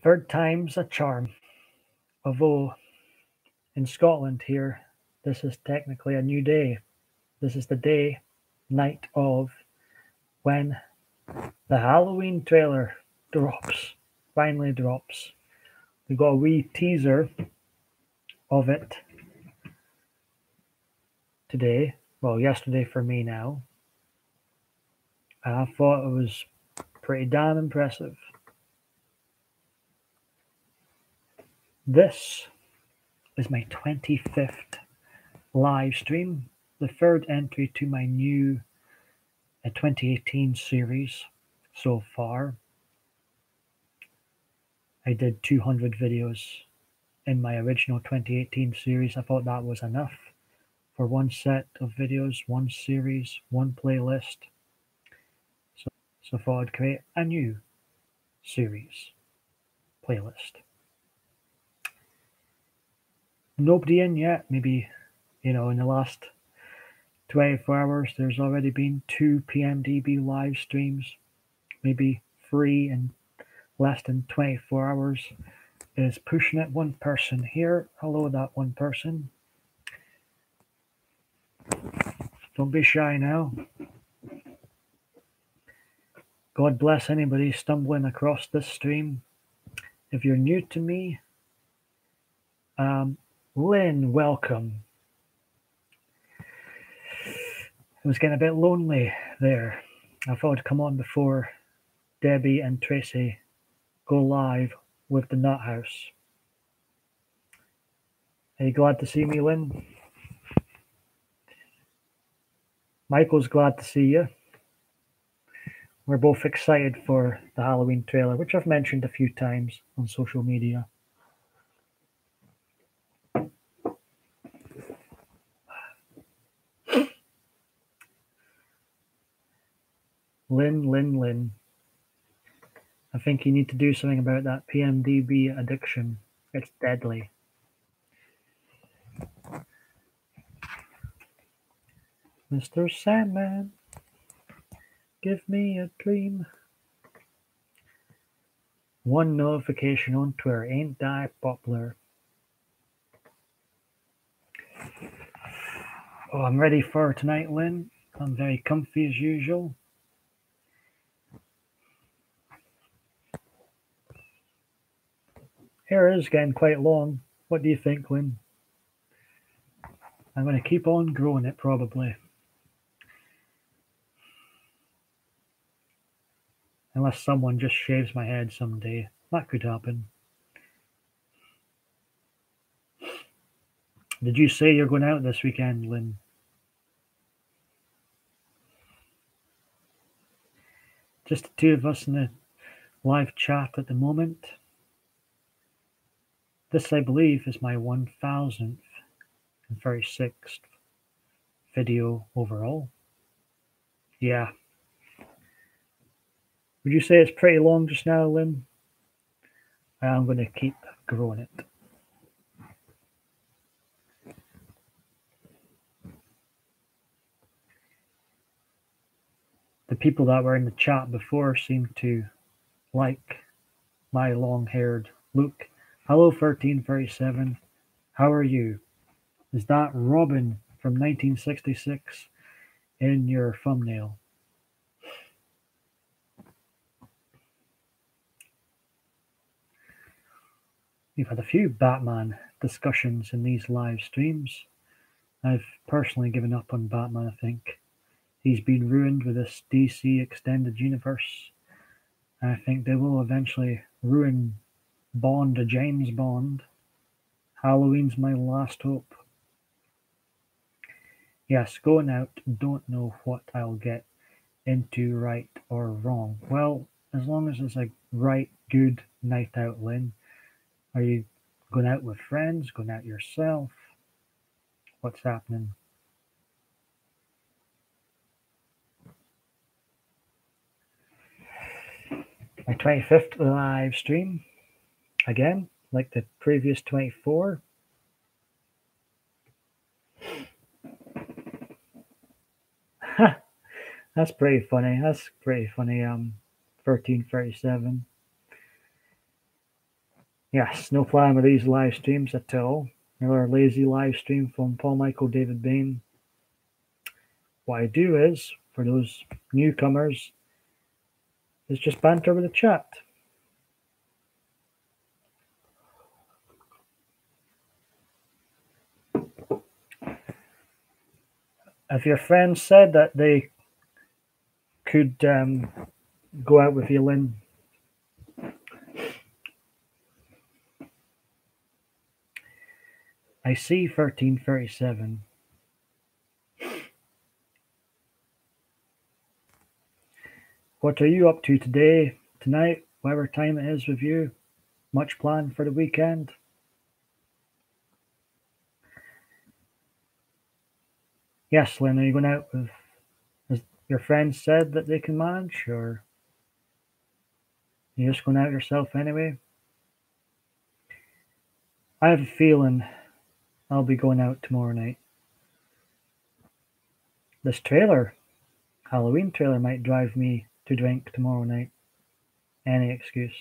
Third time's a charm. Although in Scotland here, this is technically a new day. This is the day, night of, when the Halloween trailer drops. Finally drops. We got a wee teaser of it today. Well, yesterday for me now. And I thought it was pretty damn impressive. This is my 25th live stream, the third entry to my new 2018 series so far. I did 200 videos in my original 2018 series. I thought that was enough for one set of videos, one series, one playlist. So I thought I'd create a new series playlist. Nobody in yet. Maybe, in the last 24 hours, there's already been 2 PMDB live streams, maybe 3 in less than 24 hours. Is pushing it. One person here. Hello, that one person. Don't be shy now. God bless anybody stumbling across this stream. If you're new to me, Lynn, welcome. It was getting a bit lonely there. I thought I'd come on before Debbie and Tracy go live with the Nut House. Are you glad to see me, Lynn? Michael's glad to see you. We're both excited for the Halloween trailer, which I've mentioned a few times on social media. Lynn. I think you need to do something about that PMDB addiction. It's deadly. Mr. Sandman, give me a dream. One notification on Twitter, ain't that popular? Oh, I'm ready for tonight, Lynn. I'm very comfy as usual. Hair is getting quite long. What do you think, Lynn? I'm going to keep on growing it, probably. Unless someone just shaves my head someday. That could happen. Did you say you're going out this weekend, Lynn? Just the two of us in the live chat at the moment. This, I believe, is my 1036th video overall. Yeah. Would you say it's pretty long just now, Lynn? I'm going to keep growing it. The people that were in the chat before seem to like my long-haired look. Hello, 1337. How are you? Is that Robin from 1966 in your thumbnail? We've had a few Batman discussions in these live streams. I've personally given up on Batman, I think. He's been ruined with this DC extended universe. And I think they will eventually ruin Bond, a James Bond. Halloween's my last hope. Yes, going out, don't know what I'll get into, right or wrong. Well, as long as it's a right, good night out, Lynn. Are you going out with friends, going out yourself? What's happening? My 25th live stream. Again, like the previous 24. That's pretty funny. 1337. Yes, no plan with these live streams at all. Another lazy live stream from Paul Michael David Bain. What I do is, for those newcomers, is just banter with the chat. If your friends said that they could go out with you, Lynn, I see 1337. What are you up to today, tonight, whatever time it is with you? Much planned for the weekend? Yes, Lynn, are you going out with, as your friends said that they can manage, or are you just going out yourself anyway? I have a feeling I'll be going out tomorrow night. This Halloween trailer might drive me to drink tomorrow night. Any excuse.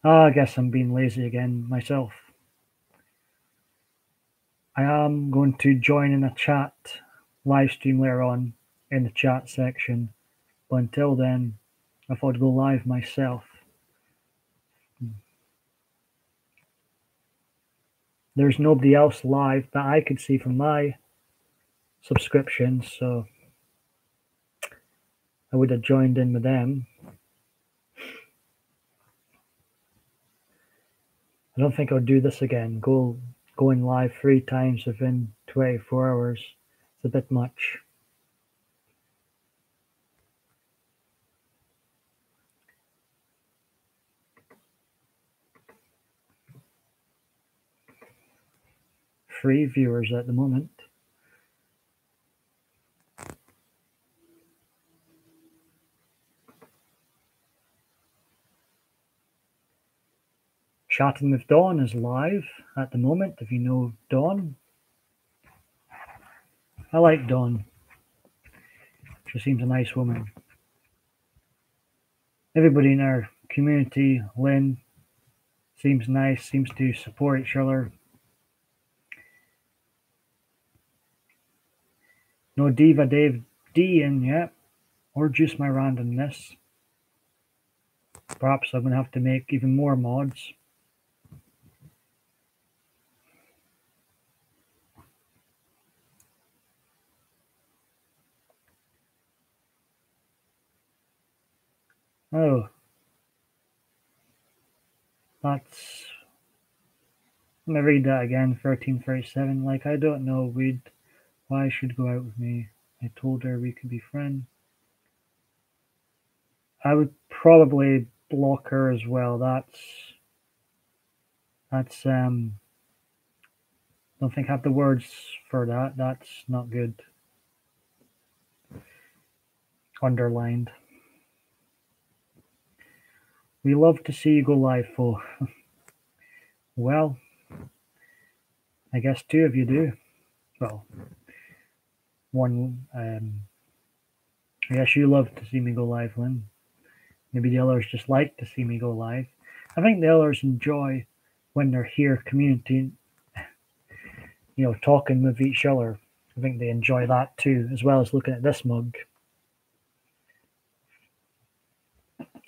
I guess I'm being lazy again myself. I am going to join in a chat live stream later on in the chat section, but until then, I thought I'd go live myself. There's nobody else live that I could see from my subscriptions, so I would have joined in with them. I don't think I'll do this again. Going live 3 times within 24 hours. It's a bit much. Free viewers at the moment. Chatting with Dawn is live at the moment, if you know Dawn. I like Dawn. She seems a nice woman. Everybody in our community, Lynn, seems nice, seems to support each other. No Diva Dave D in yet, or just my randomness. Perhaps I'm going to have to make even more mods. Oh, that's... Let me read that again, 1337. Like, I don't know, why should go out with me? I told her we could be friends. I would probably block her as well. That's don't think I have the words for that. That's not good. Underlined. We love to see you go live, Fo. Well, I guess 2 of you do. Well, one, I guess you love to see me go live, Lynn. Maybe the others just like to see me go live. I think the others enjoy when they're here communicating, talking with each other. I think they enjoy that too, as well as looking at this mug.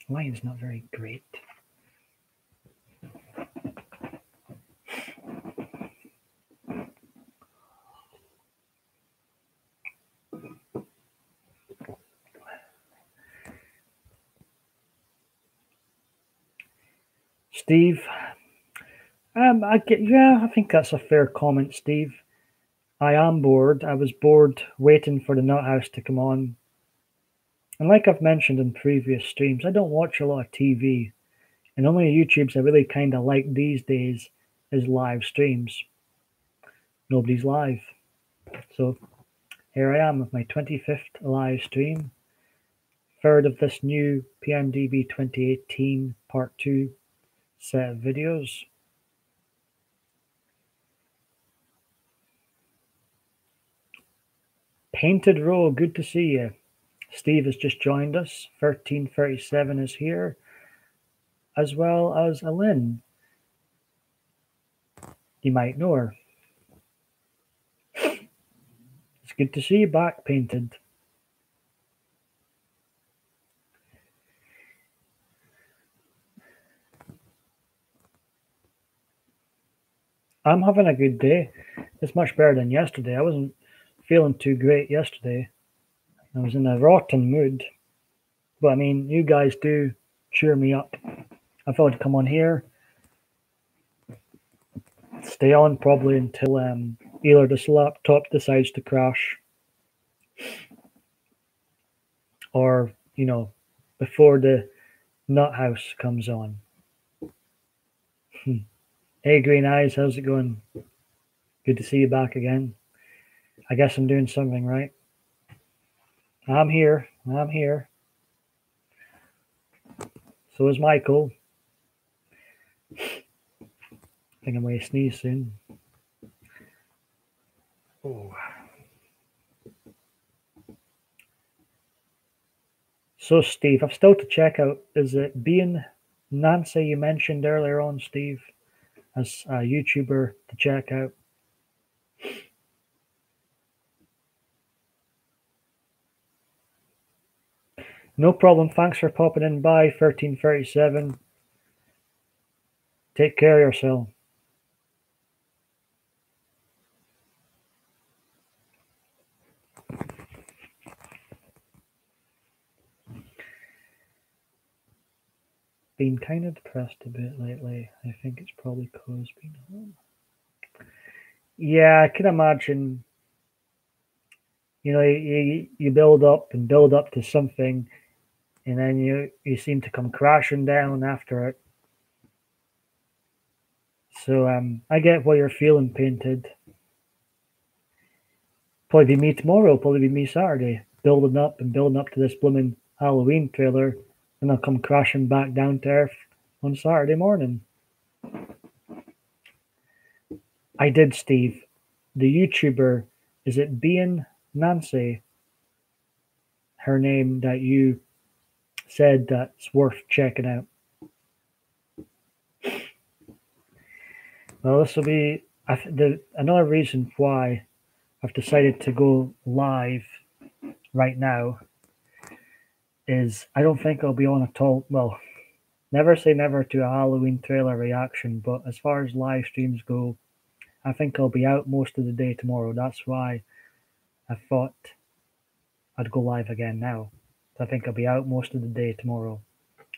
Line's not very great. Steve, I think that's a fair comment, Steve. I am bored. I was bored waiting for the Nut House to come on. And like I've mentioned in previous streams, I don't watch a lot of TV. And only YouTubes I really kind of like these days is live streams. Nobody's live. So here I am with my 25th live stream. 3rd of this new PMDB 2018 Part 2 set of videos. Painted Row, good to see you. Steve has just joined us. 1337 is here. as well as Elaine. You might know her. It's good to see you back, Painted. I'm having a good day. It's much better than yesterday. I wasn't feeling too great yesterday. I was in a rotten mood. But I mean, you guys do cheer me up. I thought I'd come on here, stay on probably until either this laptop decides to crash or, before the nut house comes on. Hey, Green Eyes, how's it going? Good to see you back again. I guess I'm doing something right. I'm here. So is Michael. I think I'm going to sneeze soon. Oh. So, Steve, I've still to check out, is it being Nancy you mentioned earlier on, Steve, as a YouTuber to check out? No problem. Thanks for popping in by 1337. Take care of yourself. Been kind of depressed a bit lately. I think it's probably because being home. Yeah, I can imagine. You build up and build up to something, and then you seem to come crashing down after it. So I get what you're feeling, Painted. Probably be me tomorrow, probably be me Saturday, building up and building up to this blooming Halloween trailer, and I'll come crashing back down to earth on Saturday morning. I did, Steve. The YouTuber, is it Being Nancy? Her name that you said that's worth checking out. Well, this will be another reason why I've decided to go live right now is I don't think I'll be on at all. Well, never say never to a Halloween trailer reaction, but as far as live streams go, I think I'll be out most of the day tomorrow. That's why I thought I'd go live again now. I think I'll be out most of the day tomorrow.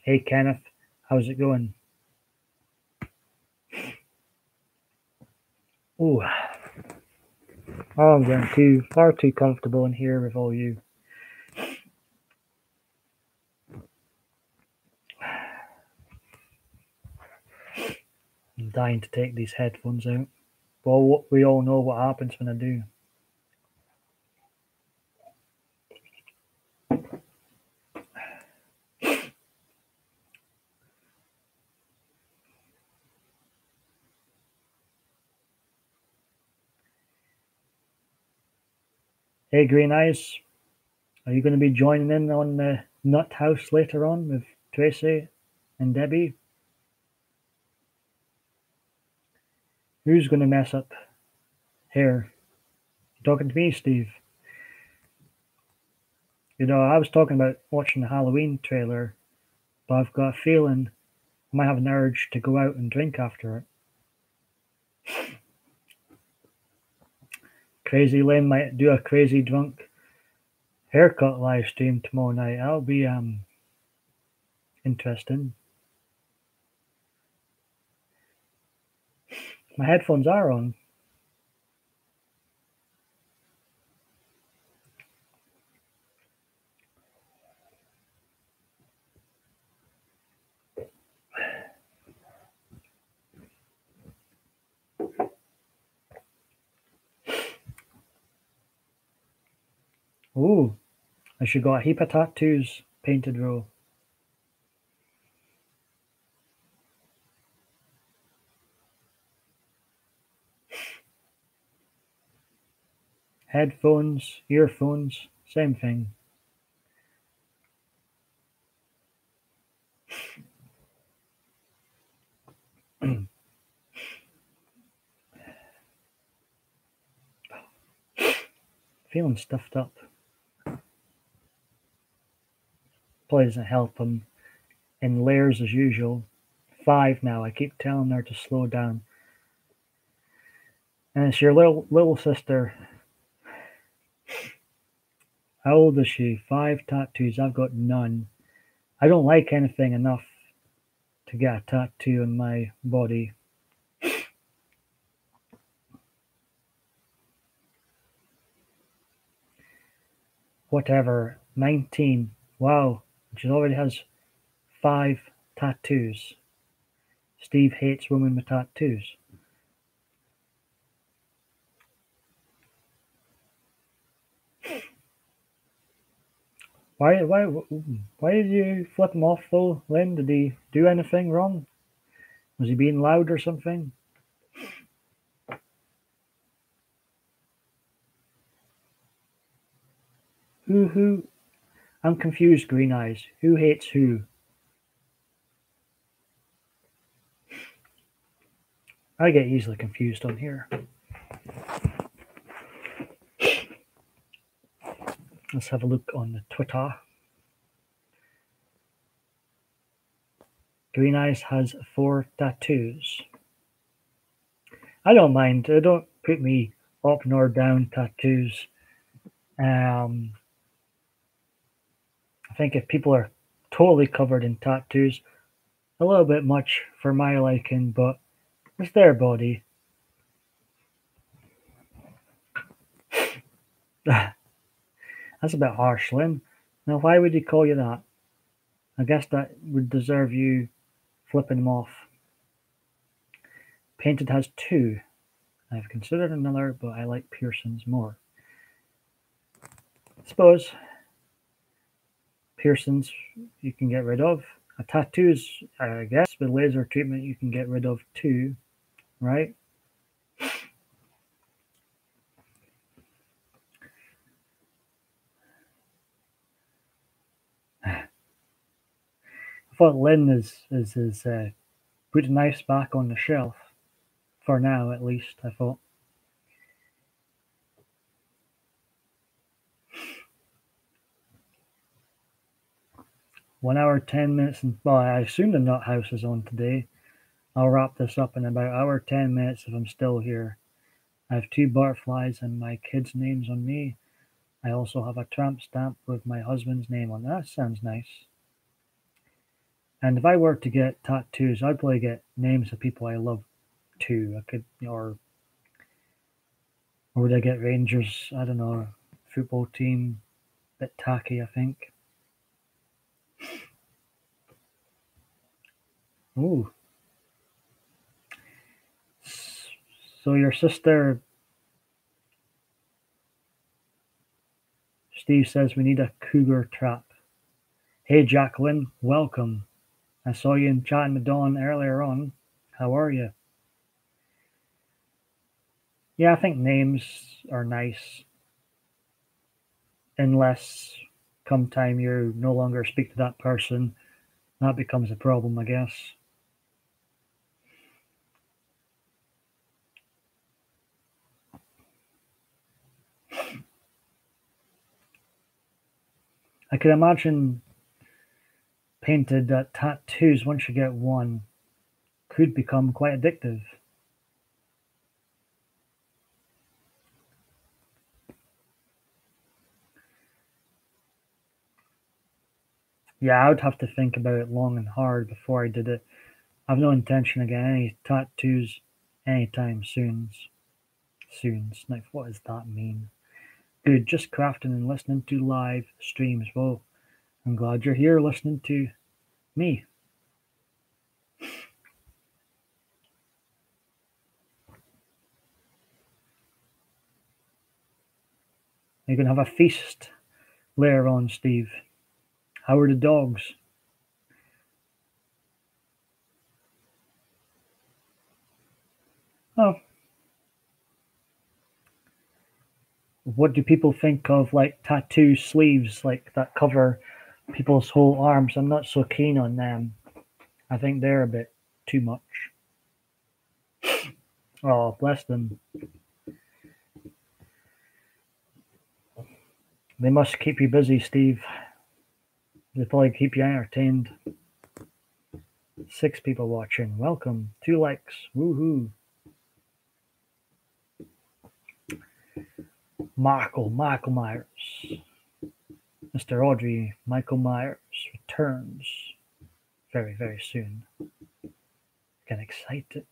Hey Kenneth, how's it going? Ooh. Oh, I'm getting far too comfortable in here with all you. I'm dying to take these headphones out. Well, we all know what happens when I do. Hey Green Eyes, are you going to be joining in on the Nut House later on with Tracy and Debbie? Who's going to mess up here? You talking to me, Steve? I was talking about watching the Halloween trailer, but I've got a feeling I might have an urge to go out and drink after it. Crazy Lane might do a crazy drunk haircut live stream tomorrow night. That'll be interesting. My headphones are on. Ooh, I should got a heap of tattoos painted row. Headphones, earphones, same thing. Feeling stuffed up. Probably doesn't help. I'm in layers as usual. 5 now. I keep telling her to slow down. And it's your little sister. How old is she? 5 tattoos. I've got none. I don't like anything enough to get a tattoo on my body. Whatever. 19. Wow. She already has 5 tattoos. Steve hates women with tattoos. Why did you flip him off though, Lynn? Did he do anything wrong? Was he being loud or something? Who? I'm confused, Green Eyes. Who hates who? I get easily confused on here. Let's have a look on the Twitter. Green Eyes has 4 tattoos. I don't mind. Don't put me up nor down tattoos. I think if people are totally covered in tattoos, a little bit much for my liking, but it's their body. That's a bit harsh, Lynn. Now, why would he call you that? I guess that would deserve you flipping him off. Painted has 2. I've considered another, but I like Pearson's more. I suppose Pearson's you can get rid of. Tattoos, I guess, with laser treatment you can get rid of too, right? I thought Lynn is put the knives back on the shelf. For now, at least, I thought. One hour, 10 minutes, and well, I assume the Nut House is on today. I'll wrap this up in about hour, 10 minutes if I'm still here. I have 2 butterflies and my kids' names on me. I also have a tramp stamp with my husband's name on. That sounds nice. And if I were to get tattoos, I'd probably get names of people I love too. I could, or would I get Rangers? I don't know, football team. Bit tacky, I think. Ooh. So your sister, Steve says we need a cougar trap. Hey Jacqueline, welcome. I saw you in chatting with Dawn earlier on. How are you? Yeah, I think names are nice. Unless come time you no longer speak to that person, that becomes a problem, I guess. I could imagine painted that tattoos, once you get one, could become quite addictive. Yeah, I would have to think about it long and hard before I did it. I have no intention of getting any tattoos anytime soon. Soons. Like, what does that mean? Good, just crafting and listening to live streams. Well, I'm glad you're here listening to me. You're going to have a feast later on, Steve. How are the dogs? Oh. What do people think of like tattoo sleeves like that cover people's whole arms? I'm not so keen on them. I think they're a bit too much. Oh, bless them. They must keep you busy, Steve. They probably keep you entertained. 6 people watching. Welcome. 2 likes. Woohoo. Michael Myers. Mr. Audrey Michael Myers returns very, very soon. Get excited.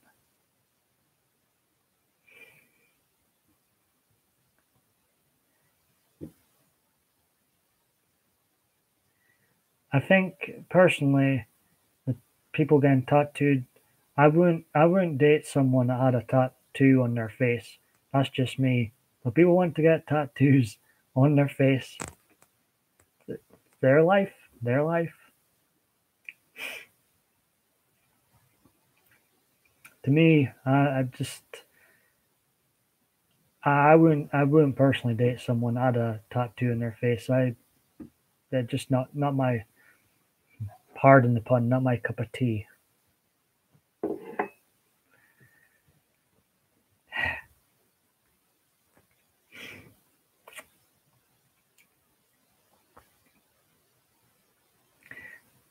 I think personally, the people getting tattooed, I wouldn't date someone that had a tattoo on their face. That's just me. But people want to get tattoos on their face. Their life, their life. To me, I wouldn't personally date someone that had a tattoo on their face. They're just not my, pardon the pun, not my cup of tea.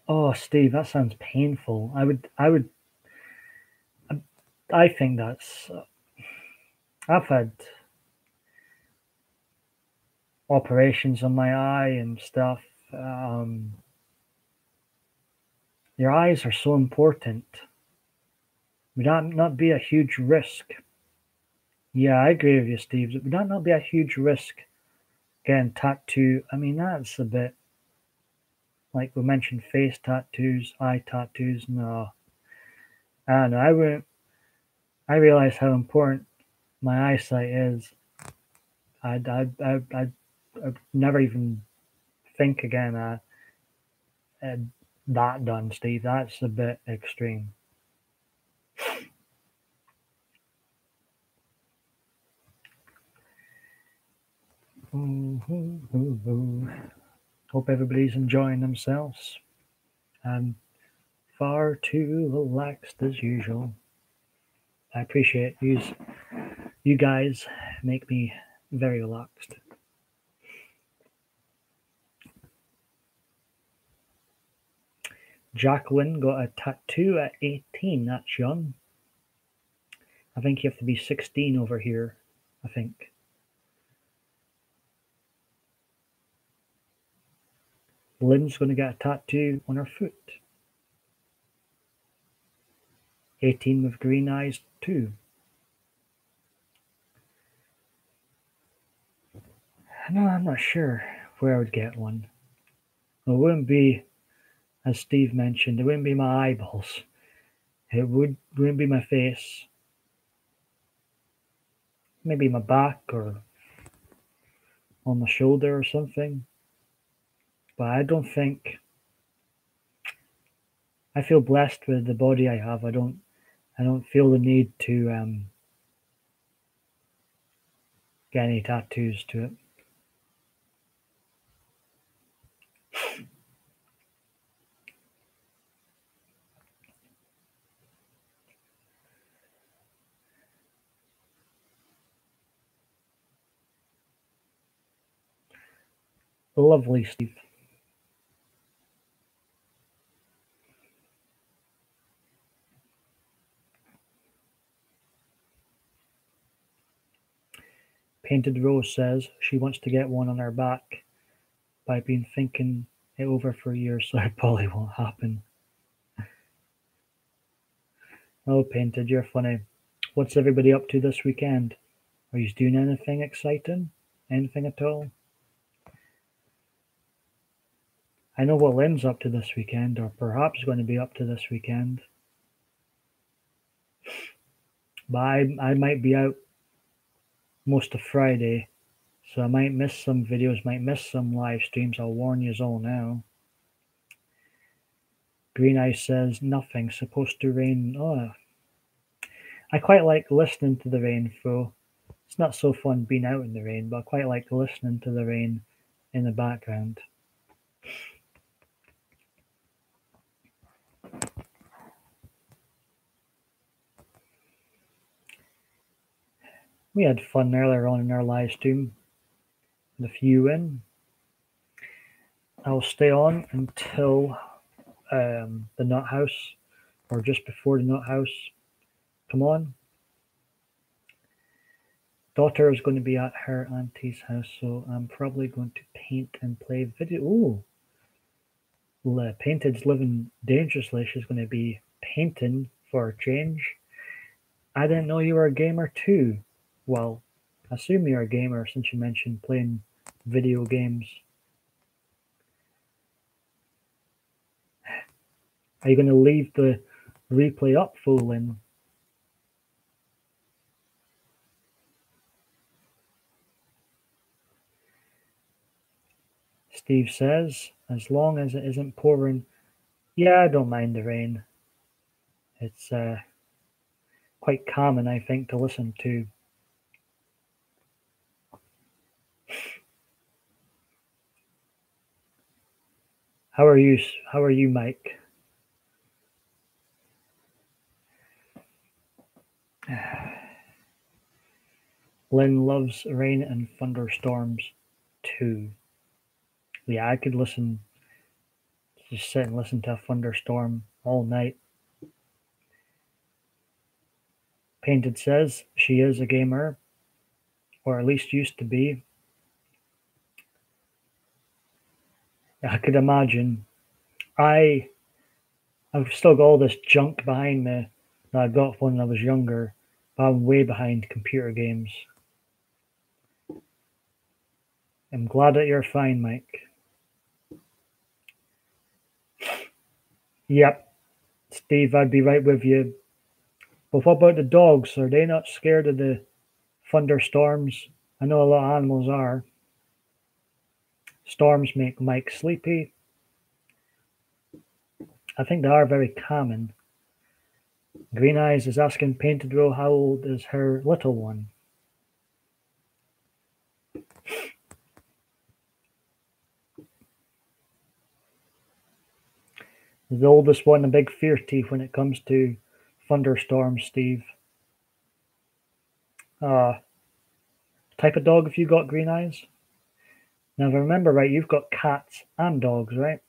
Oh, Steve, that sounds painful. I think that's. I've had operations on my eye and stuff. Um, your eyes are so important. Would that not be a huge risk? Yeah, I agree with you, Steve. Would that not be a huge risk getting tattoo? I mean, that's a bit like we mentioned face tattoos, eye tattoos. No, I don't know. I wouldn't. I realize how important my eyesight is. I'd never even think again that done, Steve. That's a bit extreme. Hope everybody's enjoying themselves. I'm far too relaxed as usual. I appreciate you guys make me very relaxed. Jacqueline got a tattoo at 18. That's young. I think you have to be 16 over here. I think. Lynn's going to get a tattoo on her foot. 18 with green eyes too. No, I'm not sure where I would get one. It wouldn't be, as Steve mentioned, it wouldn't be my eyeballs. Wouldn't be my face. Maybe my back or on my shoulder or something. But I don't think I feel blessed with the body I have. I don't feel the need to get any tattoos to it. Lovely, Steve. Painted Rose says she wants to get one on her back, but I've been thinking it over for years, so it probably won't happen. Oh, Painted, you're funny. What's everybody up to this weekend? Are you doing anything exciting? Anything at all? I know what Lynn's up to this weekend, or perhaps going to be up to this weekend. But I might be out most of Friday, so I might miss some videos, might miss some live streams. I'll warn you all now. Green Eye says nothing. Supposed to rain. Oh, I quite like listening to the rain, though. It's not so fun being out in the rain, but I quite like listening to the rain in the background. We had fun earlier on in our live stream with a few in. I'll stay on until the nut house, or just before the nut house. Come on. Daughter is going to be at her auntie's house, so I'm probably going to paint and play video. Ooh. Painted's living dangerously. She's going to be painting for a change. I didn't know you were a gamer too. Well, I assume you're a gamer since you mentioned playing video games. Are you going to leave the replay up, Foolin? Steve says, as long as it isn't pouring. Yeah, I don't mind the rain. It's quite calming, I think, to listen to. How are you, Mike? Lynn loves rain and thunderstorms too. Yeah, I could just sit and listen to a thunderstorm all night. Painted says she is a gamer, or at least used to be. I could imagine. I've still got all this junk behind me that I got when I was younger, but I'm way behind computer games. I'm glad that you're fine, Mike. Yep, Steve, I'd be right with you. But what about the dogs? Are they not scared of the thunderstorms? I know a lot of animals are. Storms make Mike sleepy. I think they are very common. Green Eyes is asking Painted Row how old is her little one? The oldest one, a big fierty when it comes to thunderstorms, Steve. Type of dog have you got, Green Eyes? Now, if I remember right, you've got cats and dogs, right?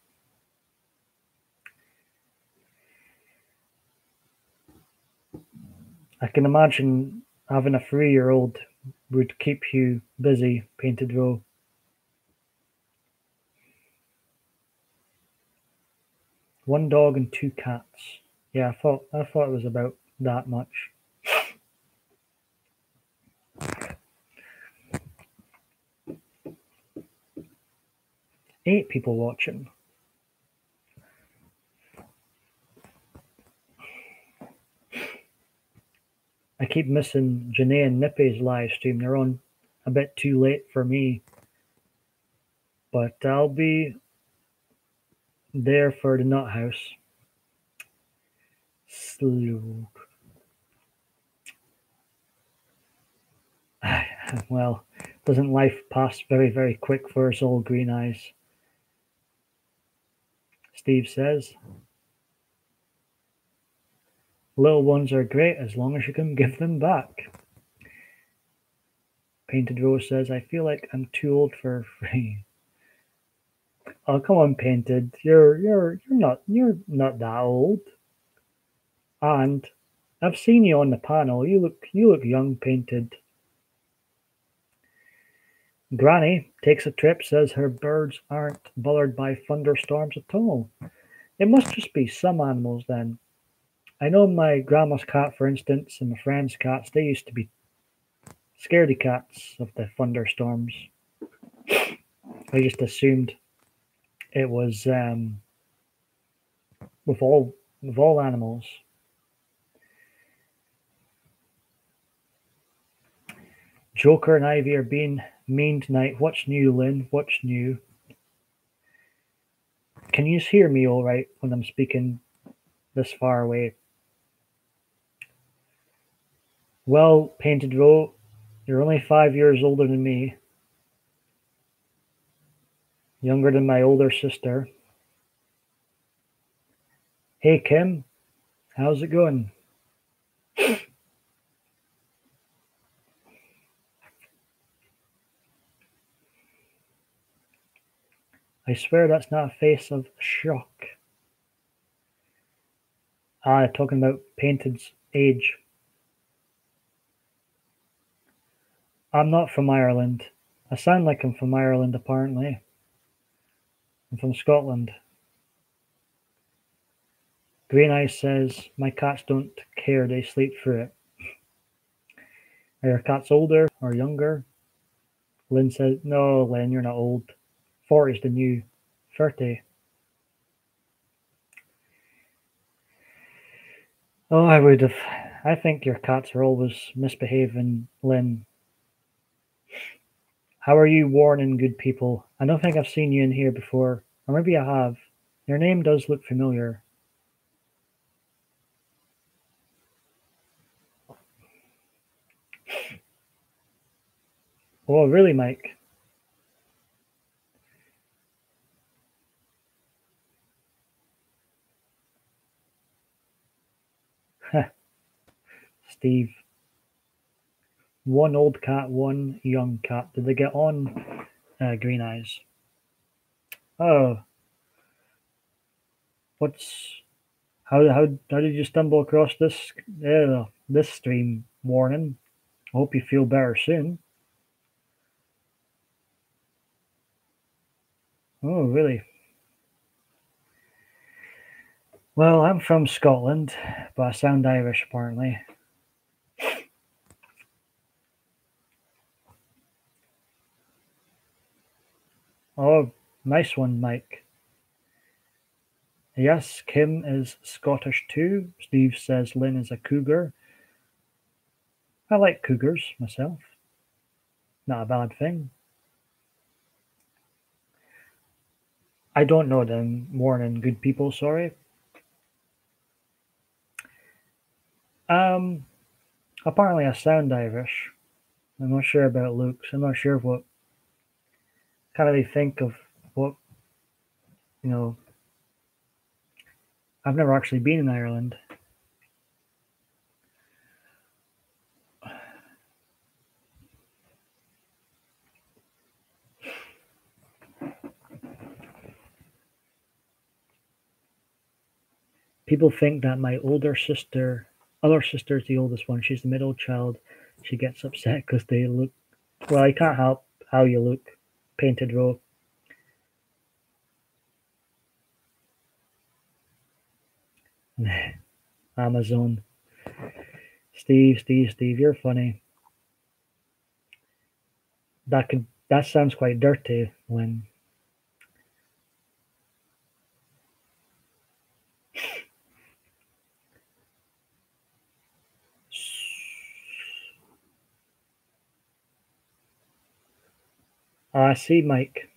I can imagine having a 3-year-old would keep you busy, Painted Row. One dog and 2 cats. Yeah, I thought it was about that much. Eight people watching. I keep missing Janae and Nippy's live stream. They're on a bit too late for me. But I'll be there for the nut house. Slow. Well, doesn't life pass very, very quick for us all, Green Eyes? Steve says. Little ones are great as long as you can give them back. Painted Rose says, I feel like I'm too old for free. Oh, come on, Painted. You're not that old. And I've seen you on the panel. You look young, Painted. Granny takes a trip, says her birds aren't bothered by thunderstorms at all. It must just be some animals then. I know my grandma's cat, for instance, and my friend's cats, they used to be scaredy cats of the thunderstorms. I just assumed it was with all animals. Joker and Ivy are being mean tonight. What's new, Lynn? What's new? Can you hear me all right when I'm speaking this far away? Well, Painted Row, you're only 5 years older than me. Younger than my older sister. Hey, Kim. How's it going? I swear that's not a face of shock. Ah, talking about Painted's age. I'm not from Ireland. I sound like I'm from Ireland, apparently. I'm from Scotland. Green Eyes says, my cats don't care, they sleep through it. Are your cats older or younger? Lynn says, no, Lynn, you're not old. 40's the new 30. Oh, I think your cats are always misbehaving, Lynn. How are you warning good people? I don't think I've seen you in here before. Or maybe I have. Your name does look familiar. Oh, really, Mike? Steve. One old cat, one young cat. Did they get on? Green Eyes. Oh, what's how did you stumble across this stream warning? I hope you feel better soon. Oh, really? Well, I'm from Scotland, but I sound Irish apparently. Oh, nice one, Mike. Yes, Kim is Scottish too. Steve says Lynn is a cougar. I like cougars myself. Not a bad thing. I don't know them more than good people, sorry. Um, Apparently I sound Irish. I'm not sure about looks. I'm not sure what can't really think of what you know. I've never actually been in Ireland. People think that my other sister is the oldest one. She's the middle child. She gets upset because they look. Well, I can't help how you look. Painted row. Amazon. Steve, you're funny. That sounds quite dirty when I see Mike.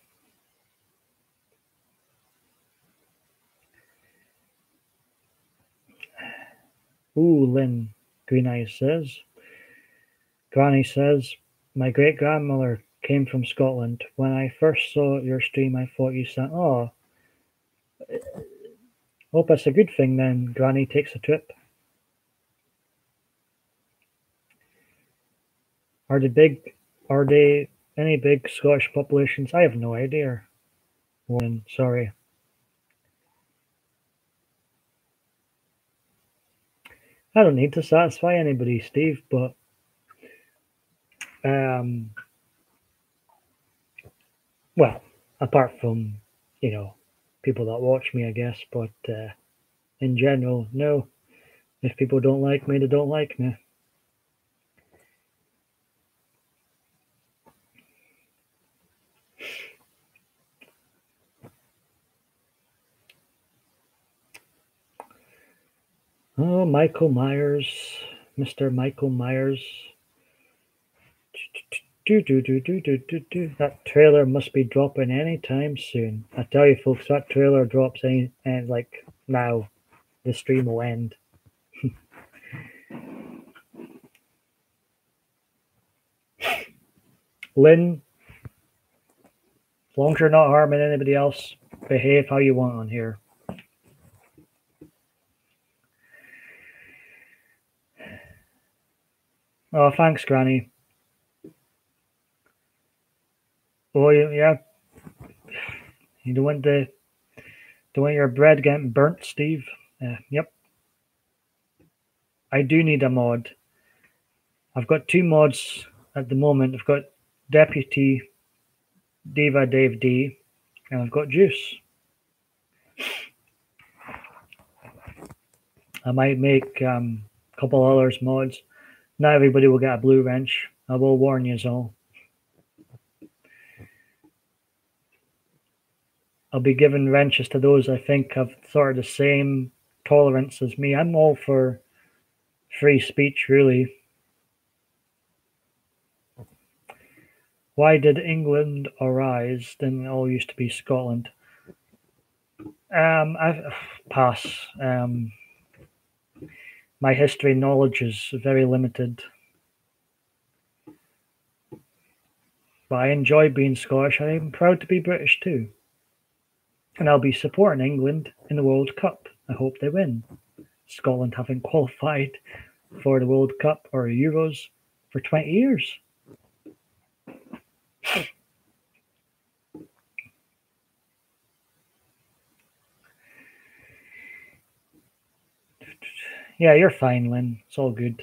Ooh, Lynn, Green Eyes says. Granny says, my great grandmother came from Scotland. When I first saw your stream, I thought you sound. Oh, hope that's a good thing then. Granny takes a trip. Are they big? Are they any big Scottish populations? I have no idea. Warren, sorry. I don't need to satisfy anybody, Steve, but um, well, apart from people that watch me, I guess. But in general, no. If people don't like me, they don't like me. Oh, Michael Myers, Mr. Michael Myers. That trailer must be dropping anytime soon. I tell you, folks, that trailer drops and like now, the stream will end. Lynn, as long as you're not harming anybody else, behave how you want on here. Oh, thanks, Granny. Oh, yeah. You don't want your bread getting burnt, Steve. Yep. I do need a mod. I've got two mods at the moment. I've got Deputy Diva Dave D, and I've got Juice. I might make a couple others mods. Not everybody will get a blue wrench. I will warn you all. I'll be giving wrenches to those I think have sort of the same tolerance as me. I'm all for free speech, really. Why did England arise? Didn't it all used to be Scotland? I pass. My history knowledge is very limited. But I enjoy being Scottish. I'm proud to be British too. And I'll be supporting England in the World Cup. I hope they win. Scotland haven't qualified for the World Cup or Euros for 20 years. Yeah, you're fine, Lynn. It's all good.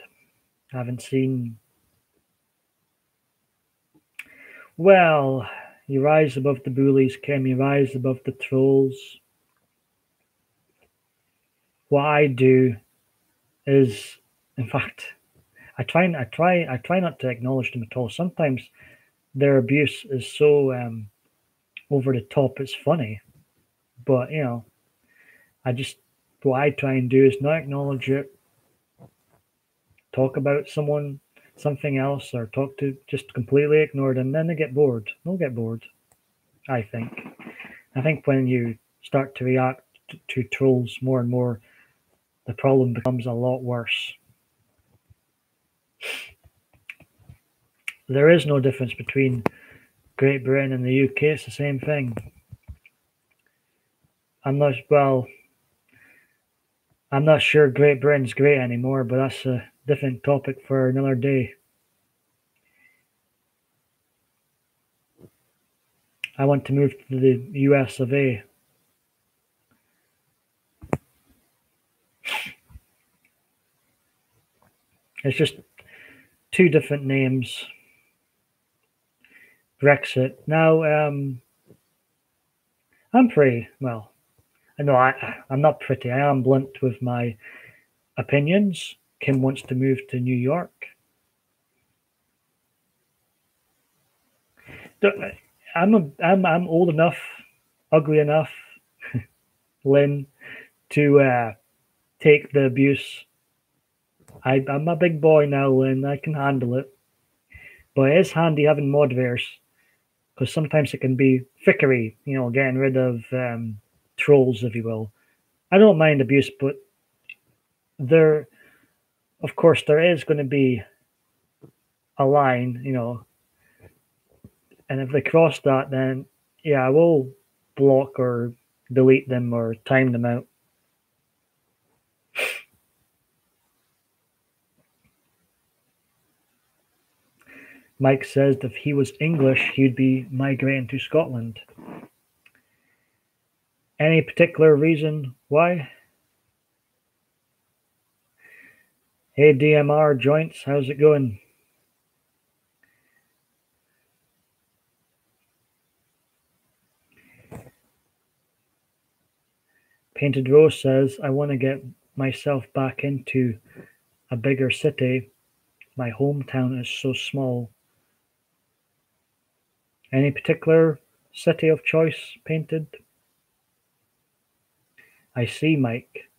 I haven't seen... Well, you rise above the bullies, Kim. You rise above the trolls. What I do is, in fact, I try not to acknowledge them at all. Sometimes their abuse is so over the top, it's funny. But what I try and do is not acknowledge it, talk about something else, or just completely ignore them. Then they get bored. They'll get bored. I think when you start to react to trolls more and more, the problem becomes a lot worse. There is no difference between Great Britain and the UK. It's the same thing. I'm not sure Great Britain's great anymore, but that's a different topic for another day. I want to move to the US of A. It's just two different names. Brexit. Now, I'm pretty, well, no, I'm not pretty. I am blunt with my opinions. Kim wants to move to New York. I'm old enough, ugly enough, Lynn, to take the abuse. I'm a big boy now, Lynn. I can handle it. But it is handy having moderators, because sometimes it can be fickery, getting rid of trolls, if you will. I don't mind abuse, but of course, there is going to be a line, and if they cross that, then yeah, I will block or delete them or time them out. Mike says if he was English, he'd be migrating to Scotland. Any particular reason why? Hey, DMR Joints, how's it going? Painted Rose says, I want to get myself back into a bigger city. My hometown is so small. Any particular city of choice, Painted? I see, Mike.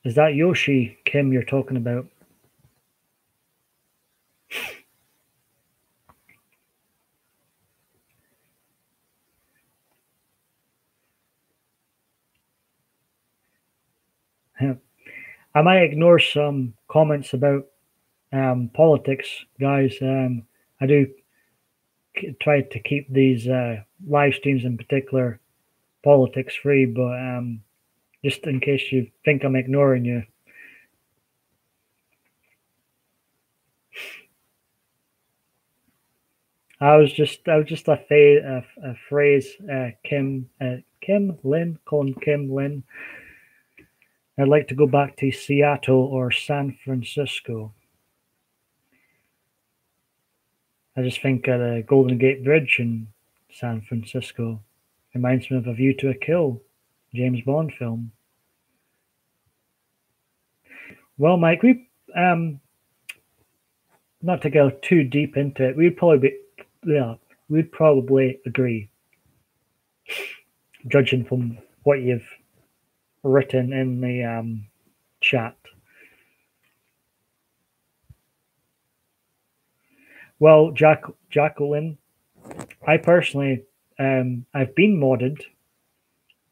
Is that Yoshi, Kim, you're talking about? I might ignore some comments about politics, guys. I do try to keep these live streams, in particular politics, free, but just in case you think I'm ignoring you. I was just a phrase. Kim Lin, calling Kim Lin. I'd like to go back to Seattle or San Francisco. I just think of the Golden Gate Bridge in San Francisco. Reminds me of A View to a Kill, James Bond film. Well, Mike, not to go too deep into it, we'd probably agree, judging from what you've written in the chat. Well, Jacqueline, I personally, I've been modded,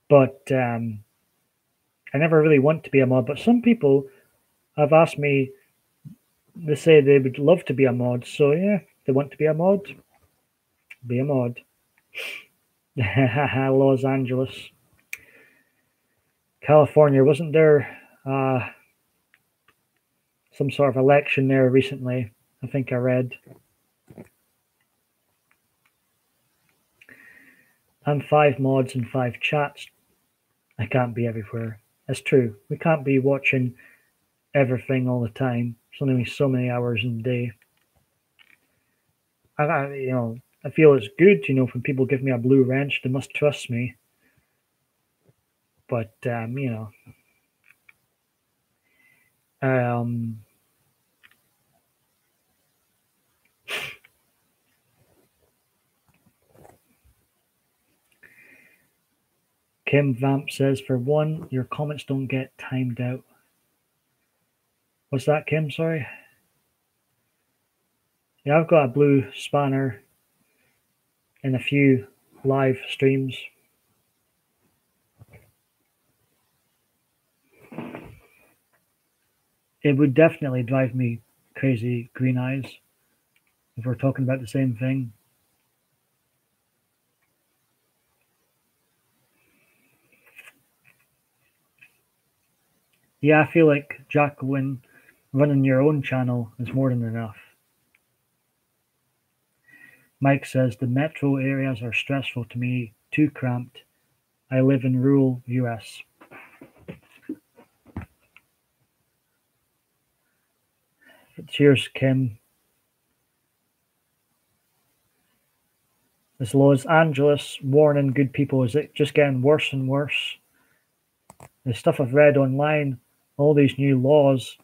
but I never really want to be a mod. But some people have asked me, they say they would love to be a mod. So yeah, if they want to be a mod, be a mod. Los Angeles. California, wasn't there some sort of election there recently? I think I read. I'm 5 mods and 5 chats. I can't be everywhere. That's true. We can't be watching everything all the time. It's only so many hours in the day. I feel it's good, when people give me a blue wrench, they must trust me. But Kim Vamp says, for one, your comments don't get timed out. What's that, Kim? Sorry. Yeah, I've got a blue spanner in a few live streams. It would definitely drive me crazy, Green Eyes, if we're talking about the same thing. Yeah, I feel like, Jacqueline, running your own channel is more than enough. Mike says, the metro areas are stressful to me, too cramped. I live in rural US. Cheers, Kim. Is Los Angeles warning good people? Is it just getting worse and worse? The stuff I've read online, all these new laws,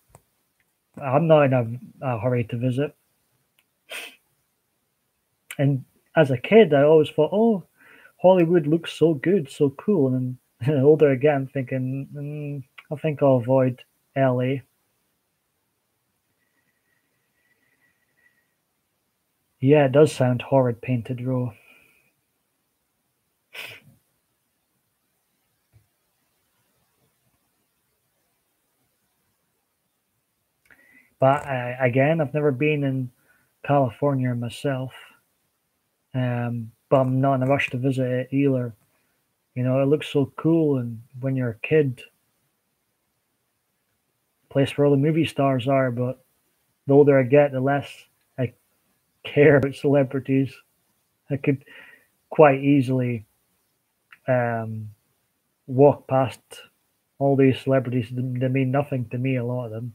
I'm not in a hurry to visit. And as a kid, I always thought, oh, Hollywood looks so good, so cool. And then older again, thinking, I think I'll avoid LA. Yeah, it does sound horrid, Painted Row. But again, I've never been in California myself. But I'm not in a rush to visit it either. It looks so cool, and when you're a kid, place where all the movie stars are. But the older I get, the less I care about celebrities. I could quite easily walk past all these celebrities. They mean nothing to me, a lot of them.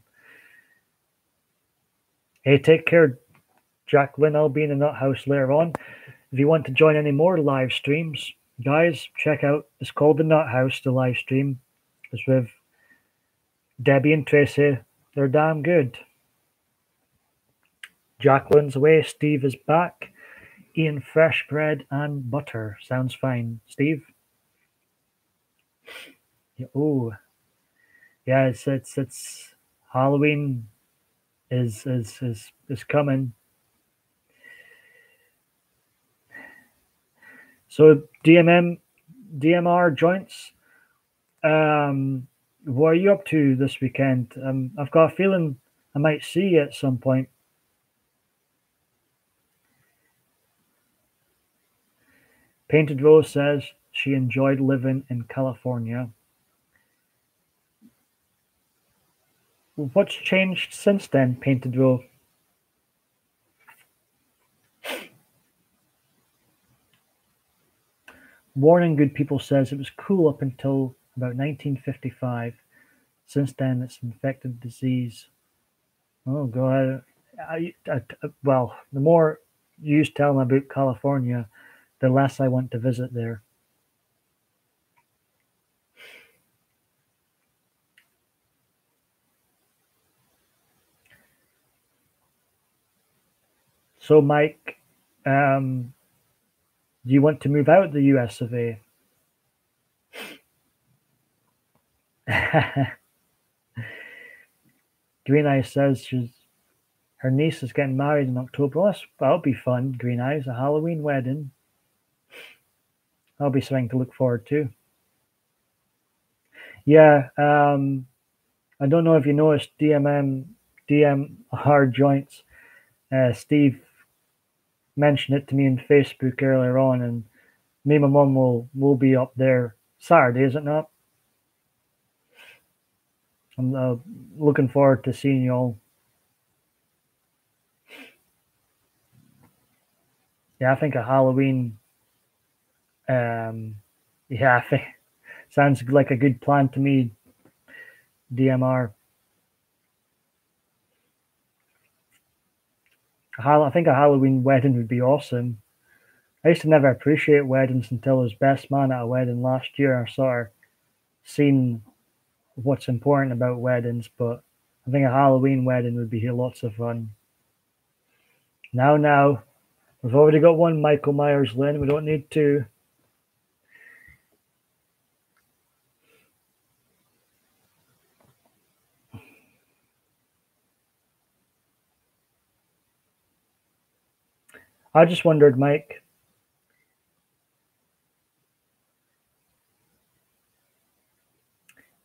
Hey, take care, Jacqueline. I'll be in the Nut House later on. If you want to join any more live streams, guys, check out, it's called the Nut House, the live stream. It's with Debbie and Tracy. They're damn good. Jacqueline's away. Steve is back. Eating fresh bread and butter. Sounds fine. Steve? Oh, yeah, it's Halloween is coming. So DMR joints. What are you up to this weekend? I've got a feeling I might see you at some point. Painted Rose says she enjoyed living in California. What's changed since then, Painted Rose? Warning Good People says it was cool up until about 1955. Since then, it's infected disease. Oh, God. Well, the more you tell me about California, the less I want to visit there. So, Mike, do you want to move out of the US of A? Green Eyes says her niece is getting married in October. Well, that'll be fun, Green Eyes. A Halloween wedding. That'll be something to look forward to. Yeah, I don't know if you noticed DMR joints. Steve mentioned it to me on Facebook earlier on, and me and my mum will be up there Saturday, is it not? I'm looking forward to seeing you all. Yeah, I think a Halloween. Yeah, I think sounds like a good plan to me. DMR. I think a Halloween wedding would be awesome. I used to never appreciate weddings until I was best man at a wedding last year. I sort of seen what's important about weddings, but I think a Halloween wedding would be lots of fun. Now, we've already got one Michael Myers, Lynn. We don't need two. I just wondered, Mike,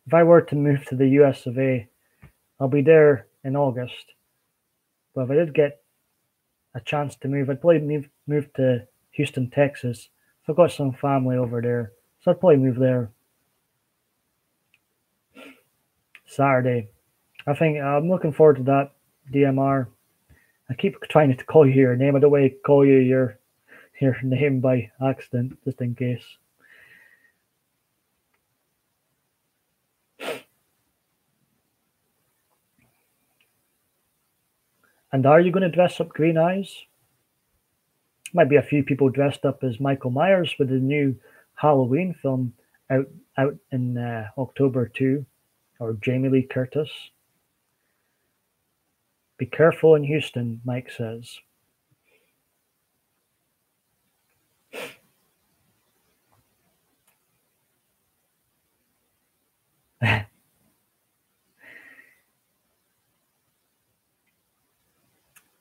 if I were to move to the US of A, I'll be there in August. But if I did get a chance to move, I'd probably move to Houston, Texas. So I've got some family over there. So I'd probably move there Saturday. I think I'm looking forward to that, DMR. I keep trying to call you your name. I don't want to call you your name by accident, just in case. And are you going to dress up Green Eyes? Might be a few people dressed up as Michael Myers with the new Halloween film out in October too, or Jamie Lee Curtis. Be careful in Houston, Mike says.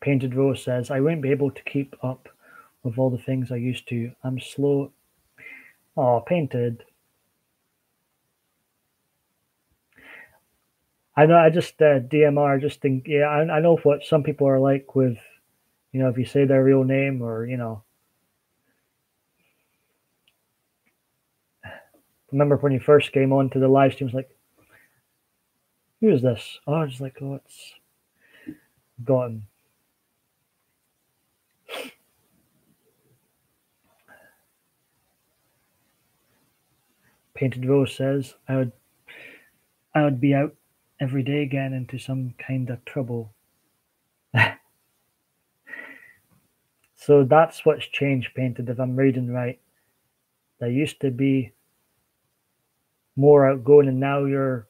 Painted Rose says, I won't be able to keep up with all the things I used to. I'm slow. Oh, Painted. I know, I just, DMR, just think, yeah, I know what some people are like with, if you say their real name or, remember when you first came on to the live stream, it was like, who is this? Oh, it's like, oh, it's gone. Painted Rose says, I would be out every day getting into some kind of trouble. So that's what's changed, Painted, if I'm reading right. There used to be more outgoing, and now you're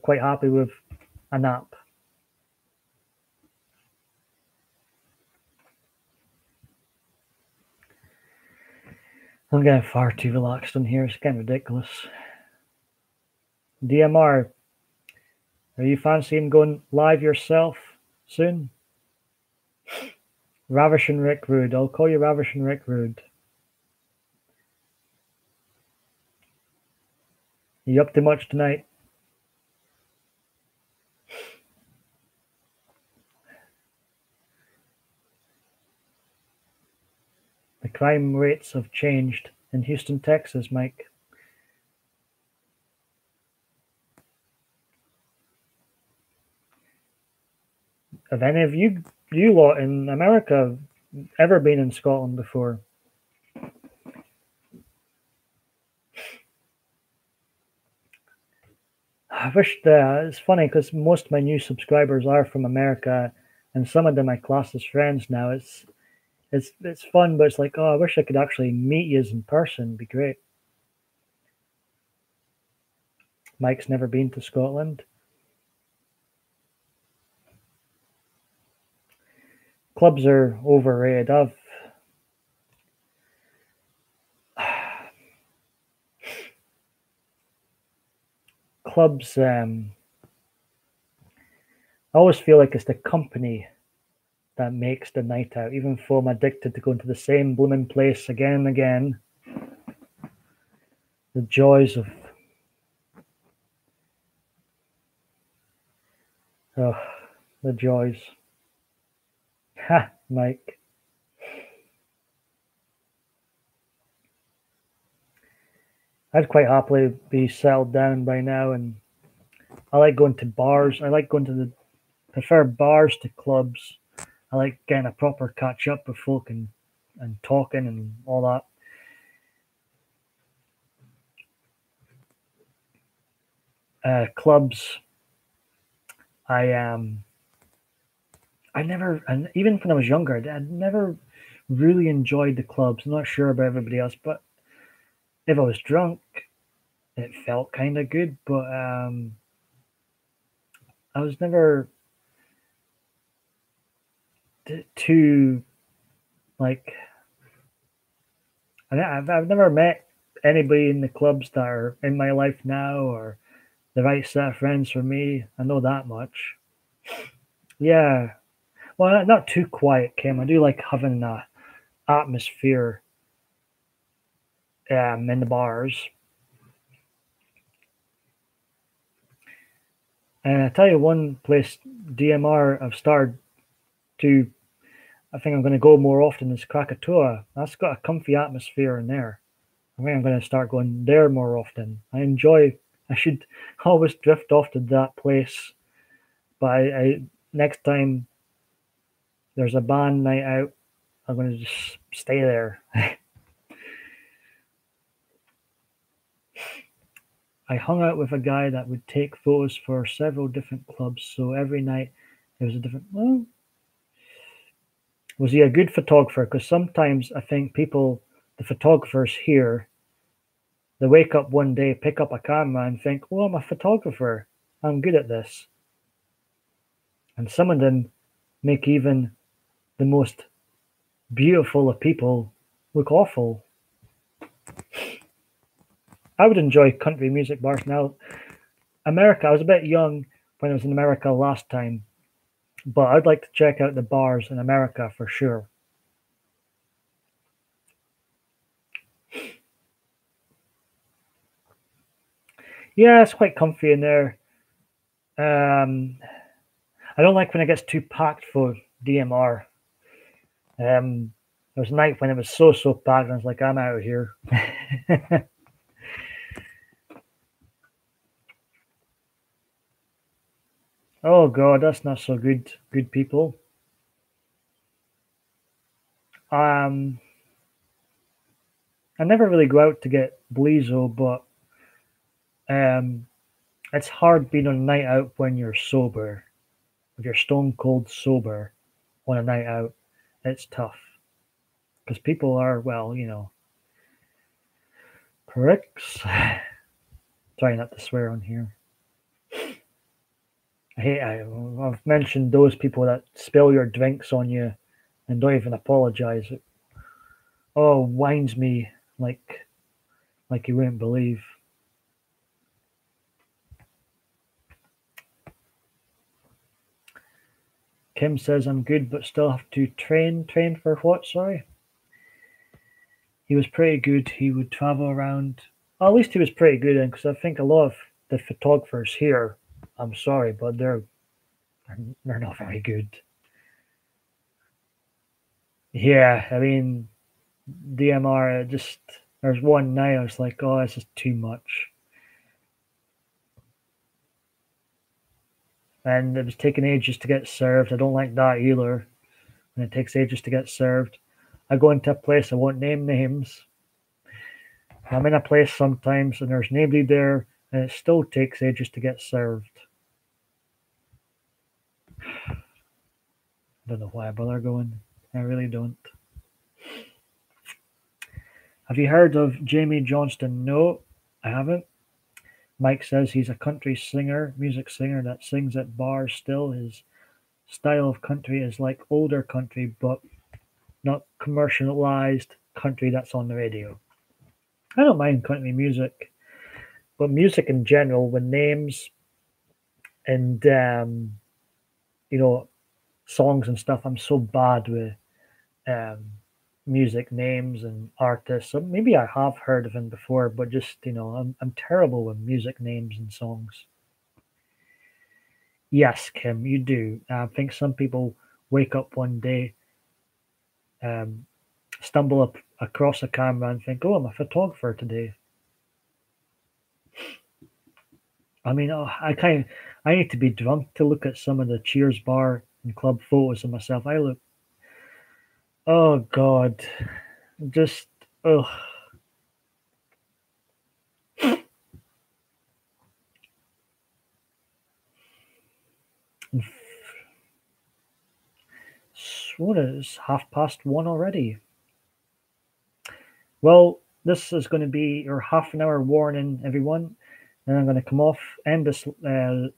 quite happy with a nap. I'm getting far too relaxed in here. It's getting ridiculous. DMR, are you fancying going live yourself soon? Ravishing Rick Rude. I'll call you Ravishing Rick Rude. Are you up to much tonight? The crime rates have changed in Houston, Texas, Mike. Have any of you lot in America ever been in Scotland before? I wish that it's funny because most of my new subscribers are from America, and some of them my closest friends now. It's fun, but it's like, oh, I wish I could actually meet you in person. It'd be great. Mike's never been to Scotland. Clubs are overrated. Clubs. I always feel like it's the company that makes the night out. Even though I'm addicted to going to the same blooming place again and again. The joys of the joys. Ha, Mike. I'd quite happily be settled down by now, and I like going to bars. I like going to prefer bars to clubs. I like getting a proper catch up with folk and talking and all that. Clubs, I never, and even when I was younger, I never really enjoyed the clubs. I'm not sure about everybody else, but if I was drunk, it felt kind of good. But I was never too like. I've never met anybody in the clubs that are in my life now or the right set of friends for me. I know that much. Yeah. Well, not too quiet, Kim. I do like having a atmosphere in the bars. And I tell you, one place, DMR, I've started to, I think I'm going to go more often is Krakatoa. That's got a comfy atmosphere in there. I think I'm going to start going there more often. I should always drift off to that place. But next time there's a band night out, I'm going to just stay there. I hung out with a guy that would take photos for several different clubs. So every night there was a different. Well, was he a good photographer? Because sometimes I think the photographers here, they wake up one day, pick up a camera, and think, "Oh, I'm a photographer. I'm good at this." And some of them make even the most beautiful of people look awful. I would enjoy country music bars now. America, I was a bit young when I was in America last time, but I'd like to check out the bars in America for sure. Yeah, it's quite comfy in there. I don't like when it gets too packed for DMR. There was a night when it was so packed, and I was like, I'm out of here. Oh God, that's not so good. Good people. I never really go out to get Blizo, but it's hard being on a night out when you're sober. If you're stone cold sober on a night out, it's tough because people are, well, pricks. Try not to swear on here. I've mentioned those people that spill your drinks on you and don't even apologize. It winds me like you wouldn't believe. Kim says I'm good, but still have to train. Train for what? Sorry. He was pretty good. He would travel around. Well, at least he was pretty good, because I think a lot of the photographers here, I'm sorry, but they're not very good. Yeah, I mean, DMR, there's one night I was like, oh, this is too much. And it was taking ages to get served. I don't like that either. And it takes ages to get served. I go into a place, I won't name names. I'm in a place sometimes and there's nobody there, and it still takes ages to get served. I don't know why I bother going. I really don't. Have you heard of Jamie Johnston? No, I haven't. Mike says he's a country singer, music singer that sings at bars still. His style of country is like older country, but not commercialized country that's on the radio. I don't mind country music, but music in general, with names and you know songs and stuff, I'm so bad with um, music names and artists. So maybe I have heard of him before, but just I'm terrible with music names and songs. Yes, Kim, you do. I think some people wake up one day, um, stumble up across a camera and think, "Oh, I'm a photographer today." I mean, I need to be drunk to look at some of the Cheers bar and club photos of myself. I look, oh God, just ugh. What is 1:30 already? Well, this is going to be your half an hour warning, everyone. And I'm going to come off, end this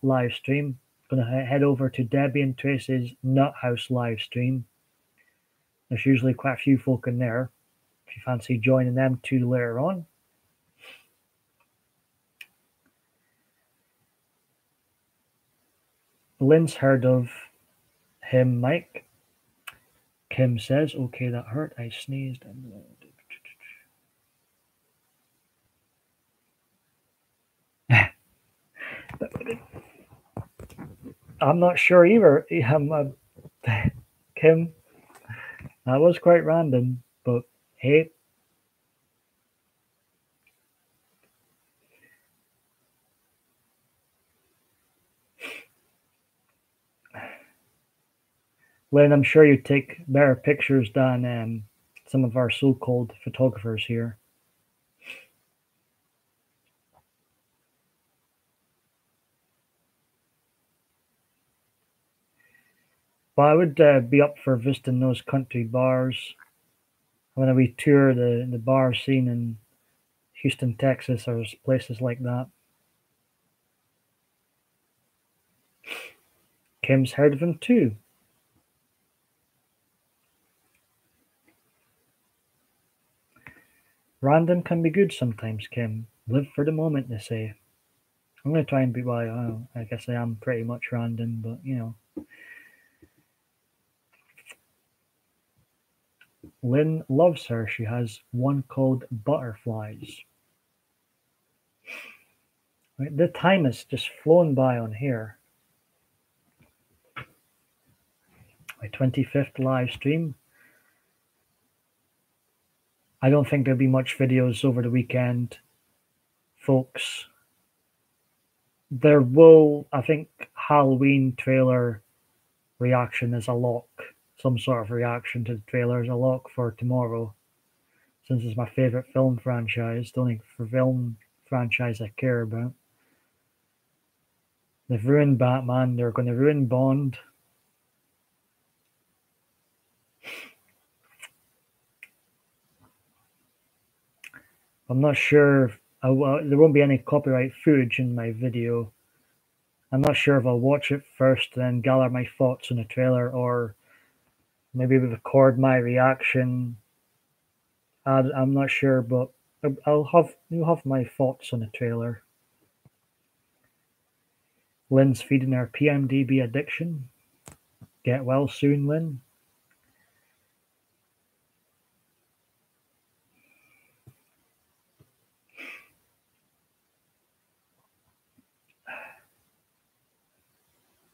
live stream. Going to head over to Debbie and Tracy's Nut House live stream. There's usually quite a few folk in there. If you fancy joining them too later on. Lynn's heard of him, Mike. Kim says, okay, that hurt. I sneezed. I'm not sure either. Kim, that was quite random, but hey. Lynn, I'm sure you take better pictures than some of our so-called photographers here. But I would be up for visiting those country bars when we tour the bar scene in Houston, Texas, or places like that. Kim's heard of him too. Random can be good sometimes, Kim. Live for the moment, they say. I'm going to try and be, well, I guess I am pretty much random, but Lynn loves her. She has one called Butterflies. Right, the time has just flown by on here. My 25th live stream. I don't think there'll be much videos over the weekend, folks. There will, I think, Halloween trailer reaction is a lock. Some sort of reaction to the trailer is a lock for tomorrow. Since it's my favorite film franchise, the only film franchise I care about. They've ruined Batman. They're going to ruin Bond. I'm not sure. There won't be any copyright footage in my video. I'm not sure if I'll watch it first, then gather my thoughts on the trailer, or maybe record my reaction. I'm not sure, but you'll have my thoughts on the trailer. Lynn's feeding her PMDB addiction. Get well soon, Lynn.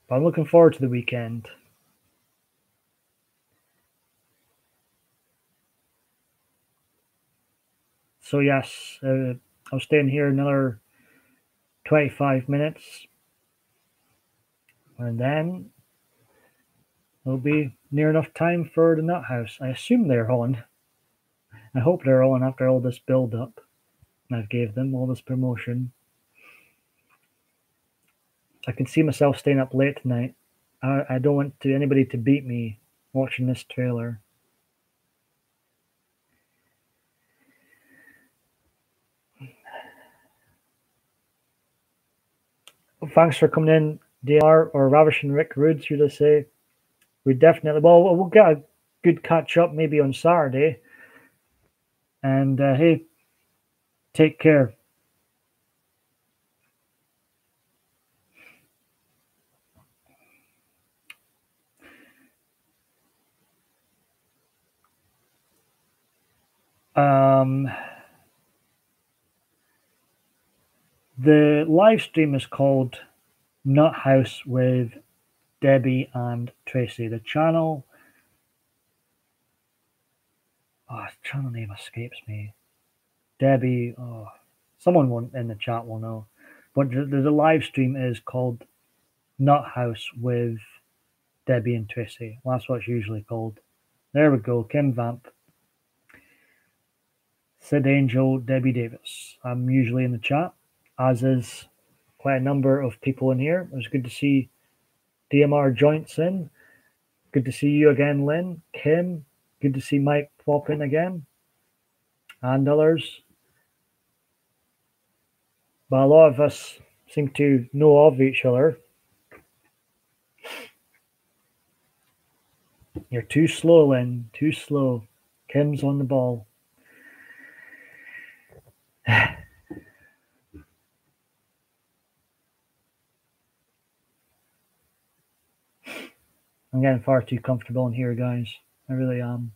But I'm looking forward to the weekend. So yes, I'll stay in here another 25 minutes. And then it'll be near enough time for the Nut House. I assume they're on. I hope they're on after all this build up. I've gave them all this promotion. I can see myself staying up late tonight. I don't want anybody to beat me watching this trailer. Well, thanks for coming in, DLR or Ravishing Rick Rude, should I say. We definitely, well, we'll get a good catch up maybe on Saturday. And hey, take care. The live stream is called Nut House with Debbie and Tracy. The channel, channel name escapes me. Debbie, someone in the chat will know. But the live stream is called Nut House with Debbie and Tracy. Well, that's what it's usually called. There we go. Kim Vamp, Sid Angel, Debbie Davis. I'm usually in the chat, as is quite a number of people in here. It was good to see DMR Joints in. Good to see you again, Lynn. Kim. Good to see Mike pop in again. And others. But a lot of us seem to know of each other. You're too slow, Lynn. Too slow. Kim's on the ball. I'm getting far too comfortable in here, guys. I really am.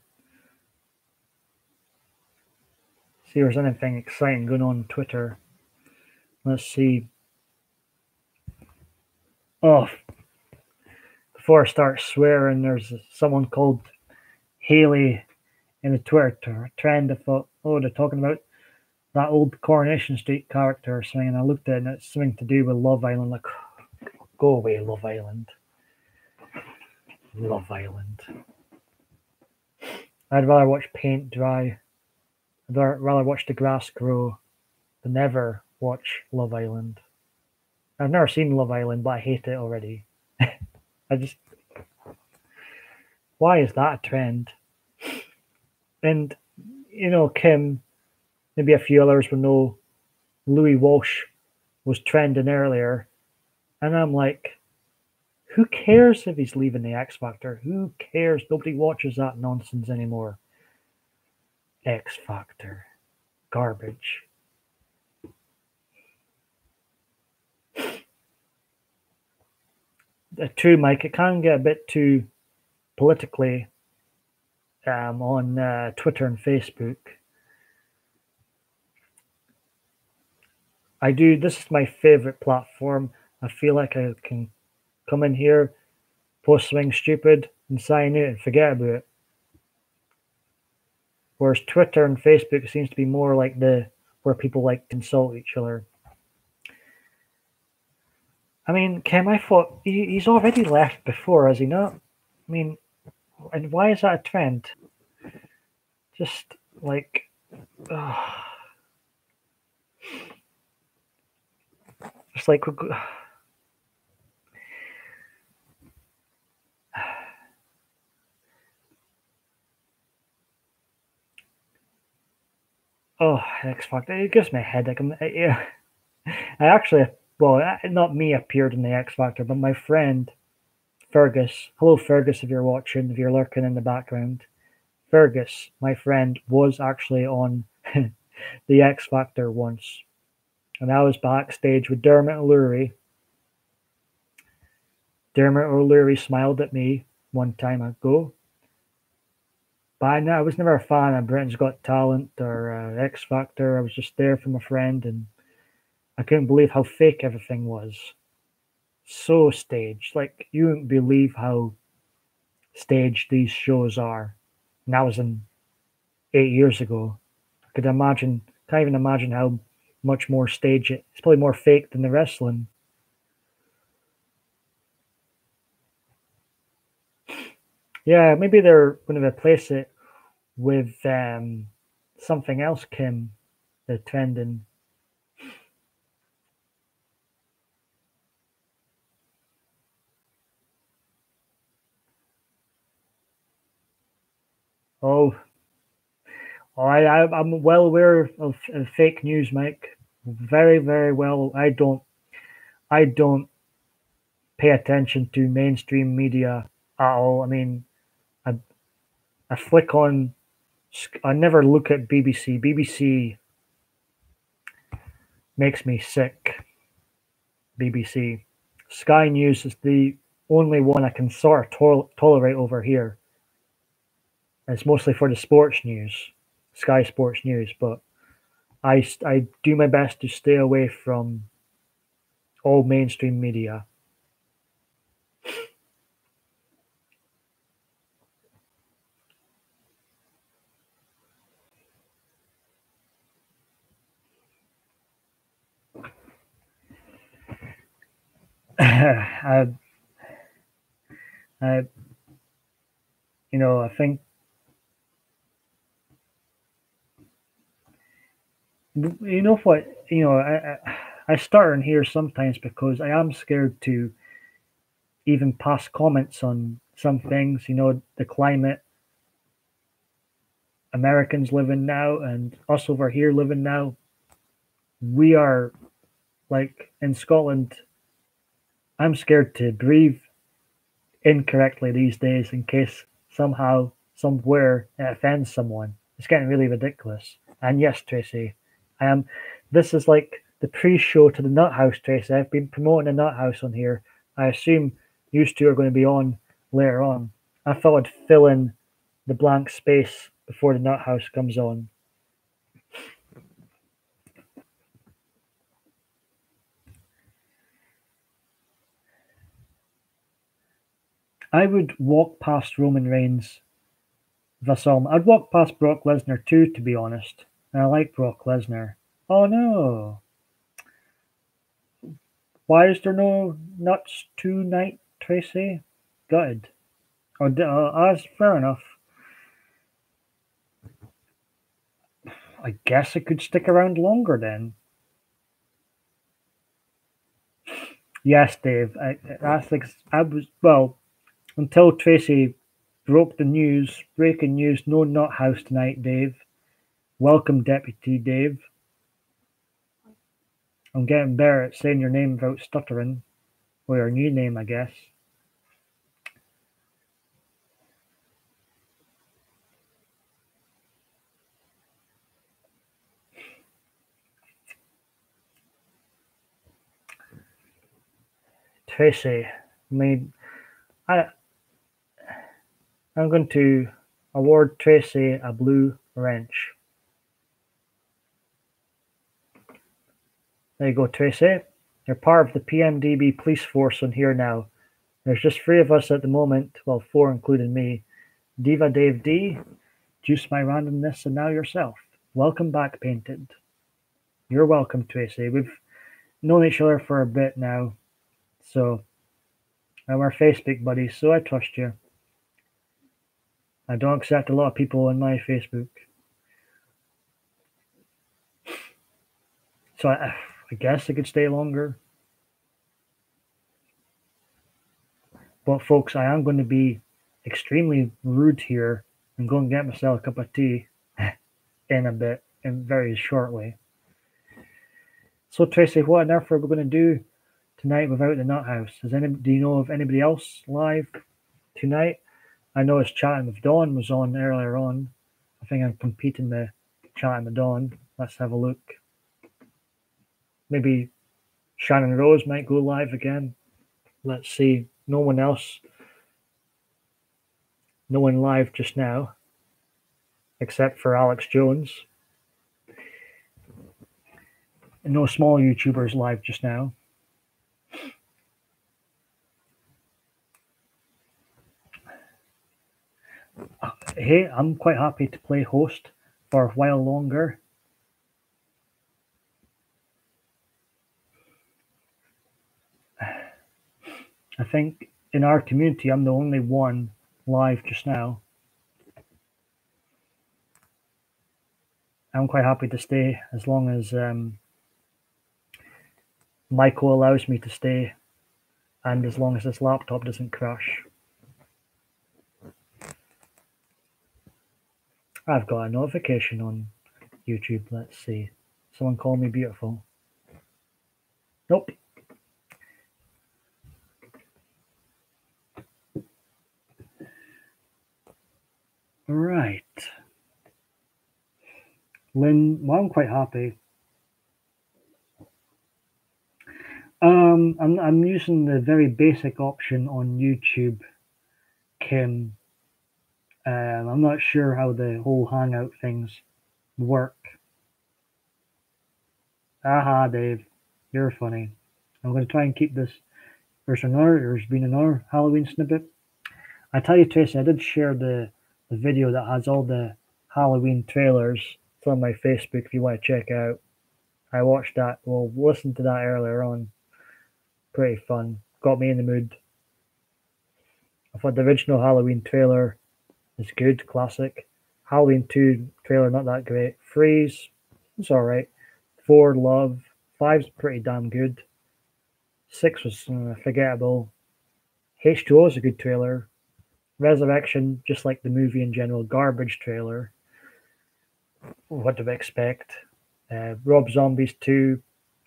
See if there's anything exciting going on Twitter. Let's see. Oh, before I start swearing, there's someone called Haley in the Twitter trend. I thought, oh, they're talking about that old Coronation Street character or something, and I looked at it and it's something to do with Love Island. Like, go away, Love Island. Love Island. I'd rather watch paint dry. I'd rather watch the grass grow than never watch Love Island. I've never seen Love Island, but I hate it already. Why is that a trend? And, Kim, maybe a few others will know Louis Walsh was trending earlier. And I'm like, who cares if he's leaving the X Factor? Who cares? Nobody watches that nonsense anymore. X Factor. Garbage. True, Mike, it can get a bit too politically on Twitter and Facebook. This is my favorite platform. I feel like I can come in here, post something stupid, and sign out and forget about it. Whereas Twitter and Facebook seems to be more like where people like to insult each other. I mean, Kim, I thought he's already left before, has he not? I mean, and why is that a trend? Just like, just like, X Factor. It gives me a headache. I actually, well, not me appeared in the X Factor, but my friend Fergus. Hello, Fergus, if you're watching, if you're lurking in the background. Fergus, my friend, was actually on the X Factor once. And I was backstage with Dermot O'Leary. Dermot O'Leary smiled at me one time ago. But I was never a fan of Britain's Got Talent or X Factor. I was just there for my friend, and I couldn't believe how fake everything was. So staged. Like, you wouldn't believe how staged these shows are. And that was 8 years ago. Can't even imagine how much more staged it. It's probably more fake than the wrestling. Yeah, maybe they're going to replace it with something else, Kim. The trending. Oh, I'm well aware of fake news, Mike. Very, very well. I don't pay attention to mainstream media at all. I mean, I, I flick on. I never look at BBC. BBC makes me sick. BBC. Sky News is the only one I can sort of tolerate over here. And it's mostly for the sports news, Sky Sports News. But I do my best to stay away from all mainstream media. I, I, I think you know what I start in here sometimes because I am scared to even pass comments on some things. The climate Americans live in now and us over here living now. We are like in Scotland. I'm scared to breathe incorrectly these days in case somehow, somewhere it offends someone. It's getting really ridiculous. And yes, Tracy, I am. This is like the pre-show to the Nut House, Tracy. I've been promoting the Nut House on here. I assume you two are going to be on later on. I thought I'd fill in the blank space before the Nut House comes on. I would walk past Roman Reigns if I saw him. I'd walk past Brock Lesnar too, to be honest. And I like Brock Lesnar. Oh no. Why is there no nuts tonight, Tracy? Good. Oh, that's fair enough. I guess I could stick around longer then. Yes, Dave. I was well until Tracy broke the news. Breaking news: no nut house tonight, Dave. Welcome, Deputy Dave. I'm getting better at saying your name without stuttering, or your new name, I guess. Tracy. I I'm going to award Tracy a blue wrench. There you go, Tracy. You're part of the PMDB police force on here now. There's just 3 of us at the moment, well, 4 including me. Diva Dave D, Juice My Randomness, and now yourself. Welcome back, Painted. You're welcome, Tracy. We've known each other for a bit now, so and we're Facebook buddies, so I trust you. I don't accept a lot of people on my Facebook. So I guess I could stay longer. But folks, I am going to be extremely rude here and go and get myself a cup of tea in a bit, in very shortly. So Tracy, what on earth are we going to do tonight without the Nut House? Do you know of anybody else live tonight? I know it's Chatting with Dawn was on earlier on. I think I'm competing with Chatting with Dawn. Let's have a look. Maybe Shannon Rose might go live again. Let's see. No one else. No one live just now. Except for Alex Jones. And no small YouTubers live just now. Hey, I'm quite happy to play host for a while longer. I think in our community, I'm the only one live just now. I'm quite happy to stay as long as Michael allows me to stay and as long as this laptop doesn't crash. I've got a notification on YouTube. Let's see. Someone call me beautiful. Nope. Right. Lynn, well, I'm quite happy. I'm using the very basic option on YouTube, Kim. I'm not sure how the whole Hangout things work. Aha, Dave, you're funny. I'm going to try and keep this. There's been another Halloween snippet. I tell you, Tracy, I did share the video that has all the Halloween trailers. It's on my Facebook if you want to check out. I watched that. Well, listened to that earlier on. Pretty fun. Got me in the mood. I thought the original Halloween trailer is good, classic. Halloween 2 trailer, not that great. Freeze, it's alright. 4, Love. 5's pretty damn good. 6 was forgettable. H2O is a good trailer. Resurrection, just like the movie in general, garbage trailer. What do we expect? Rob Zombies 2,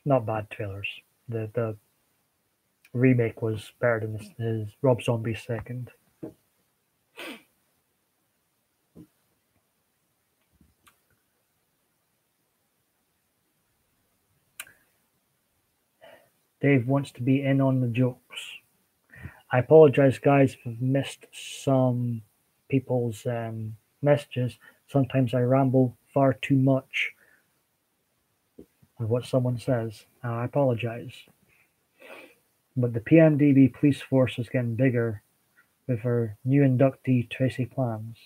not bad trailers. The remake was better than his Rob Zombie second. Dave wants to be in on the jokes. I apologize, guys, if I've missed some people's messages. Sometimes I ramble far too much with what someone says. I apologize. But the PMDB police force is getting bigger with our new inductee Tracy Plans.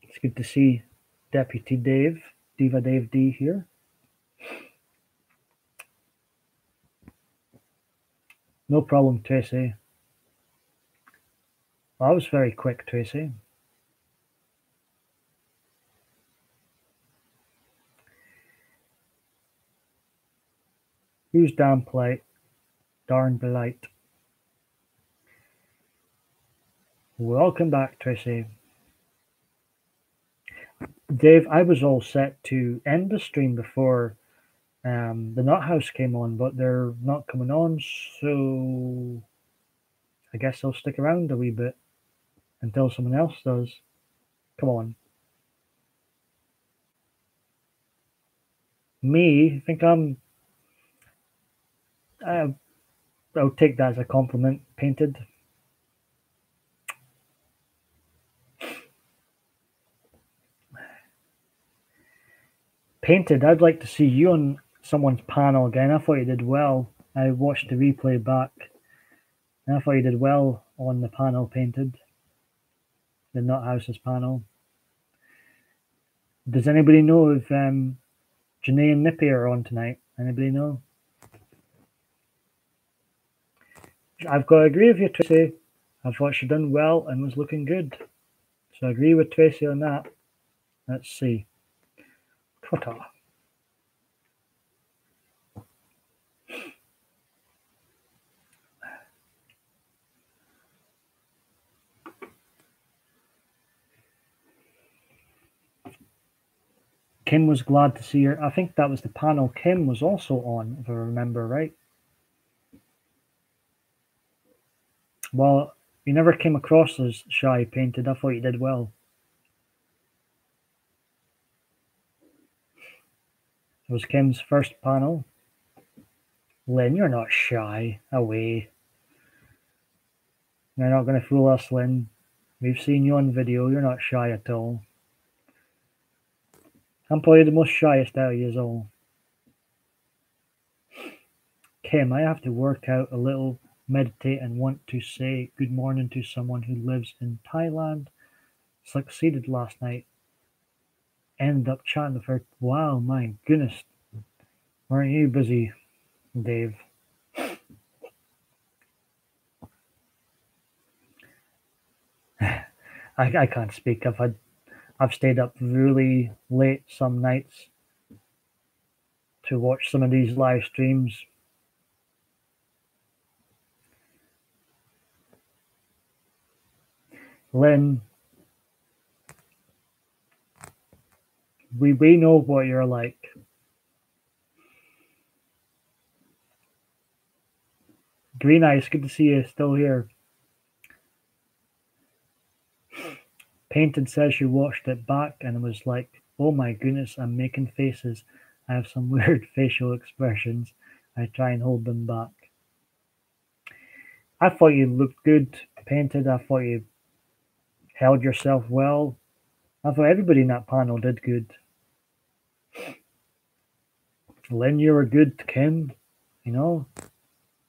It's good to see Deputy Dave, Diva Dave D here. No problem, Tracy. Well, that was very quick, Tracy. Who's damn polite? Darn polite. Welcome back, Tracy. Dave, I was all set to end the stream before the Nut House came on, but they're not coming on, so I guess I'll stick around a wee bit until someone else does. Come on. Me? I think I'll take that as a compliment. Painted. Painted, I'd like to see you on someone's panel again. I thought you did well. I watched the replay back, and I thought you did well on the panel, Painted. The Nut House's panel. Does anybody know if Janae and Nippy are on tonight? Anybody know? I've got to agree with you, Tracy. I thought she done well and was looking good. So I agree with Tracy on that. Let's see. Twitter. Kim was glad to see her. I think that was the panel Kim was also on, if I remember right. Well, you never came across as shy, Painted. I thought you did well. It was Kim's first panel. Lynn, you're not shy. Away. You're not going to fool us, Lynn. We've seen you on video. You're not shy at all. I'm probably the most shyest out of you all. Kim, I have to work out a little, meditate, and want to say good morning to someone who lives in Thailand. Succeeded last night. Ended up chatting with her. Wow, my goodness. Weren't you busy, Dave? I can't speak. I've stayed up really late some nights to watch some of these live streams. Lynn, we know what you're like. Green Eyes, good to see you still here. Painted says she watched it back and was like, oh my goodness, I'm making faces. I have some weird facial expressions. I try and hold them back. I thought you looked good, Painted. I thought you held yourself well. I thought everybody in that panel did good. Lynn, you were good. Kim, you know,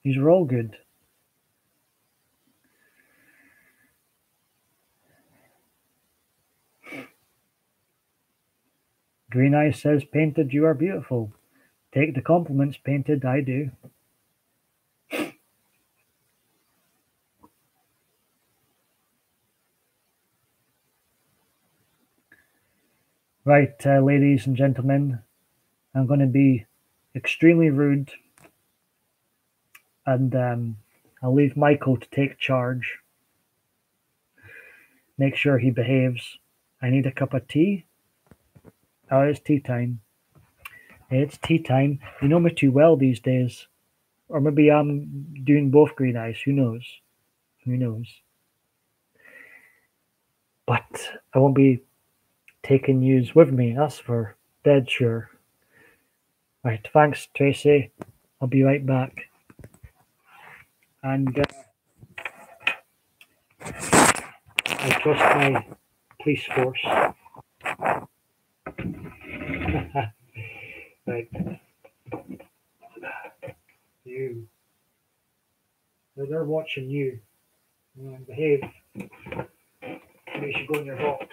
these were all good. Green Eyes says, Painted, you are beautiful. Take the compliments, Painted, I do. Right, ladies and gentlemen, I'm going to be extremely rude and I'll leave Michael to take charge. Make sure he behaves. I need a cup of tea. Oh, it's tea time. It's tea time. You know me too well these days. Or maybe I'm doing both Green Eyes. Who knows? Who knows? But I won't be taking yous with me. That's for dead sure. Right, thanks, Tracy. I'll be right back. And I trust my police force. Right. You. They're watching you. Behave. You should go in your box.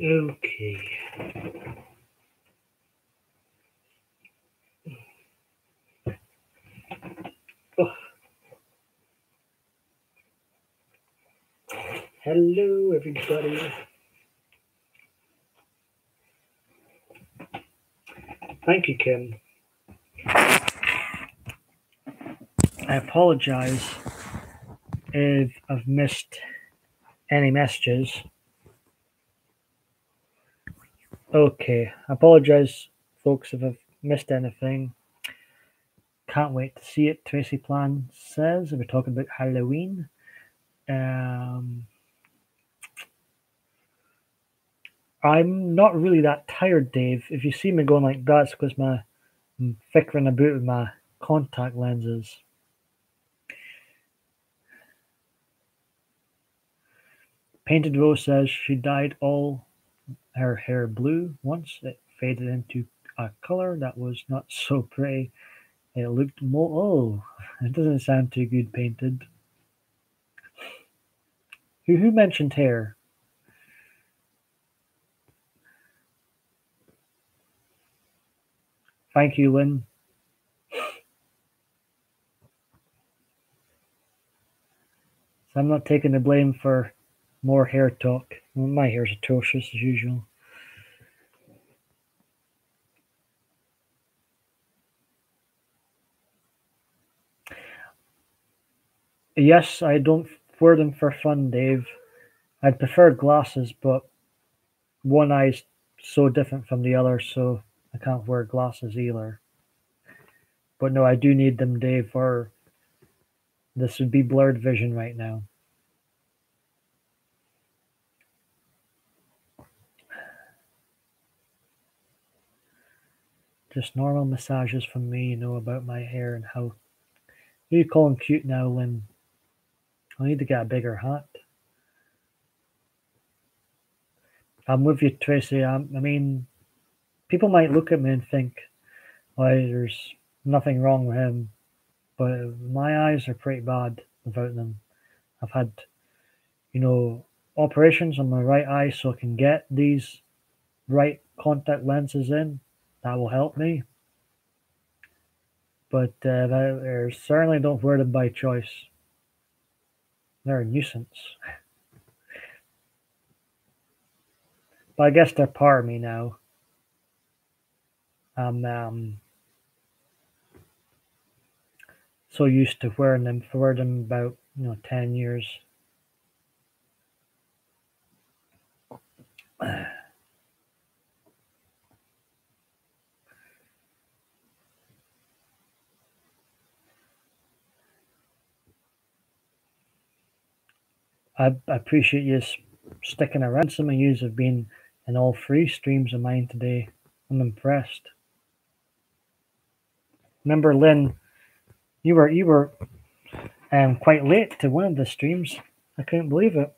Okay. Oh, hello, everybody. Thank you, Kim. I apologize if I've missed any messages. Okay, I apologize, folks, if I've missed anything. Can't wait to see it. Tracy Plan says we're talking about Halloween. I'm not really that tired, Dave. If you see me going like that, it's because I'm fickering about with my contact lenses. Painted Rose says she dyed all her hair blue once. It faded into a color that was not so pretty. It looked more. Oh, it doesn't sound too good painted. Who mentioned hair? Thank you, Lynn. So I'm not taking the blame for more hair talk. Well, my hair's atrocious as usual. Yes, I don't wear them for fun, Dave. I'd prefer glasses, but one eye's so different from the other, so I can't wear glasses either. But no, I do need them, Dave, or this would be blurred vision right now. Just normal massages from me, about my hair and how. Who you calling cute now, Lynn? I need to get a bigger hat. I'm with you, Tracy. I mean, people might look at me and think, "Oh, there's nothing wrong with him," but my eyes are pretty bad without them. I've had, operations on my right eye so I can get these right contact lenses in. That will help me. But I certainly don't wear them by choice. They're a nuisance. But I guess they're part of me now. I'm so used to wearing them. I wear them about 10 years. I appreciate you sticking around. Some of you have been in all three streams of mine today. I'm impressed. Remember, Lynn, you were quite late to one of the streams. I couldn't believe it.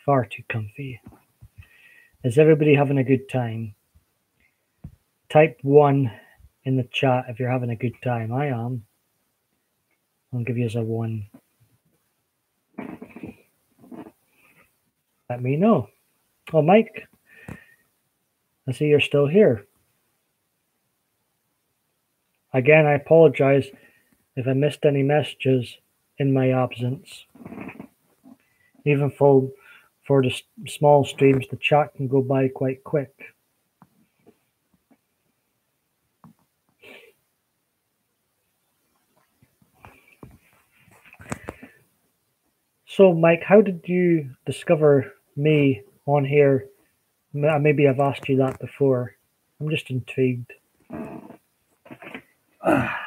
Far too comfy. Is everybody having a good time? Type 1 in the chat if you're having a good time. I am. I'll give you as a 1. Let me know. Oh, Mike, I see you're still here. Again, I apologize if I missed any messages in my absence. Even for the small streams, the chat can go by quite quick. So, Mike, how did you discover me on here? Maybe I've asked you that before. I'm just intrigued. A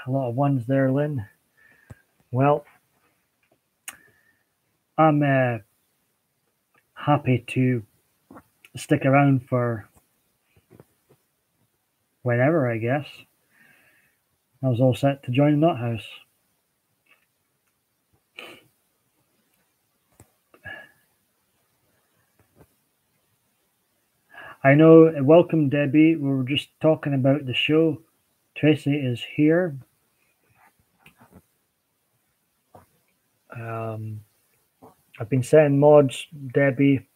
lot of ones there, Lynn. Well, I'm happy to stick around for whenever, I guess. I was all set to join the Nut House. I know. Welcome, Debbie. We were just talking about the show. Tracy is here. I've been setting mods, Debbie.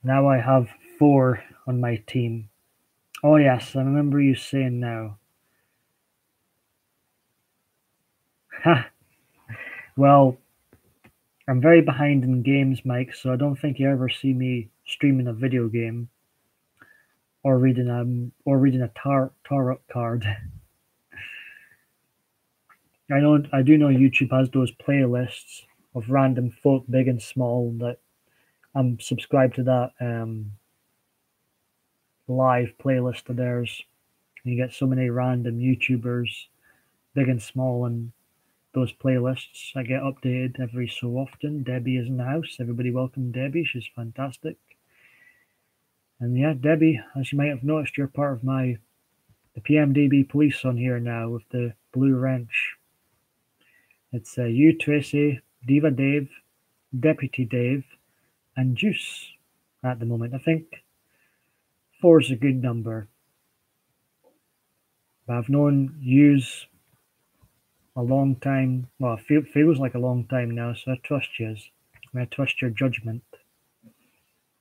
Now I have 4 on my team. Oh yes, I remember you saying now. Ha! Well, I'm very behind in games, Mike, so I don't think you ever see me streaming a video game or reading a tarot card. I do know YouTube has those playlists of random folk, big and small, that I'm subscribed to that live playlist of theirs. And you get so many random YouTubers, big and small, and those playlists. I get updated every so often. Debbie is in the house. Everybody welcome Debbie. She's fantastic. And yeah, Debbie, as you might have noticed, you're part of the PMDB police on here now with the blue wrench. It's you, Tracy, Diva Dave, Deputy Dave, and Juice at the moment. I think 4 is a good number. But I've known yous a long time. Well, it feels like a long time now, so I trust yous. I trust your judgment.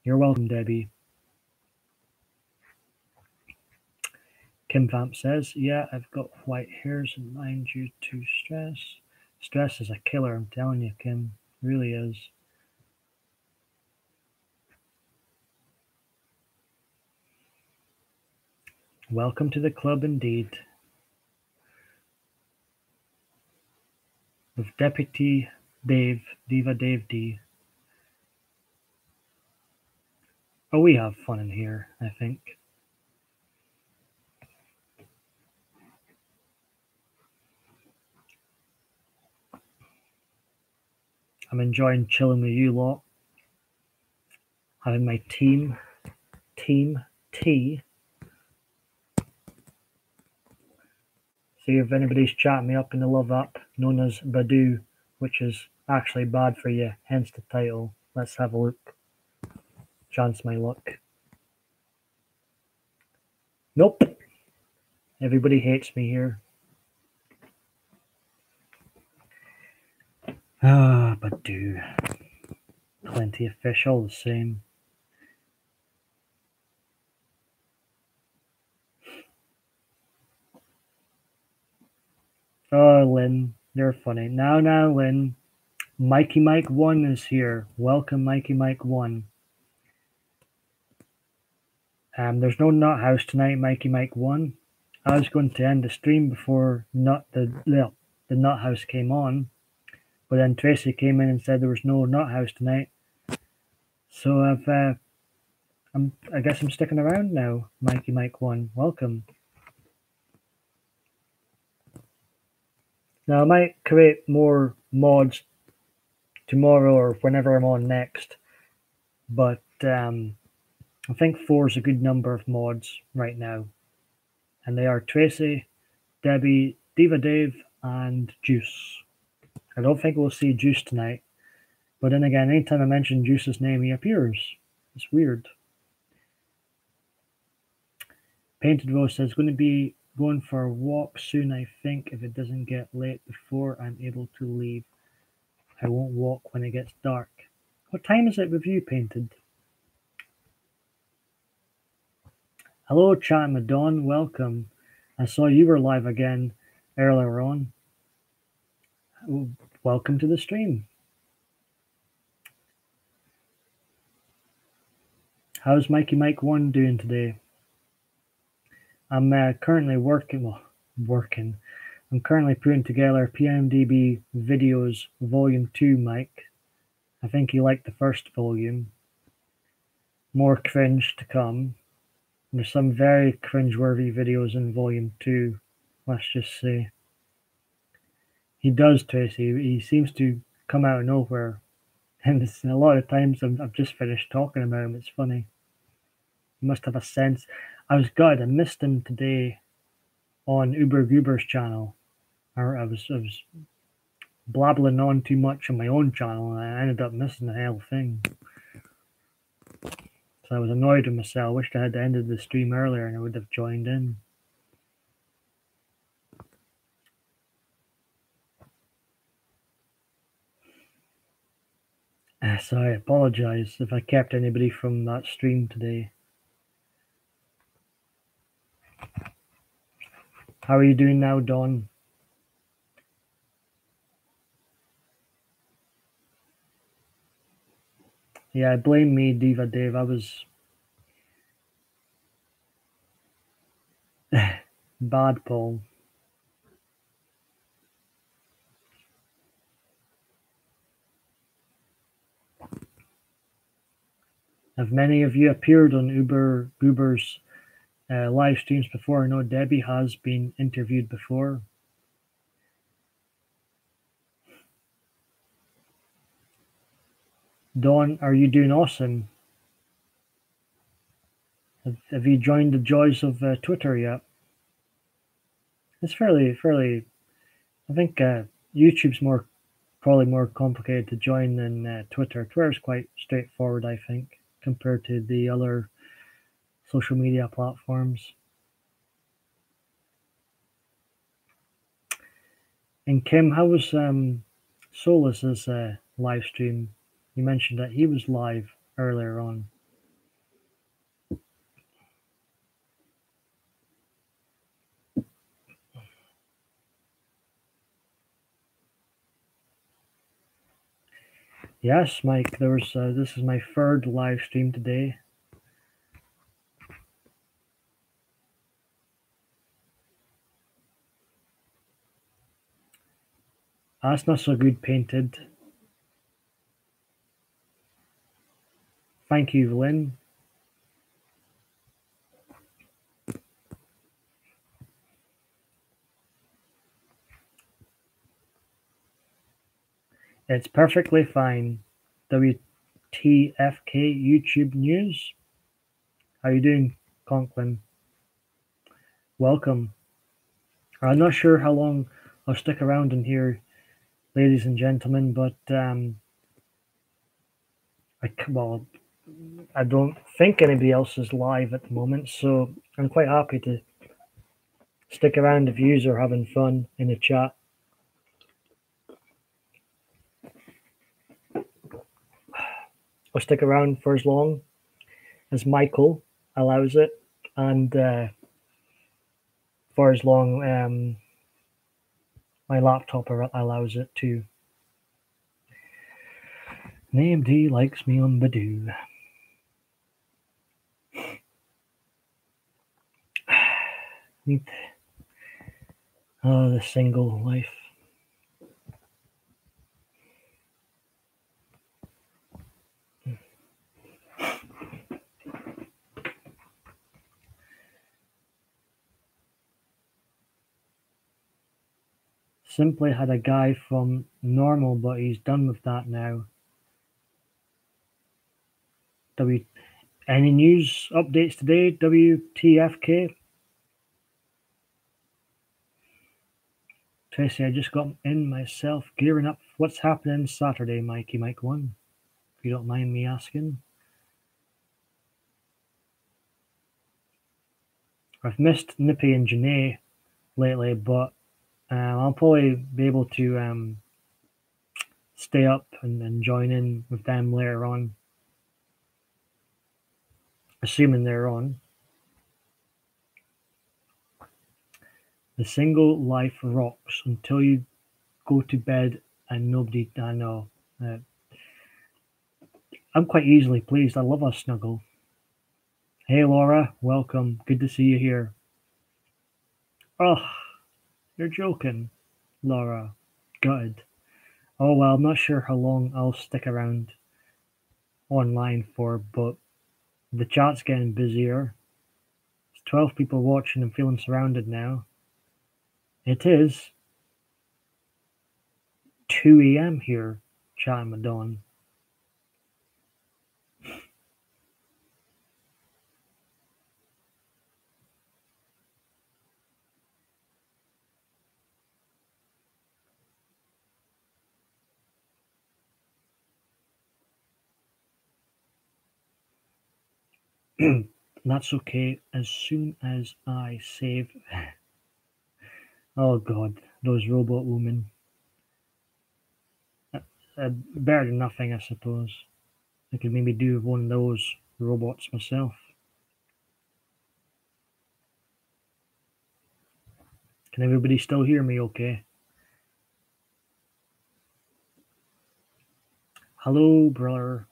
You're welcome, Debbie. Kim Vamp says, yeah, I've got white hairs and mine due to stress. Stress is a killer, I'm telling you, Kim. It really is. Welcome to the club indeed. With Deputy Dave, Diva Dave D. Oh, we have fun in here, I think. I'm enjoying chilling with you lot. Having my team T. See if anybody's chatting me up in the love app known as Badoo, which is actually bad for you, hence the title. Let's have a look. Chance my luck. Nope. Everybody hates me here. Badoo. Plenty of fish all the same. Oh, Lynn, you're funny. Now, Lynn. Mikey Mike 1 is here. Welcome, Mikey Mike 1. There's no Nut House tonight, Mikey Mike 1. I was going to end the stream before the Nut House came on, but then Tracy came in and said there was no Nut House tonight. So I guess I'm sticking around now, Mikey Mike 1. Welcome. Now I might create more mods tomorrow or whenever I'm on next, but I think 4 is a good number of mods right now, and they are Tracy, Debbie, Diva Dave, and Juice. I don't think we'll see Juice tonight, but then again, anytime I mention Juice's name, he appears. It's weird. Painted Rose says, going to be going for a walk soon, I think, if it doesn't get late before I'm able to leave. I won't walk when it gets dark. What time is it with you, Painted? Hello, Chat Madon, welcome. I saw you were live again earlier on. Welcome to the stream. How's Mikey Mike 1 doing today? I'm currently working. I'm currently putting together PMDB Videos Volume 2, Mike. I think you liked the first volume. More cringe to come. There's some very cringe-worthy videos in Volume 2, let's just say. He does, Tracy. He seems to come out of nowhere. And a lot of times I've just finished talking about him. It's funny. He must have a sense. I was gutted. I missed him today on Uber Goober's channel. I was blabbling on too much on my own channel, and I ended up missing the whole thing. So I was annoyed with myself. Wished I had ended the stream earlier and I would have joined in. So I apologise if I kept anybody from that stream today. How are you doing now, Dawn? Yeah, blame me, Diva Dave. I was bad, Paul. Have many of you appeared on Uber's live streams before? I know Debbie has been interviewed before. Dawn, are you doing awesome? Have you joined the joys of Twitter yet? It's fairly. I think YouTube's probably more complicated to join than Twitter. Twitter's quite straightforward, I think, compared to the other social media platforms. And Kim, how was Solus's live stream? You mentioned that he was live earlier on. Yes, Mike. This is my third live stream today. That's not so good painted. Thank you, Lynn. It's perfectly fine. WTFK YouTube News. How you doing, Conklin? Welcome. I'm not sure how long I'll stick around in here, ladies and gentlemen, but I don't think anybody else is live at the moment, so I'm quite happy to stick around if yous are having fun in the chat. I'll stick around for as long as Michael allows it, and for as long my laptop allows it too. AMD likes me on Badoo. Oh, the single life. Simply had a guy from Normal, but he's done with that now. Any news updates today? WTFK? Tracy, I just got in myself, gearing up. What's happening Saturday, Mikey Mike 1? If you don't mind me asking. I've missed Nippy and Janae lately, but I'll probably be able to stay up and join in with them later on, assuming they're on. The single life rocks until you go to bed and nobody. I know. I'm quite easily pleased. I love a snuggle. Hey Laura, welcome. Good to see you here. Oh, you're joking, Laura. Good. Oh well, I'm not sure how long I'll stick around online for, but the chat's getting busier. There's 12 people watching. I'm feeling surrounded now. It is 2 a.m. here, chatting with Dawn. That's okay as soon as I save. Oh god, those robot women. Better than nothing, I suppose. I could maybe do one of those robots myself. Can everybody still hear me okay? Hello, brother.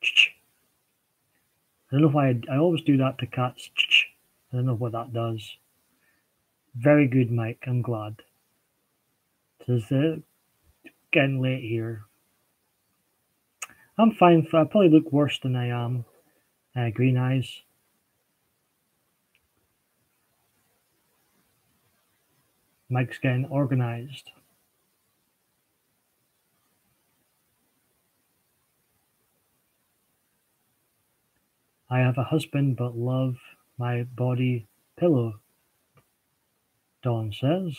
I don't know why I always do that to cats. I don't know what that does. Very good, Mike. I'm glad. It's getting late here. I'm fine. I probably look worse than I am. Green eyes. Mike's getting organized. I have a husband but love my body pillow, Dawn says.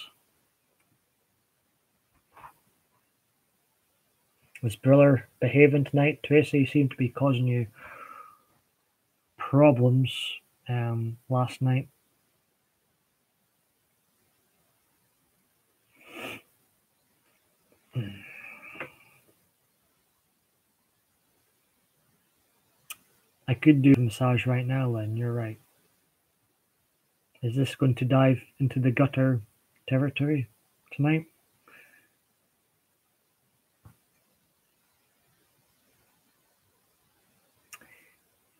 Was Briller behaving tonight? Tracy seemed to be causing you problems last night. I could do a massage right now, Lynn. You're right. Is this going to dive into the gutter territory tonight?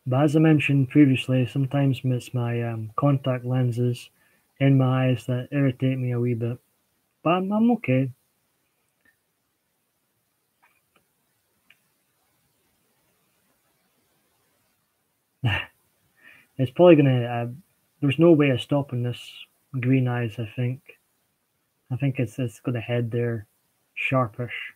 But as I mentioned previously, sometimes it's my contact lenses in my eyes that irritate me a wee bit. But I'm okay. It's probably gonna. There's no way of stopping this green eyes. I think. I think it's gonna head there, sharpish.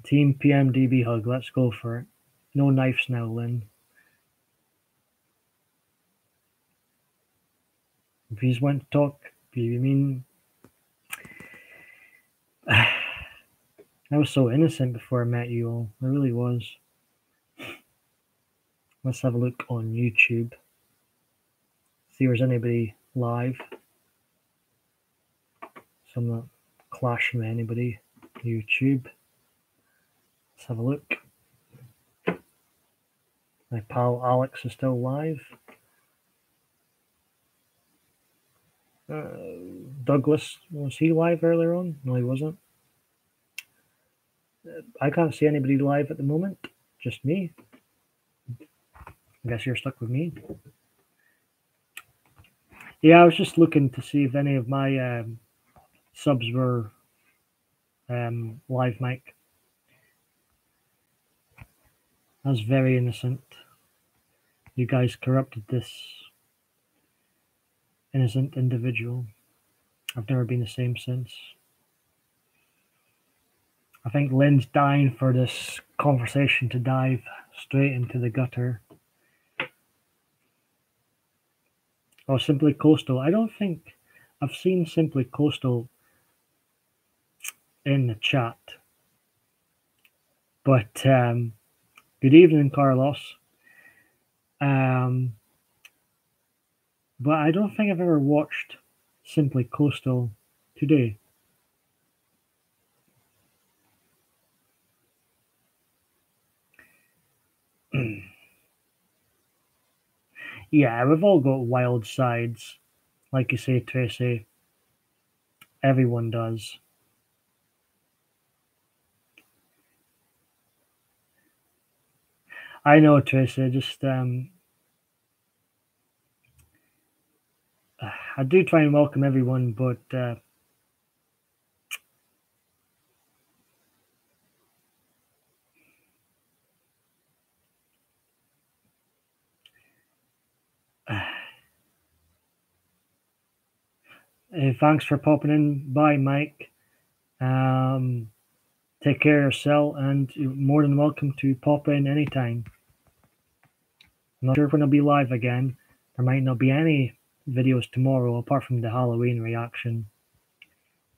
Team PMDB hug. Let's go for it. No knives now, Lynn. If you just want to talk, you mean I was so innocent before I met you all. I really was. Let's have a look on YouTube. See if there's anybody live. So I'm not clashing with anybody. YouTube. Let's have a look. My pal Alex is still live. Douglas, was he live earlier on? No, he wasn't. I can't see anybody live at the moment. Just me. I guess you're stuck with me. Yeah, I was just looking to see if any of my subs were live mic. That's very innocent. You guys corrupted this innocent individual. I've never been the same since. I think Lynn's dying for this conversation to dive straight into the gutter. Oh, Simply Coastal. I don't think I've seen Simply Coastal in the chat. But good evening, Carlos. But I don't think I've ever watched Simply Coastal today. Yeah, we've all got wild sides. Like you say, Tracy. Everyone does. I know, Tracy. Just I do try and welcome everyone, but thanks for popping in. Bye, Mike. Take care of yourself, and you're more than welcome to pop in anytime. I'm not sure if we're going to be live again. There might not be any videos tomorrow apart from the Halloween reaction.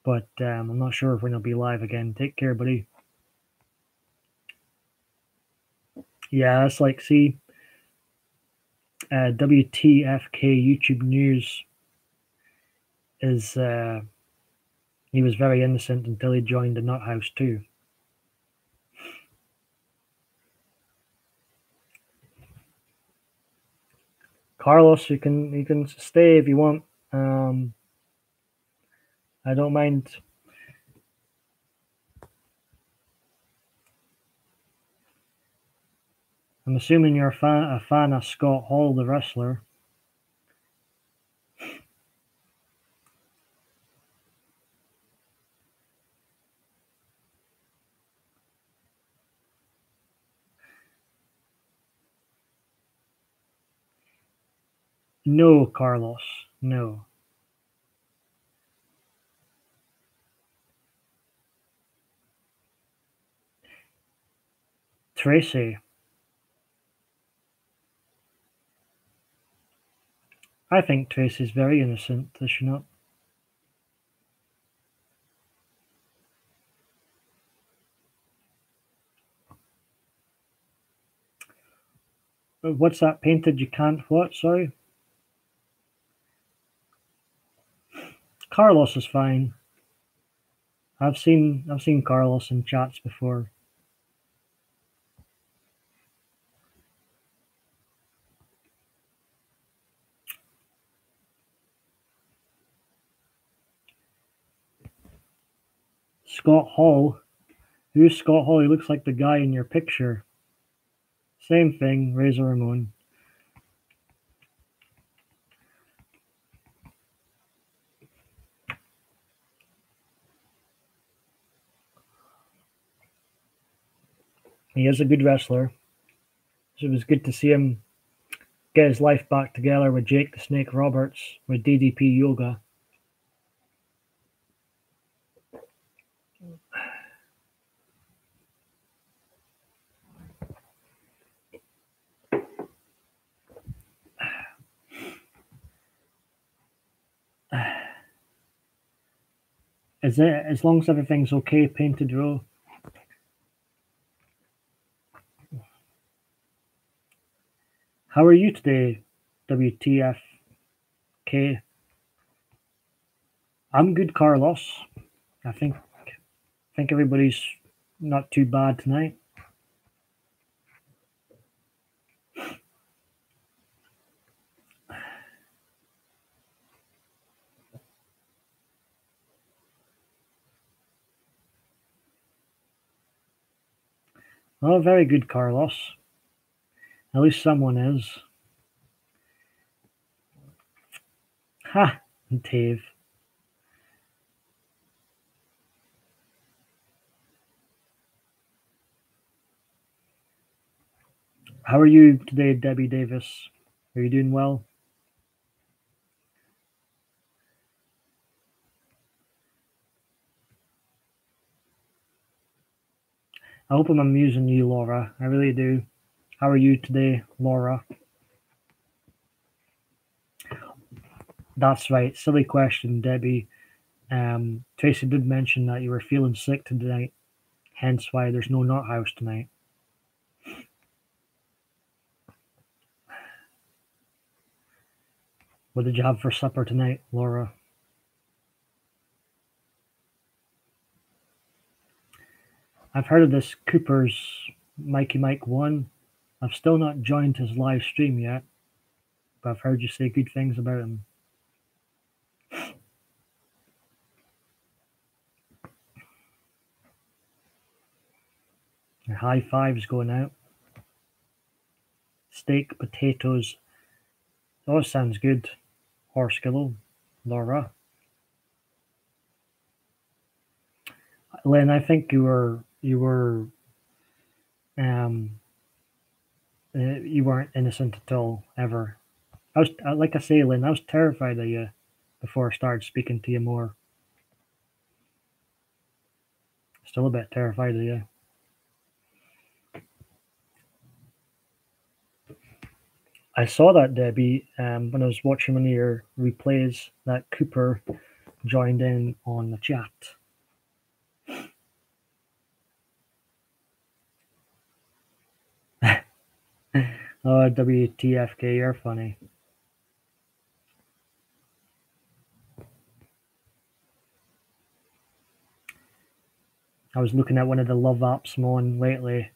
But I'm not sure if we're going to be live again. Take care, buddy. Yeah, it's like, see, WTFK YouTube News is he was very innocent until he joined the Nut House too. Carlos, you can stay if you want. I don't mind. I'm assuming you're a fan of Scott Hall, the wrestler. No, Carlos, no. Tracy. I think Tracy's very innocent, does she not? What's that painted you can't what, sorry? Carlos is fine. I've seen Carlos in chats before. Scott Hall. Who's Scott Hall? He looks like the guy in your picture. Same thing, Razor Ramon. He is a good wrestler. So it was good to see him get his life back together with Jake the Snake Roberts with DDP Yoga. Is it as long as everything's okay, Painted Row? How are you today, WTFK? I'm good, Carlos. I think everybody's not too bad tonight. Oh, very good, Carlos. At least someone is. Ha! Tave. How are you today, Debbie Davis? Are you doing well? I hope I'm amusing you, Laura. I really do. How are you today, Laura? That's right. Silly question, Debbie. Tracy did mention that you were feeling sick tonight, hence why there's no Nut House tonight. What did you have for supper tonight, Laura? I've heard of this Cooper's Mikey Mike 1. I've still not joined his live stream yet, but I've heard you say good things about him. Your high fives going out. Steak, potatoes. Oh, sounds good. Horskillo, Laura. Lynn, I think you weren't innocent at all, ever. I was, like I say, Lynn, I was terrified of you before I started speaking to you more. Still a bit terrified of you. I saw that, Debbie, when I was watching one of your replays, that Cooper joined in on the chat. Oh, WTFK, you're funny. I was looking at one of the love apps I'm on lately.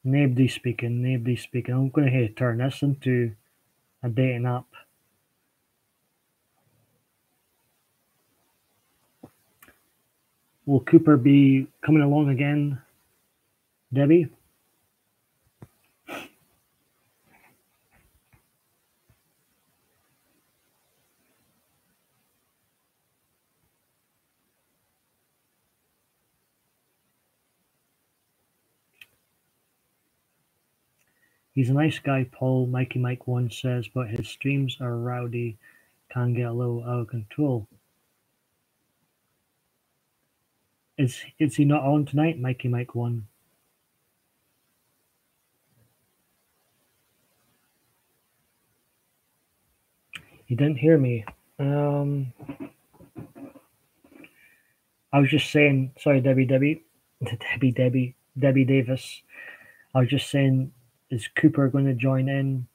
Nobody's speaking, nobody's speaking. I'm going to turn this into a dating app. Will Cooper be coming along again, Debbie? He's a nice guy, Paul, Mikey Mike 1 says, but his streams are rowdy, can get a little out of control. Is he not on tonight, Mikey Mike 1? You didn't hear me. I was just saying, sorry, Debbie Davis. I was just saying, is Cooper going to join in?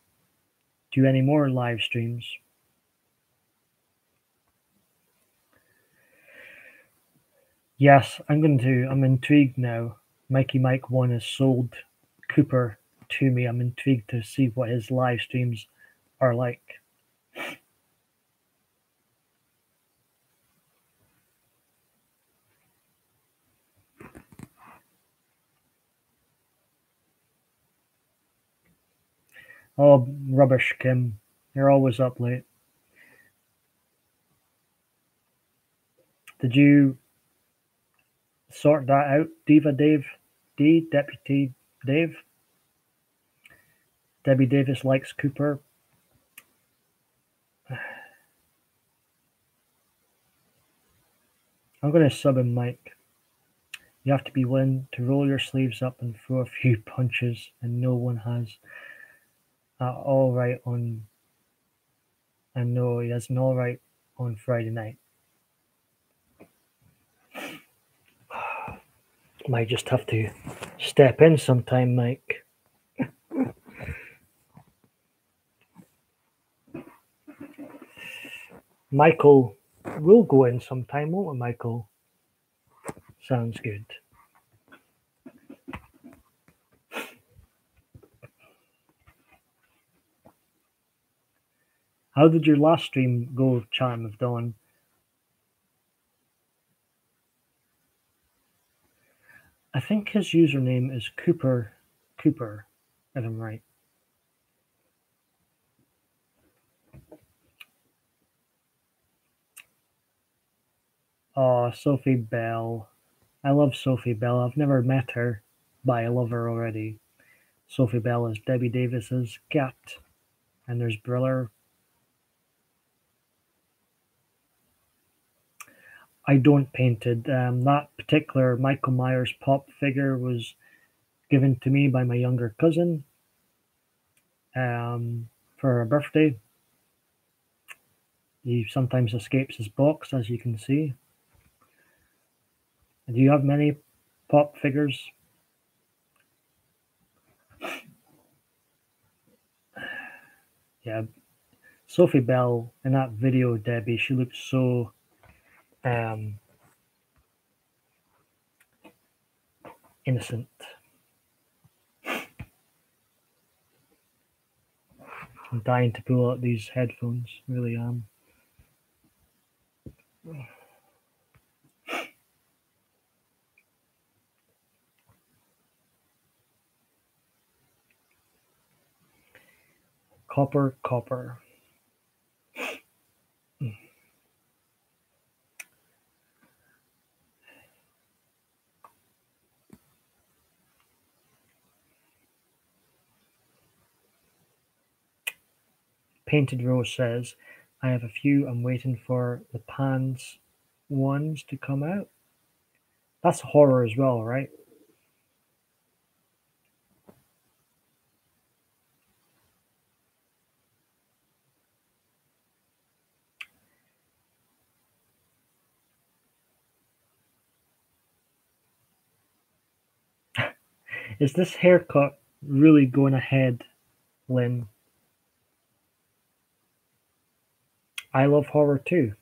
Do any more live streams? Yes, I'm intrigued now. Mikey Mike 1 has sold Cooper to me. I'm intrigued to see what his live streams are like. Oh, rubbish, Kim. You're always up late. Did you sort that out, Diva Dave? Deputy Dave? Debbie Davis likes Cooper. I'm going to sub him, Mike. You have to be willing to roll your sleeves up and throw a few punches, and no one has. All right on. And no, he has an all right on Friday night. Might just have to step in sometime, Mike. Michael will go in sometime, won't we, Michael? Sounds good. How did your last stream go, Chime of Dawn? I think his username is Cooper, if I'm right. Oh, Sophie Bell. I love Sophie Bell. I've never met her, but I love her already. Sophie Bell is Debbie Davis's cat. And there's Briller. I don't paint it. That particular Michael Myers pop figure was given to me by my younger cousin for her birthday. He sometimes escapes his box, as you can see. Do you have many pop figures? Yeah, Sophie Bell in that video, Debbie, she looks so innocent. I'm dying to pull out these headphones, really am. Copper. Painted Rose says, I have a few. I'm waiting for the Pans ones to come out. That's horror as well, right? Is this haircut really going ahead Lynn. I love horror too.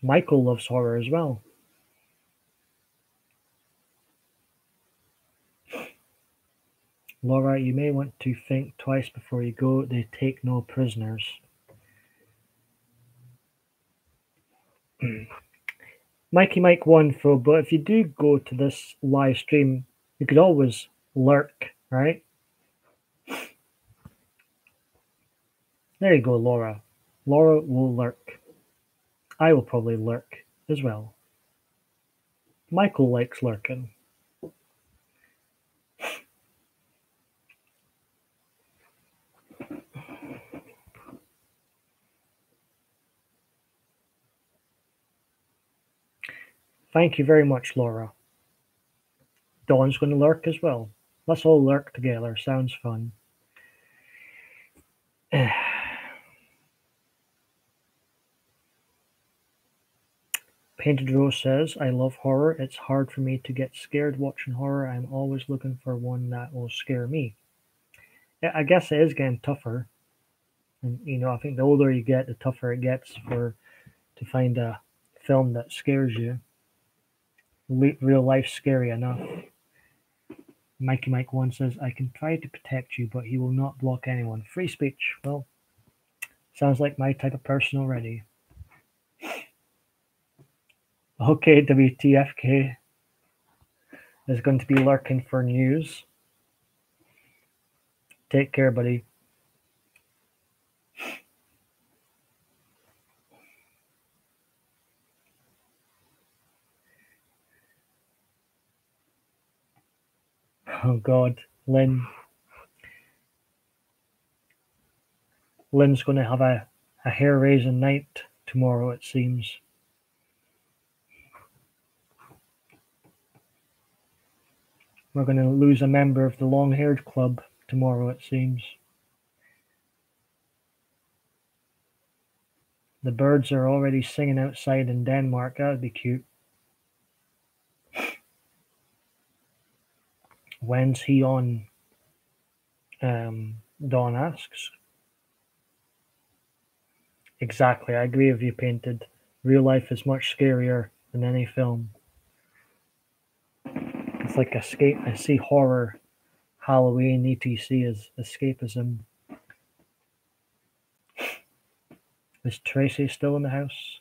Michael loves horror as well. Laura, you may want to think twice before you go. They take no prisoners. Mikey Mike 1, Phil, but if you do go to this live stream, you could always lurk, right? There you go, Laura. Laura will lurk. I will probably lurk as well. Michael likes lurking. Thank you very much, Laura. Dawn's going to lurk as well. Let's all lurk together. Sounds fun. Painted Rose says, I love horror. It's hard for me to get scared watching horror. I'm always looking for one that will scare me. Yeah, I guess it is getting tougher. And, I think the older you get, the tougher it gets to find a film that scares you. Real life scary enough. Mikey Mike 1 says, I can try to protect you, but he will not block anyone. Free speech. Well, sounds like my type of person already. Okay, WTFK is going to be lurking for news. Take care, buddy. Oh God, Lynn. Lynn's going to have a hair-raising night tomorrow, it seems. We're going to lose a member of the long-haired club tomorrow, it seems. The birds are already singing outside in Denmark. That would be cute. When's he on? Dawn asks. Exactly, I agree with you, Painted. Real life is much scarier than any film. It's like escape. I see horror, Halloween, etc. as escapism. Is Tracy still in the house?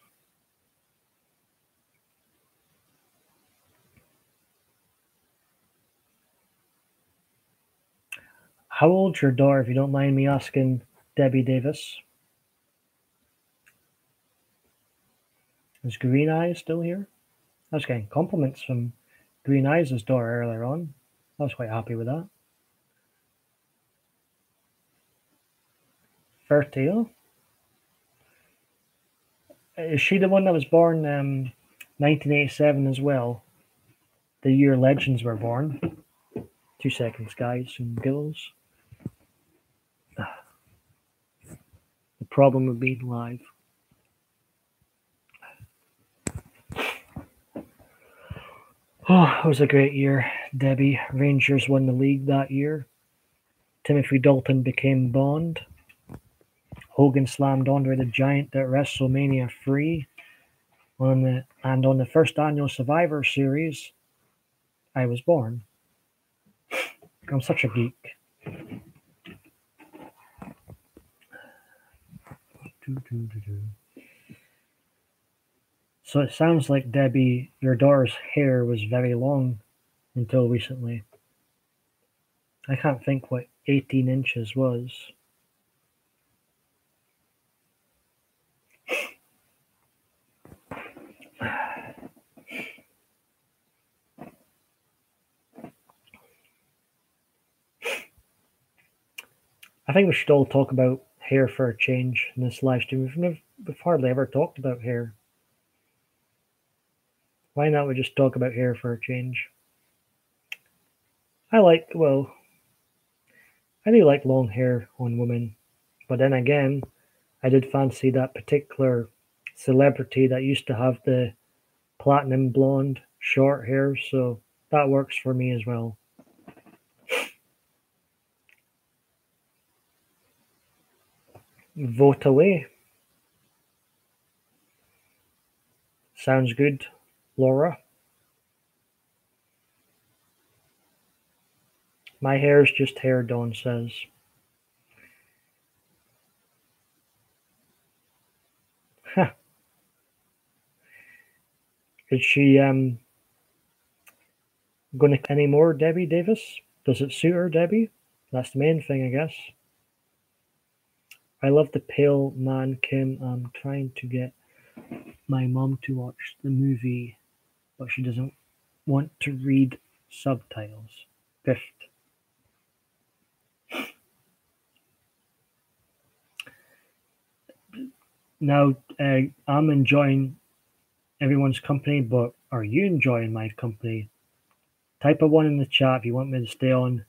How old's your daughter, if you don't mind me asking, Debbie Davis? Is Green Eyes still here? I was getting compliments from Green Eyes' daughter earlier on. I was quite happy with that. Fertile? Is she the one that was born 1987 as well? The year legends were born. 2 seconds, guys and girls. The problem of being live. Oh, it was a great year, Debbie. Rangers won the league that year. Timothy Dalton became Bond. Hogan slammed Andre the Giant at WrestleMania 3. On the first annual Survivor Series, I was born. I'm such a geek. So it sounds like, Debbie, your daughter's hair was very long until recently. I can't think what 18 inches was. I think we should all talk about hair for a change in this live stream. We've hardly ever talked about hair. Why not we just talk about hair for a change? I do like long hair on women, but then again, I did fancy that particular celebrity that used to have the platinum blonde short hair, so that works for me as well. Vote away. Sounds good, Laura. My hair's just hair, Dawn says. Huh. Is she gonna any more, Debbie Davis? Does it suit her, Debbie? That's the main thing, I guess. I love the pale man, Kim. I'm trying to get my mom to watch the movie, but she doesn't want to read subtitles. Fifth. Now, I'm enjoying everyone's company, but are you enjoying my company? Type a 1 in the chat if you want me to stay on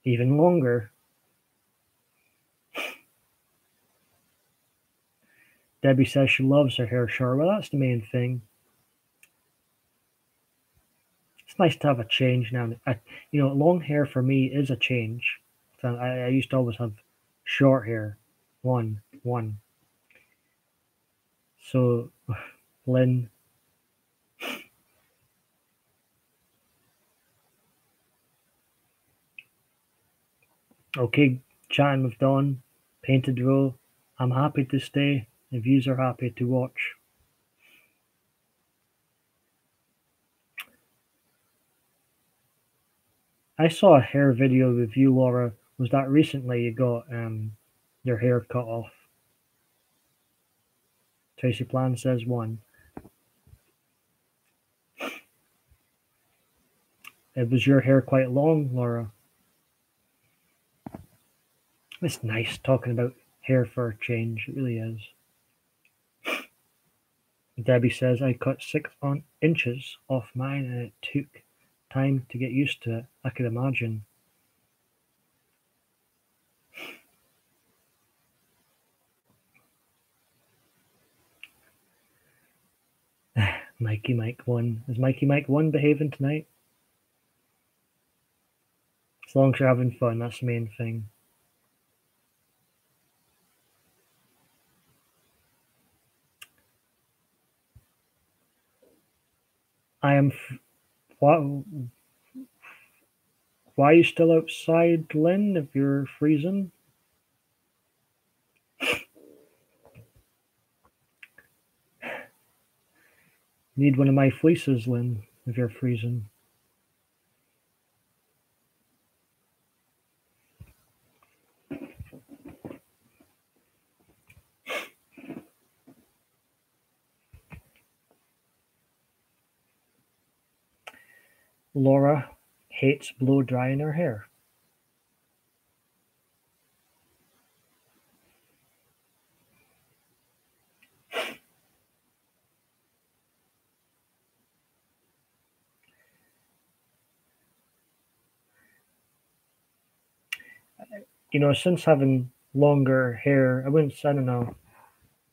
even longer. Debbie says she loves her hair short. Well, that's the main thing. It's nice to have a change now. Long hair for me is a change. I used to always have short hair. One. So, Lynn. Okay, chatting with Dawn. Painted row. I'm happy to stay if yous are happy to watch. I saw a hair video with you, Laura. Was that recently you got your hair cut off? Tracy Plan says 1. Was your hair quite long, Laura? It's nice talking about hair for a change. It really is. Debbie says I cut 6 inches off mine and it took time to get used to it. I could imagine. Mikey Mike 1. Is Mikey Mike 1 behaving tonight? As long as you're having fun, that's the main thing. I am. Why are you still outside, Lynn, if you're freezing? Need one of my fleeces, Lynn, if you're freezing. Laura hates blow drying her hair. Since having longer hair, I don't know.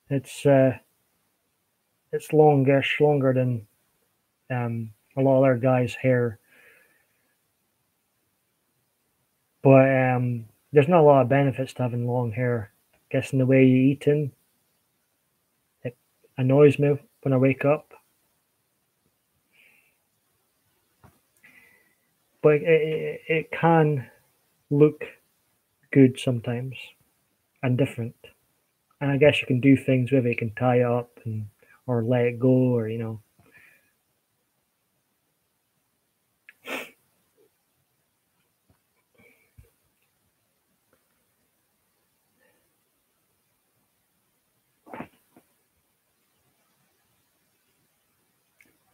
It's longish, longer than a lot of other guys' hair. But there's not a lot of benefits to having long hair. Guessing the way you eating, it annoys me when I wake up. But it can look good sometimes and different. And I guess you can do things with it. You can tie it up or let it go, or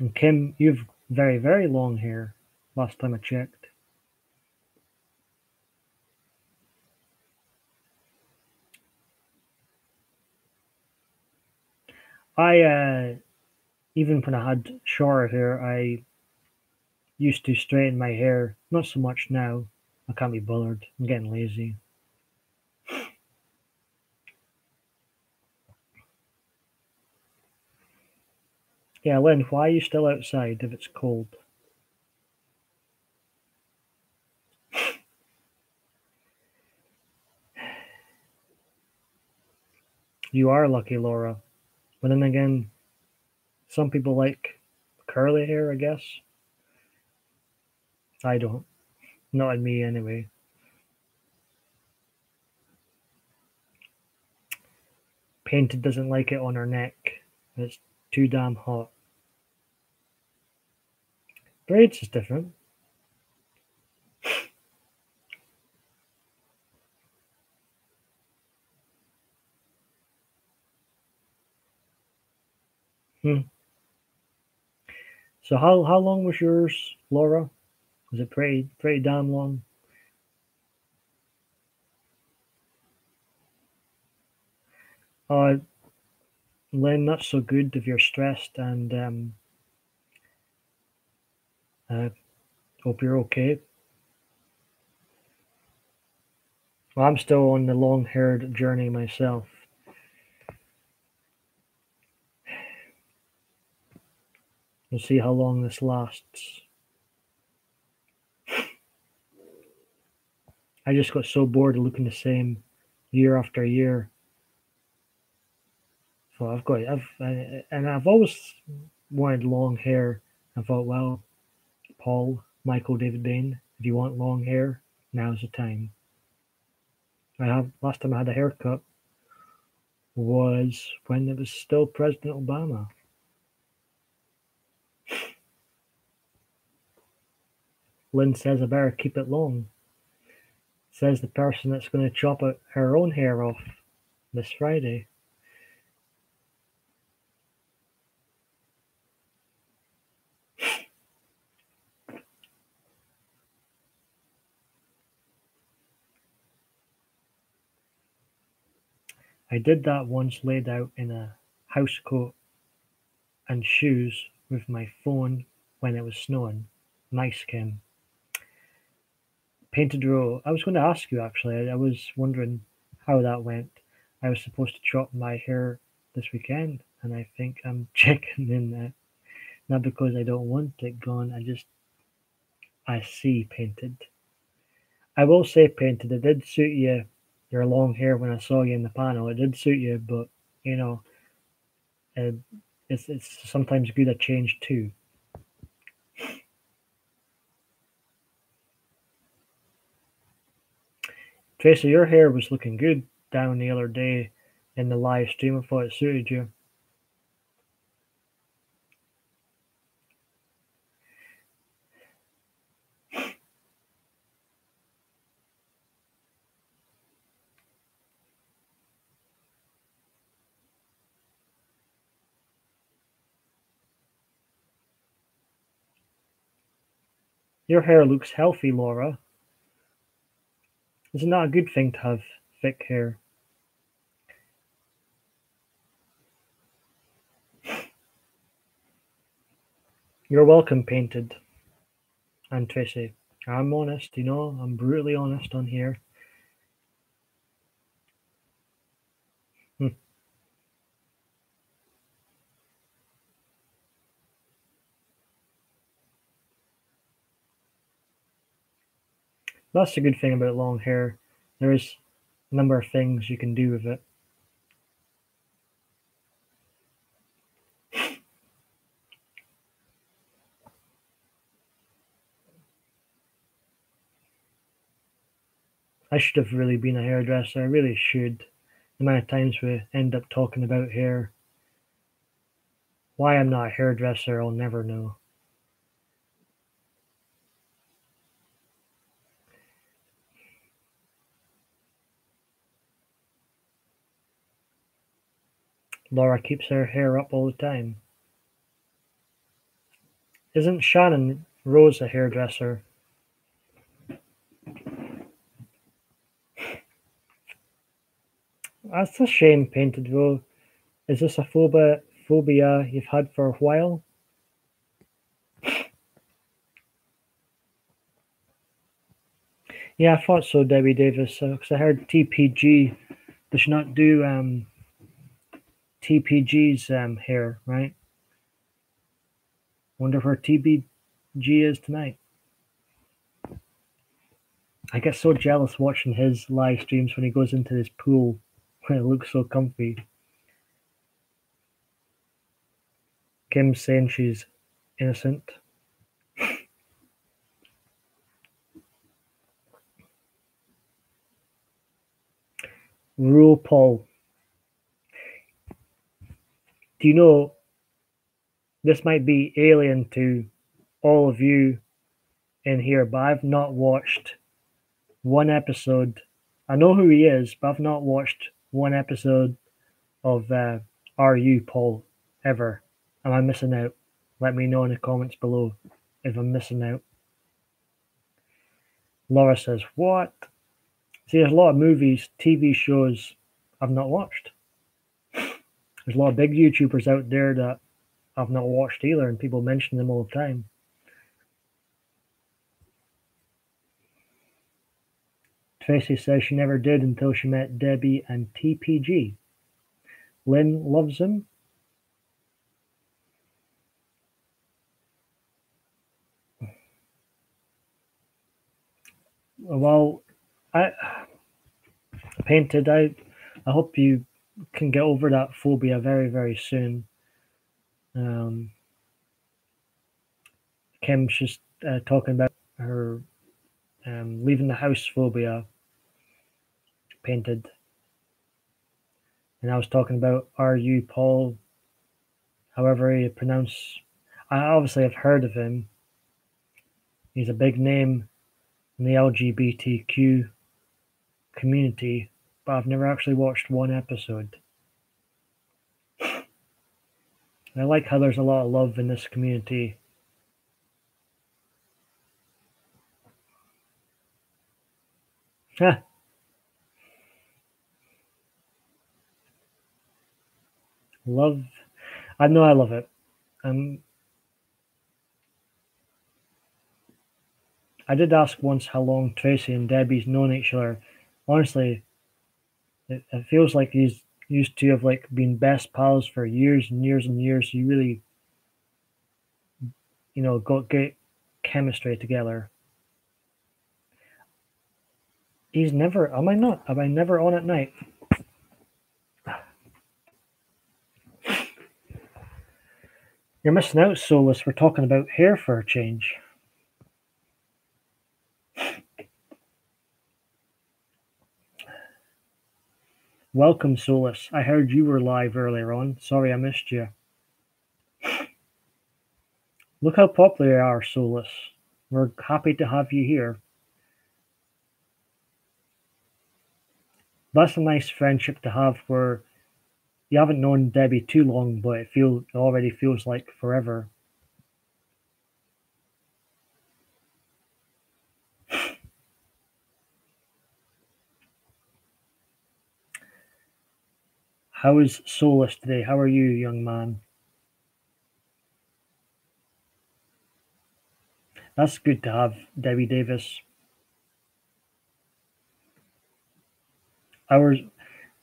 And Kim, you've very, very long hair. Last time I checked. I even when I had shorter hair, I used to straighten my hair. Not so much now. I can't be bothered. I'm getting lazy. Yeah, Lynn, why are you still outside if it's cold? You are lucky, Laura. But then again, some people like curly hair, I guess. I don't. Not in me, anyway. Painted doesn't like it on her neck. It's too damn hot. Braids is different. So how long was yours, Laura? Was it pretty damn long? Uh, Lynn, that's so good if you're stressed, and hope you're okay. Well, I'm still on the long-haired journey myself. We'll see how long this lasts. I just got so bored of looking the same year after year. So I've always wanted long hair. I thought, well, Paul, Michael, David Bain, if you want long hair, now's the time. Last time I had a haircut was when it was still President Obama. Lynn says I better keep it long. Says the person that's going to chop her own hair off this Friday. I did that once, laid out in a house coat and shoes with my phone when it was snowing. Nice, Kim. Painted row. I was going to ask you actually. I was wondering how that went. I was supposed to chop my hair this weekend, and I think I'm checking in that. Not because I don't want it gone. I see Painted. I will say Painted. It did suit you. Your long hair when I saw you in the panel. It did suit you, but you know, uh, it's sometimes good a change too. Tracy, your hair was looking good down the other day in the live stream. I thought it suited you. Your hair looks healthy, Laura. Isn't that a good thing to have thick hair? You're welcome, Painted. And Tracy. I'm honest, I'm brutally honest on here. That's the good thing about long hair. There is a number of things you can do with it. I should have really been a hairdresser. I really should. The amount of times we end up talking about hair. Why I'm not a hairdresser, I'll never know. Laura keeps her hair up all the time. Isn't Shannon Rose a hairdresser? That's a shame, Painted Row. Is this a phobia you've had for a while? Yeah, I thought so, Debbie Davis, because I heard TPG does not do TPG's hair, right? Wonder where TPG is tonight. I get so jealous watching his live streams when he goes into his pool. It looks so comfy. Kim's saying she's innocent. Rule Paul. Do you know, this might be alien to all of you in here, but I've not watched one episode. I know who he is, but I've not watched one episode of Are You Paul ever. Am I missing out? Let me know in the comments below if I'm missing out. Laura says, what? See, there's a lot of movies, TV shows I've not watched. There's a lot of big YouTubers out there that I've not watched either, and people mention them all the time. Tracy says she never did until she met Debbie and TPG. Lynn loves him. Well, I hope you can get over that phobia very, very soon. Kim's just talking about her leaving the house phobia painted. And I was talking about Are You Paul, however you pronounce. I obviously have heard of him. He's a big name in the LGBTQ community, but I've never actually watched one episode. I like how there's a lot of love in this community. Love. I know I love it. I did ask once how long Tracy and Debbie's known each other. Honestly, it feels like these two have like been best pals for years and years and years. You really, got great chemistry together. He's never. Am I not? Am I never on at night? You're missing out, Solus. We're talking about hair for a change. Welcome, Solus. I heard you were live earlier on. Sorry I missed you. Look how popular you are, Solus. We're happy to have you here. That's a nice friendship to have where you haven't known Debbie too long, but it already feels like forever. How is Solus today? How are you, young man? That's good to have, Debbie Davis. Hours.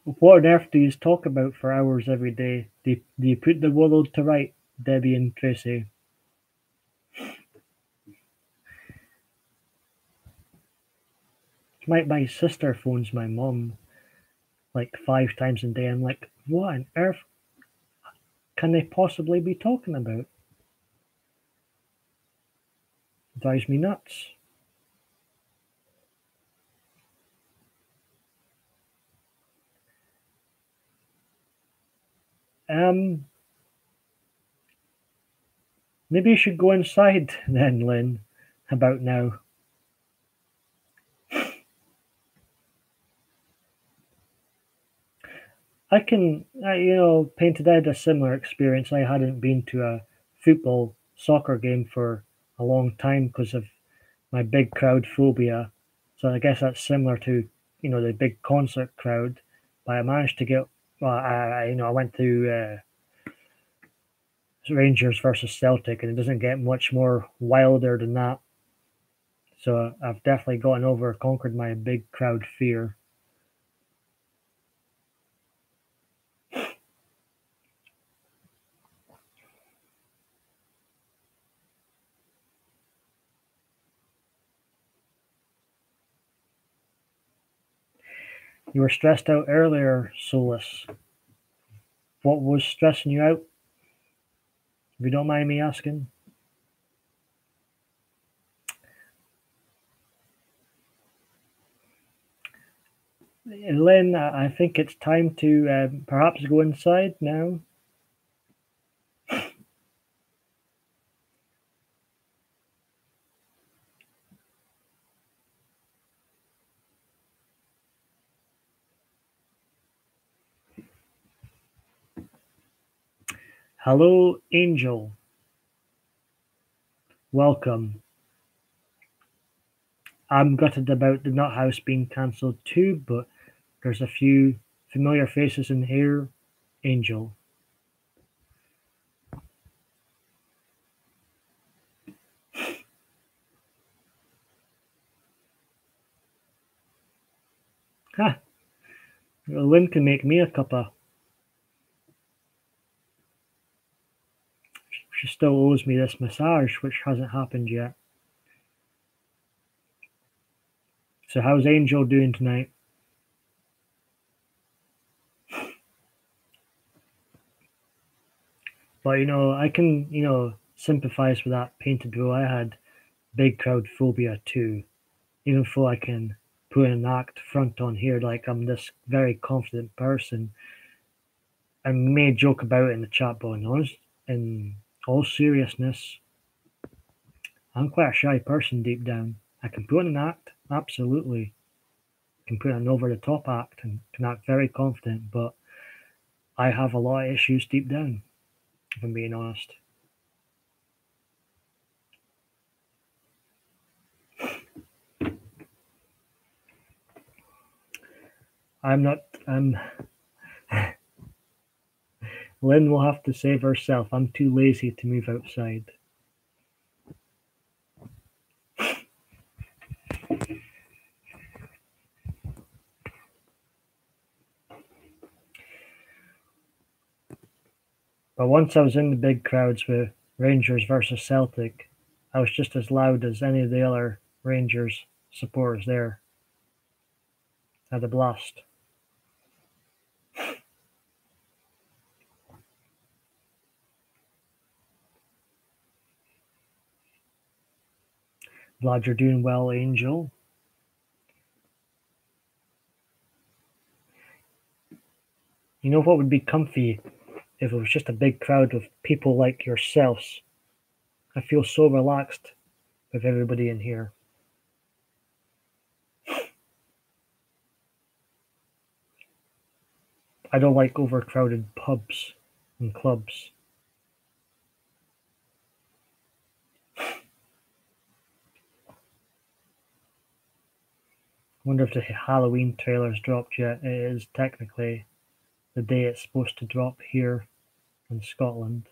What on earth do you talk about for hours every day? Do you put the world to right, Debbie and Tracy? My sister phones my mom like 5 times a day. I'm like, what on earth can they possibly be talking about? It drives me nuts. Maybe you should go inside then, Lynn, about now. Painted I had a similar experience. I hadn't been to a soccer game for a long time because of my big crowd phobia. So I guess that's similar to, the big concert crowd. But I managed to get, I went to Rangers versus Celtic, and it doesn't get much more wilder than that. So I've definitely conquered my big crowd fear. You were stressed out earlier, Solus. What was stressing you out? If you don't mind me asking. Lynn, I think it's time to perhaps go inside now. Hello, Angel. Welcome. I'm gutted about the Nut House being cancelled too, but there's a few familiar faces in here. Angel. Ha! Lynn can make me a cuppa. She still owes me this massage, which hasn't happened yet. So how's Angel doing tonight? But I can, sympathize with that painted bro. I had big crowd phobia too. Even though I can put an act front on here like I'm this very confident person and may joke about it in the chat, but in all seriousness, I'm quite a shy person deep down. I can put on an act, absolutely. I can put an over the top act and can act very confident, but I have a lot of issues deep down, if I'm being honest. I'm Lynn will have to save herself. I'm too lazy to move outside. But once I was in the big crowds with Rangers versus Celtic, I was just as loud as any of the other Rangers supporters there. I had a blast. Glad you're doing well, Angel. You know what would be comfy if it was just a big crowd of people like yourselves? I feel so relaxed with everybody in here. I don't like overcrowded pubs and clubs. Wonder if the Halloween trailer's dropped yet. It is technically the day it's supposed to drop here in Scotland.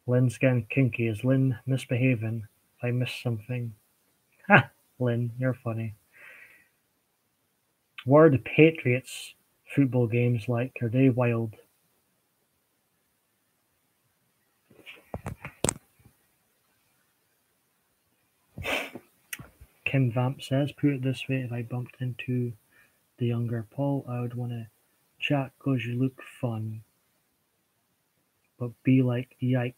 Lynn's getting kinky. Is Lynn misbehaving? If I missed something. Ha! Lynn, you're funny. What are the Patriots football games like? Are they wild? Kim Vamp says, put it this way, if I bumped into the younger Paul, I would want to chat cause you look fun. But be like, yikes.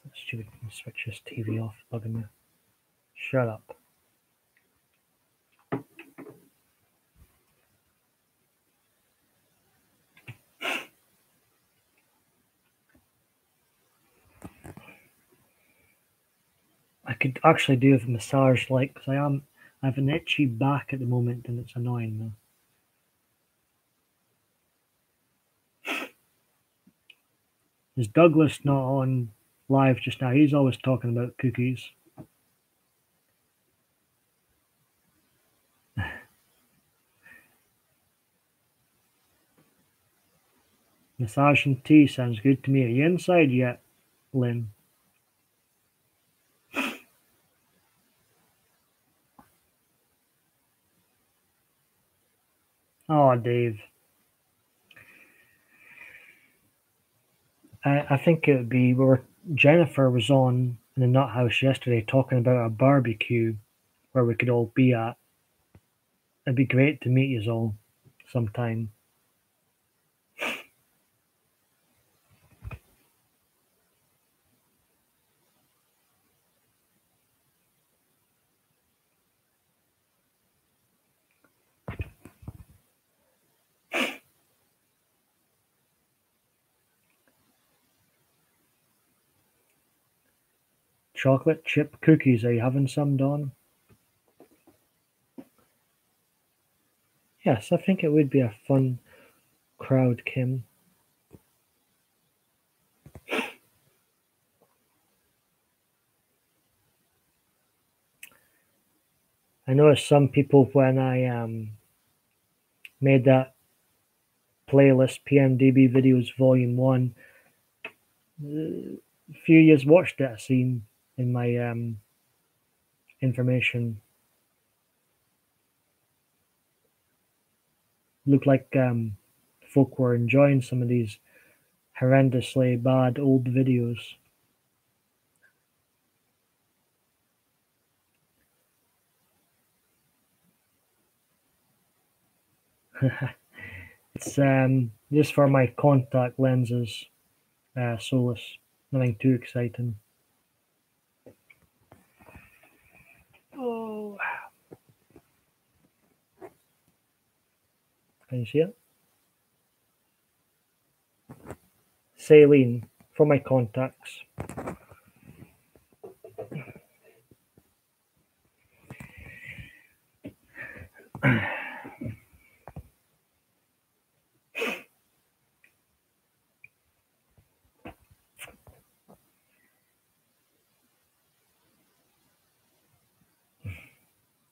That's stupid. Switch this TV off, bugging me. Shut up. I could actually do with a massage, like, because I have an itchy back at the moment, and it's annoying though. Is Douglas not on live just now? He's always talking about cookies. Massage and tea sounds good to me. Are you inside yet, Lynn? Oh, Dave. I think it would be where Jennifer was on in the Nut House yesterday talking about a barbecue where we could all be at. It'd be great to meet you all sometime. Chocolate chip cookies, are you having some, Dawn? Yes, I think it would be a fun crowd, Kim. I noticed some people when I made that playlist PMDB videos volume 1, a few years watched it, I seen in my information. Looked like folk were enjoying some of these horrendously bad old videos. It's just for my contact lenses, Solus. Nothing too exciting. Oh, can you see it? Saline for my contacts.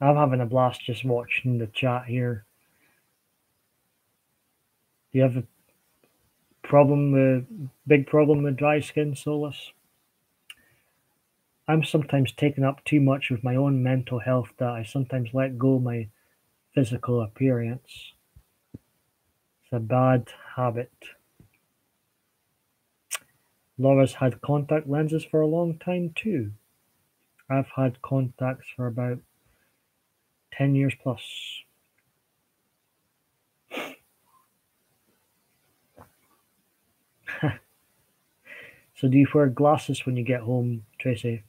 I'm having a blast just watching the chat here. Do you have a big problem with dry skin, Solus? I'm sometimes taken up too much with my own mental health that I sometimes let go of my physical appearance. It's a bad habit. Laura's had contact lenses for a long time too. I've had contacts for about 10 years plus. So do you wear glasses when you get home, Tracy?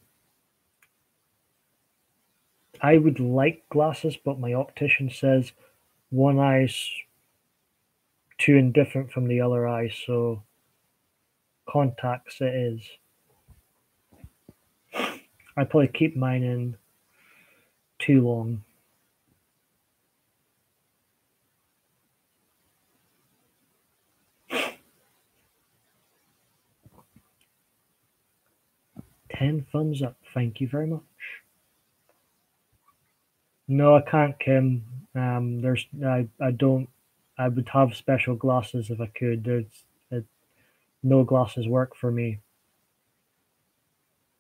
I would like glasses, but my optician says one eye's too indifferent from the other eye, so contacts it is. I'd probably keep mine in too long. Ten thumbs up, thank you very much. No, I can't, Kim. I don't. I would have special glasses if I could. No glasses work for me.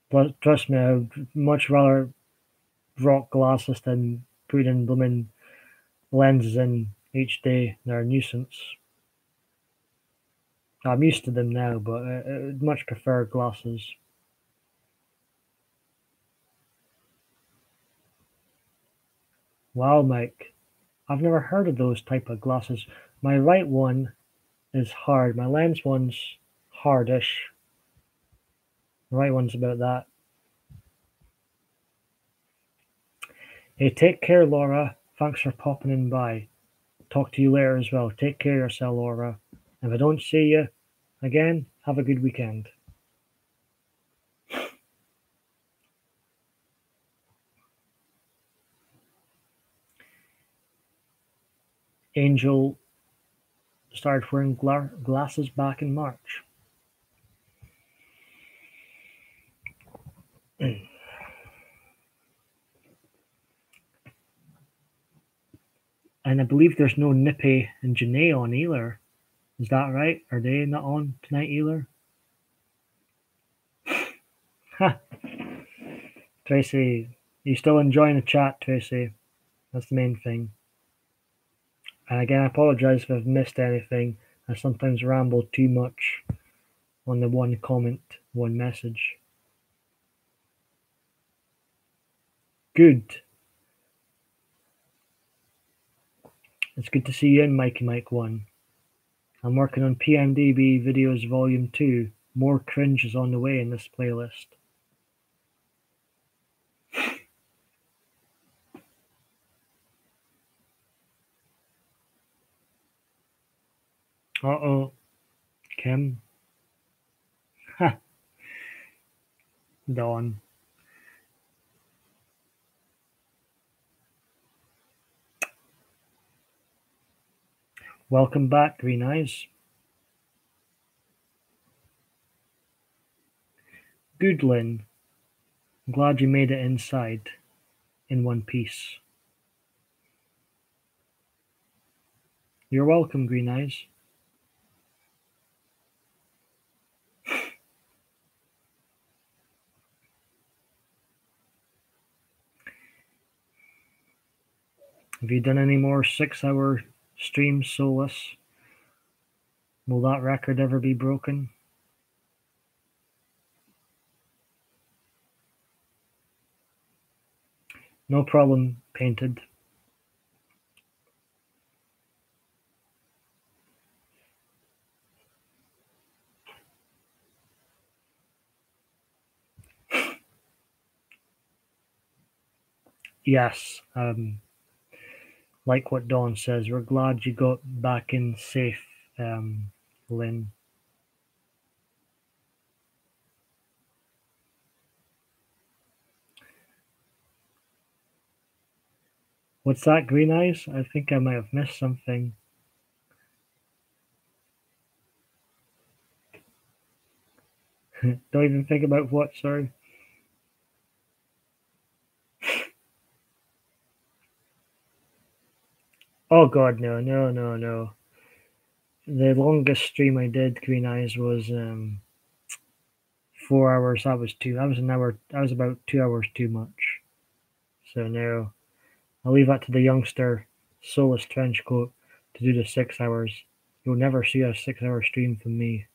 But trust me, I would much rather rock glasses than put in blooming lenses in each day. They're a nuisance. I'm used to them now, but I would much prefer glasses. Wow, Mike, I've never heard of those type of glasses. My right one is hard. My lens one's hardish. The right one's about that. Hey, take care, Laura. Thanks for popping in by. Talk to you later as well. Take care of yourself, Laura. If I don't see you again, have a good weekend. Angel started wearing glasses back in March. And I believe there's no Nippy and Janae on either. Is that right? Are they not on tonight either? Ha! Tracy, you still enjoying the chat, Tracy? That's the main thing. And again, I apologize if I've missed anything. I sometimes ramble too much on the one comment, one message. Good. It's good to see you in Mikey Mike 1. I'm working on PMDB Videos Volume 2. More cringe is on the way in this playlist. Uh-oh. Kim. Ha. Dawn. Welcome back, Green Eyes. Good, Lynn. I'm glad you made it inside in one piece. You're welcome, Green Eyes. Have you done any more 6-hour streams, Solus? Will that record ever be broken? No problem, Painted. Yes, like what Dawn says, we're glad you got back in safe, Lynn. What's that, Green Eyes? I think I might have missed something. Don't even think about what, sorry. Oh god, no. The longest stream I did, Green Eyes, was 4 hours. That was an hour. That was about 2 hours too much. So no, I'll leave that to the youngster, Solus Trenchcoat, to do the 6 hours. You'll never see a 6-hour stream from me.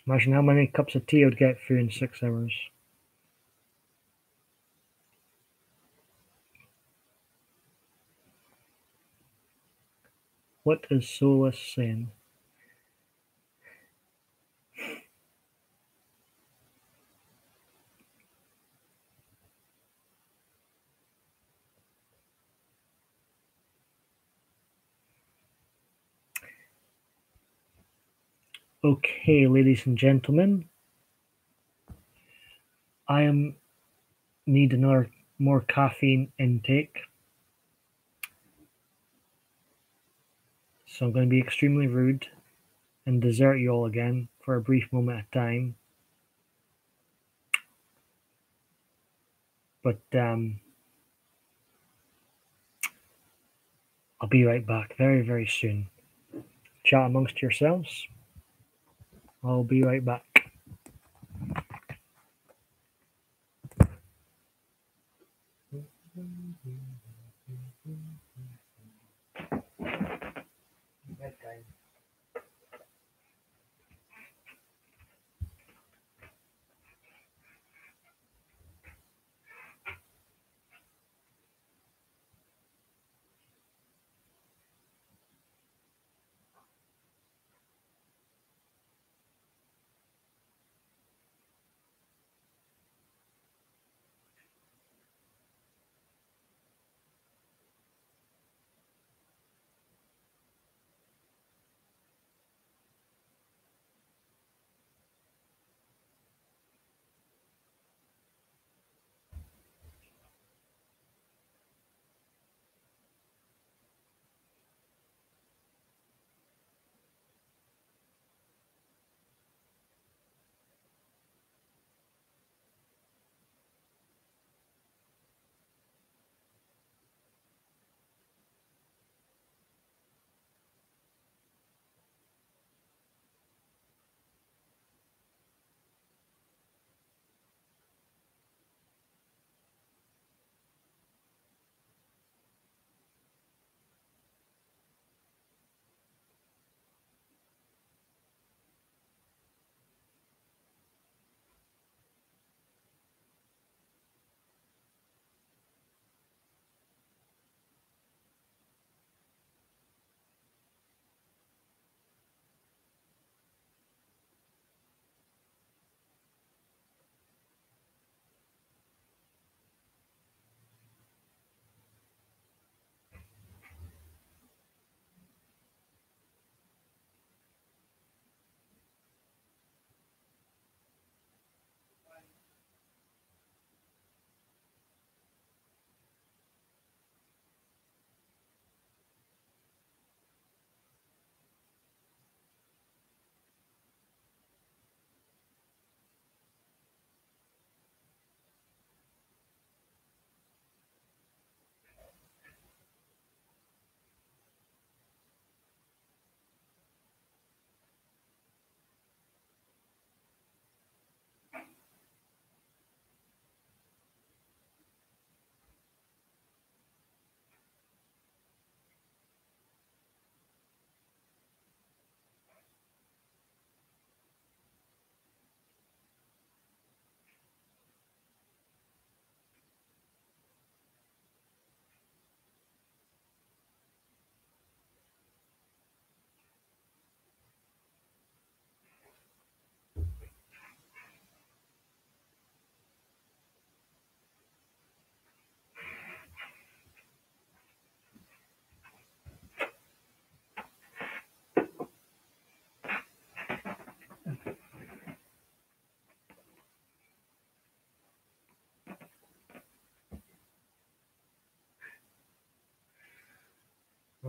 Imagine how many cups of tea I would get through in 6 hours. What is Solus saying? Okay, ladies and gentlemen, I need another more caffeine intake. So I'm going to be extremely rude and desert you all again for a brief moment of time. But I'll be right back very, very soon. Chat amongst yourselves. I'll be right back. Bedtime.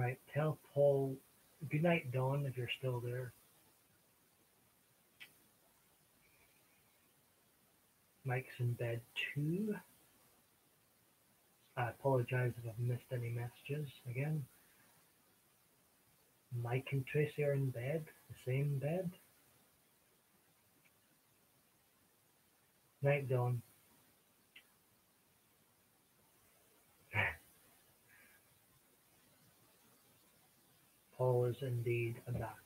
Right, tell Paul good night, Dawn, if you're still there. Mike's in bed too. I apologize if I've missed any messages again. Mike and Tracy are in bed, the same bed. Night, Dawn. Paul is indeed back.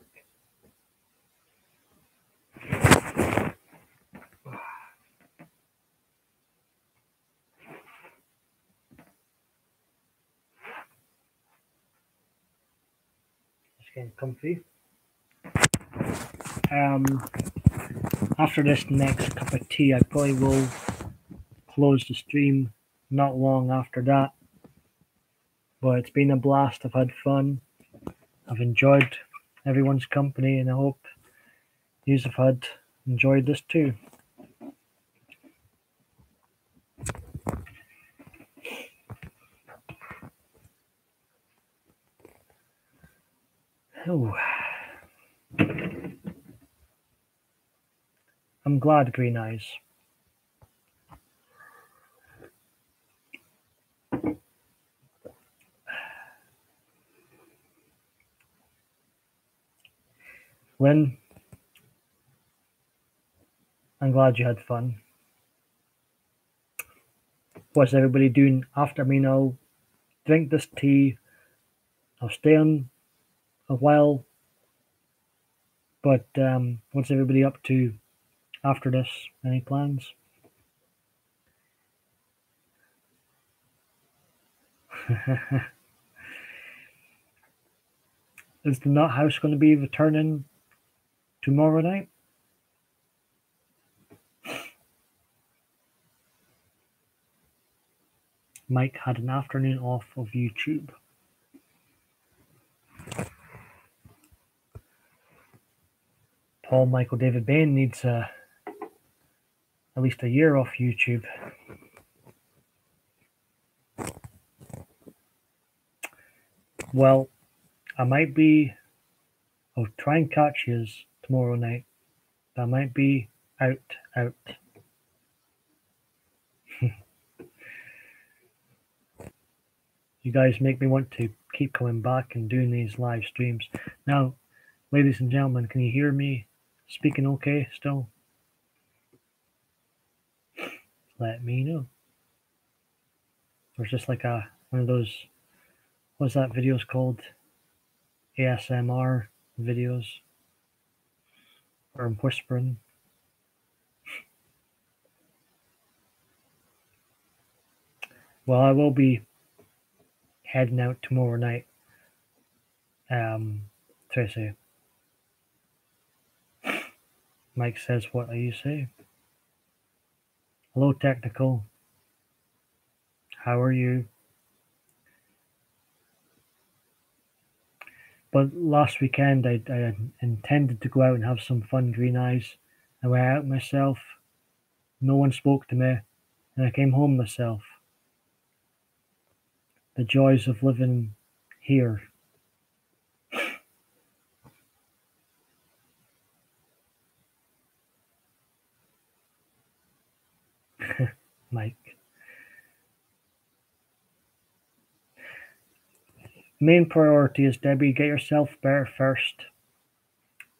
Just getting comfy. After this next cup of tea, I probably will close the stream not long after that. But it's been a blast. I've had fun. I've enjoyed everyone's company, and I hope you have enjoyed this too. Oh. I'm glad, Green Eyes. Lynn, I'm glad you had fun. What's everybody doing after me now? Drink this tea. I'll stay on a while. But what's everybody up to after this? Any plans? Is the Nut House going to be returning tomorrow night? Mike had an afternoon off of YouTube. Paul Michael David Bain needs at least a year off YouTube. Well, I'll try and catch yous tomorrow night. I might be out. You guys make me want to keep coming back and doing these live streams. Now, ladies and gentlemen, can you hear me speaking okay still? Let me know. There's just like one of those, what's that videos called? ASMR videos. Or I'm whispering. Well, I will be heading out tomorrow night. Tracy. Mike says, what do you say? Hello, Technical. How are you? But last weekend, I intended to go out and have some fun, Green Eyes. I went out myself. No one spoke to me. And I came home myself. The joys of living here. Mike. Main priority is, Debbie, get yourself better first.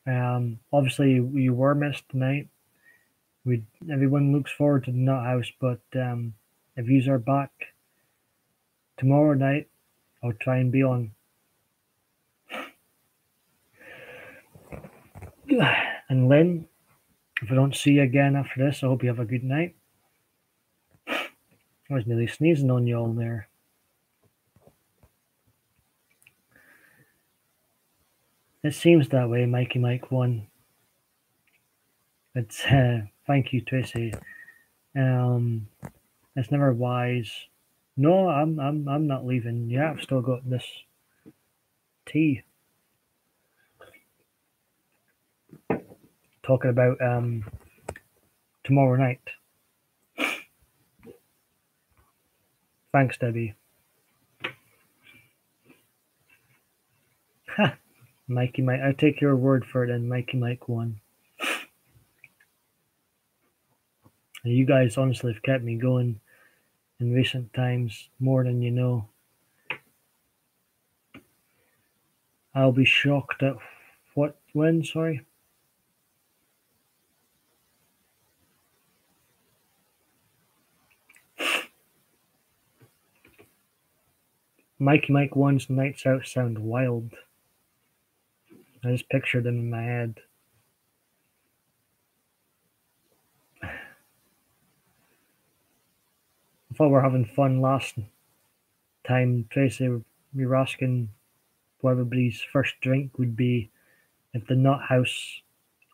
Obviously, you were missed tonight. Everyone looks forward to the Nut House, but if yous are back tomorrow night, I'll try and be on. And Lynn, if I don't see you again after this, I hope you have a good night. I was nearly sneezing on you all there. It seems that way, Mikey Mike 1. It's thank you, Tracy. It's never wise. No, I'm not leaving. Yeah, I've still got this tea. Talking about tomorrow night. Thanks, Debbie. Mikey Mike, I'll take your word for it then, Mikey Mike 1. And you guys honestly have kept me going in recent times more than you know. I'll be shocked at when, sorry? Mikey Mike 1's nights out sound wild. I just pictured them in my head. I thought we were having fun last time, Tracy. We were asking what everybody's first drink would be if the Nut House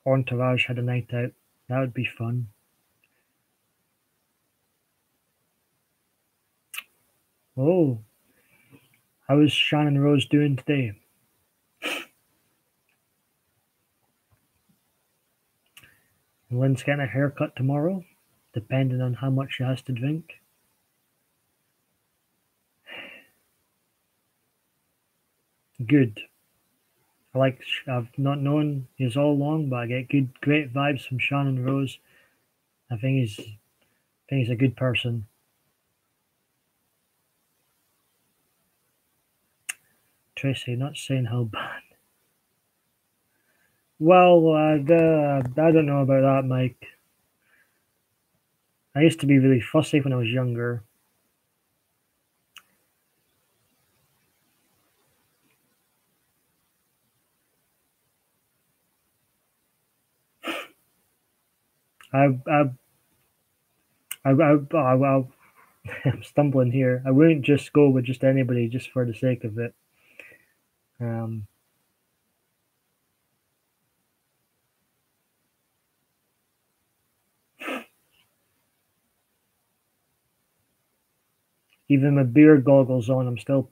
entourage had a night out. That would be fun. Oh, how is Shannon Rose doing today? Lynn's getting a haircut tomorrow, depending on how much she has to drink. Good. I've not known he's all along, but I get great vibes from Shannon Rose. I think he's a good person. Tracy, not saying how bad. Well, I don't know about that, Mike. I used to be really fussy when I was younger. I I'm stumbling here. I wouldn't just go with just anybody just for the sake of it. Um, Even with beer goggles on, I'm still.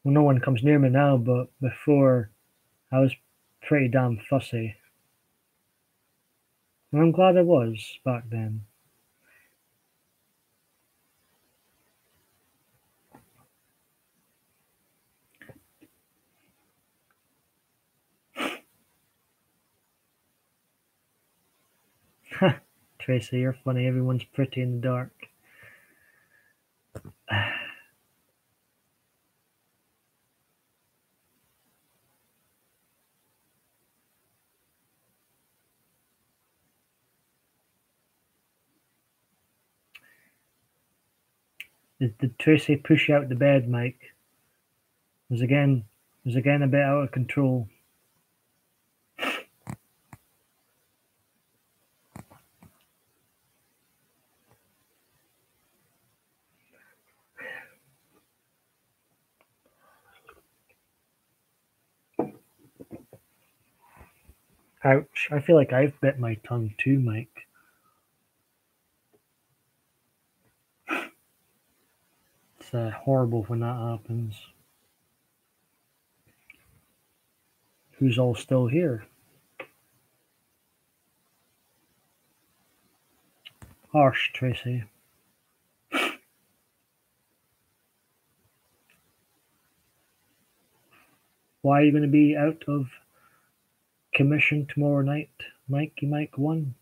Well, no one comes near me now, but before I was pretty damn fussy. And I'm glad I was back then. Tracy, you're funny. Everyone's pretty in the dark. Did Tracy push you out the bed, Mike? It was again a bit out of control. Ouch. I feel like I've bit my tongue too, Mike. It's horrible when that happens. Who's all still here? Harsh, Tracy. Why are you going to be out of commission tomorrow night, Mikey Mike 1?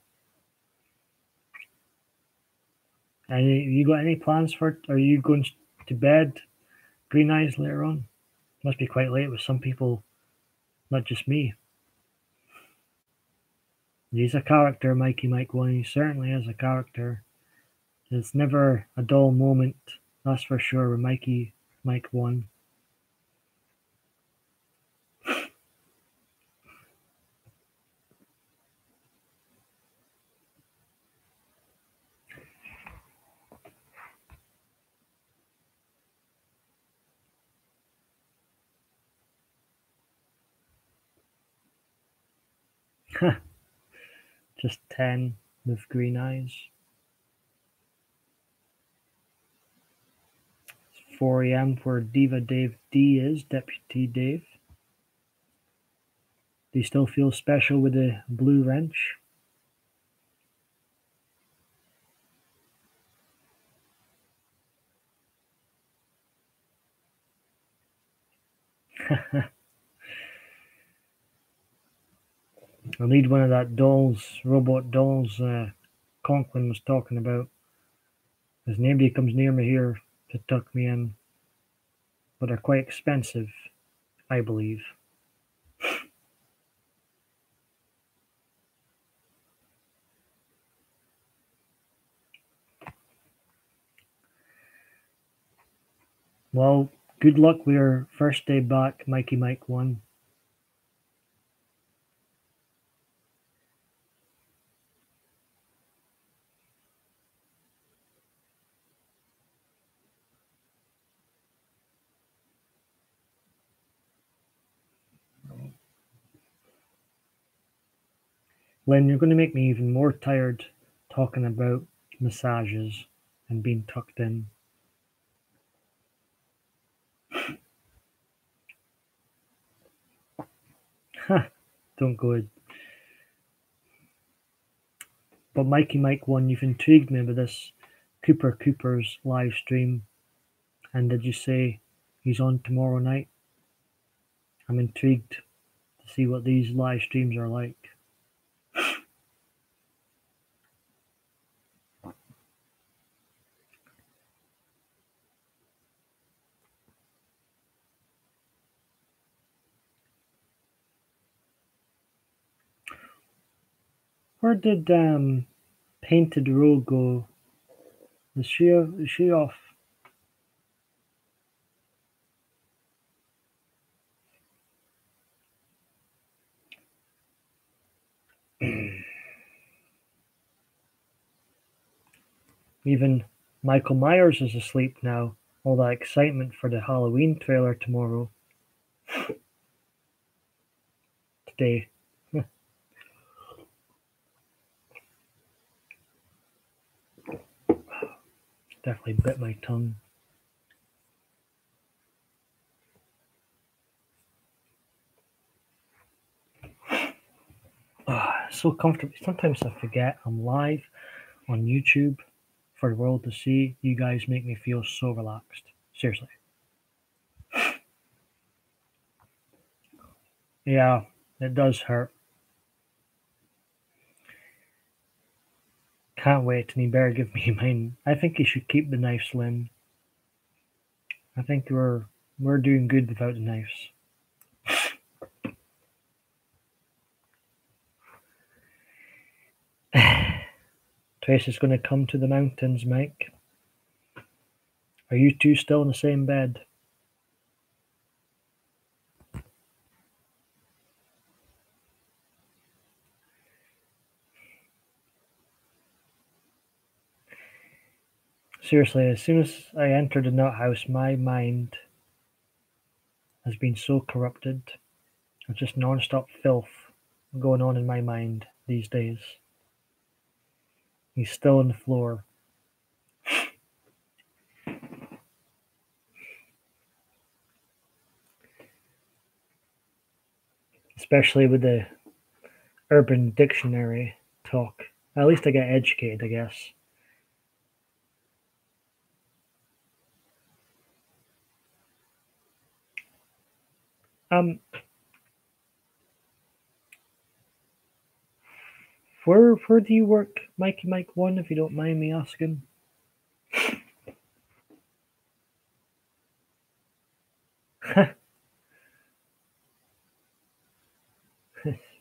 You got any plans for it? Are you going to bed, Green Eyes, later on? Must be quite late with some people, not just me. He's a character, Mikey Mike 1. He certainly is a character. It's never a dull moment, that's for sure, with Mikey Mike 1. Just 10 with green eyes. It's 4 a.m. where Diva Dave D is, Deputy Dave. Do you still feel special with the blue wrench? I need one of that robot dolls Conklin was talking about. Because nobody comes near me here to tuck me in. But they're quite expensive, I believe. Well, good luck with your first day back, Mikey Mike 1. Lynn, you're going to make me even more tired talking about massages and being tucked in. Ha! Don't go it. But Mikey Mike 1, you've intrigued me with this Cooper's live stream. And did you say he's on tomorrow night? I'm intrigued to see what these live streams are like. Where did Painted Row go? Is she off? Even Michael Myers is asleep now. All that excitement for the Halloween trailer today. Definitely bit my tongue. So comfortable. Sometimes I forget I'm live on YouTube for the world to see. You guys make me feel so relaxed. Seriously. Yeah, it does hurt. Can't wait, and he better give me mine. I think he should keep the knives, Lynn. I think we're doing good without the knives. Trace is going to come to the mountains, Mike. Are you two still in the same bed? Seriously, as soon as I entered the nut house, my mind has been so corrupted. It's just non-stop filth going on in my mind these days. He's still on the floor. Especially with the Urban Dictionary talk. At least I get educated, I guess. Where do you work, Mikey Mike 1, if you don't mind me asking?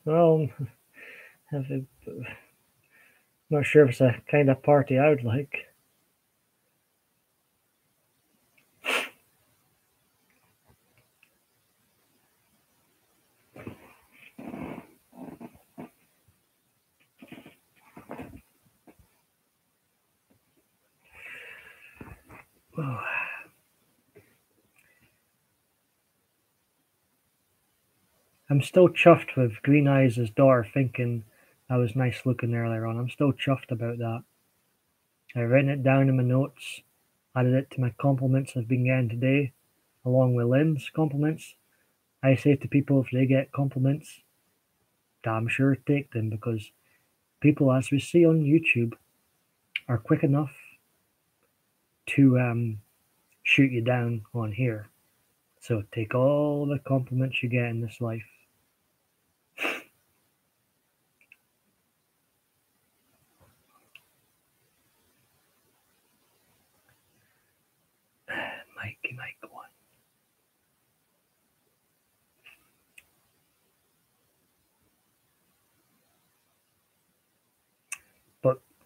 Well, not sure if it's a kind of party I would like. Oh. I'm still chuffed with Green Eyes' daughter thinking I was nice looking earlier on. I'm still chuffed about that. I've written it down in my notes, added it to my compliments I've been getting today, along with Lynn's compliments. I say to people if they get compliments, damn sure take them, because people, as we see on YouTube, are quick enough to shoot you down on here. So take all the compliments you get in this life.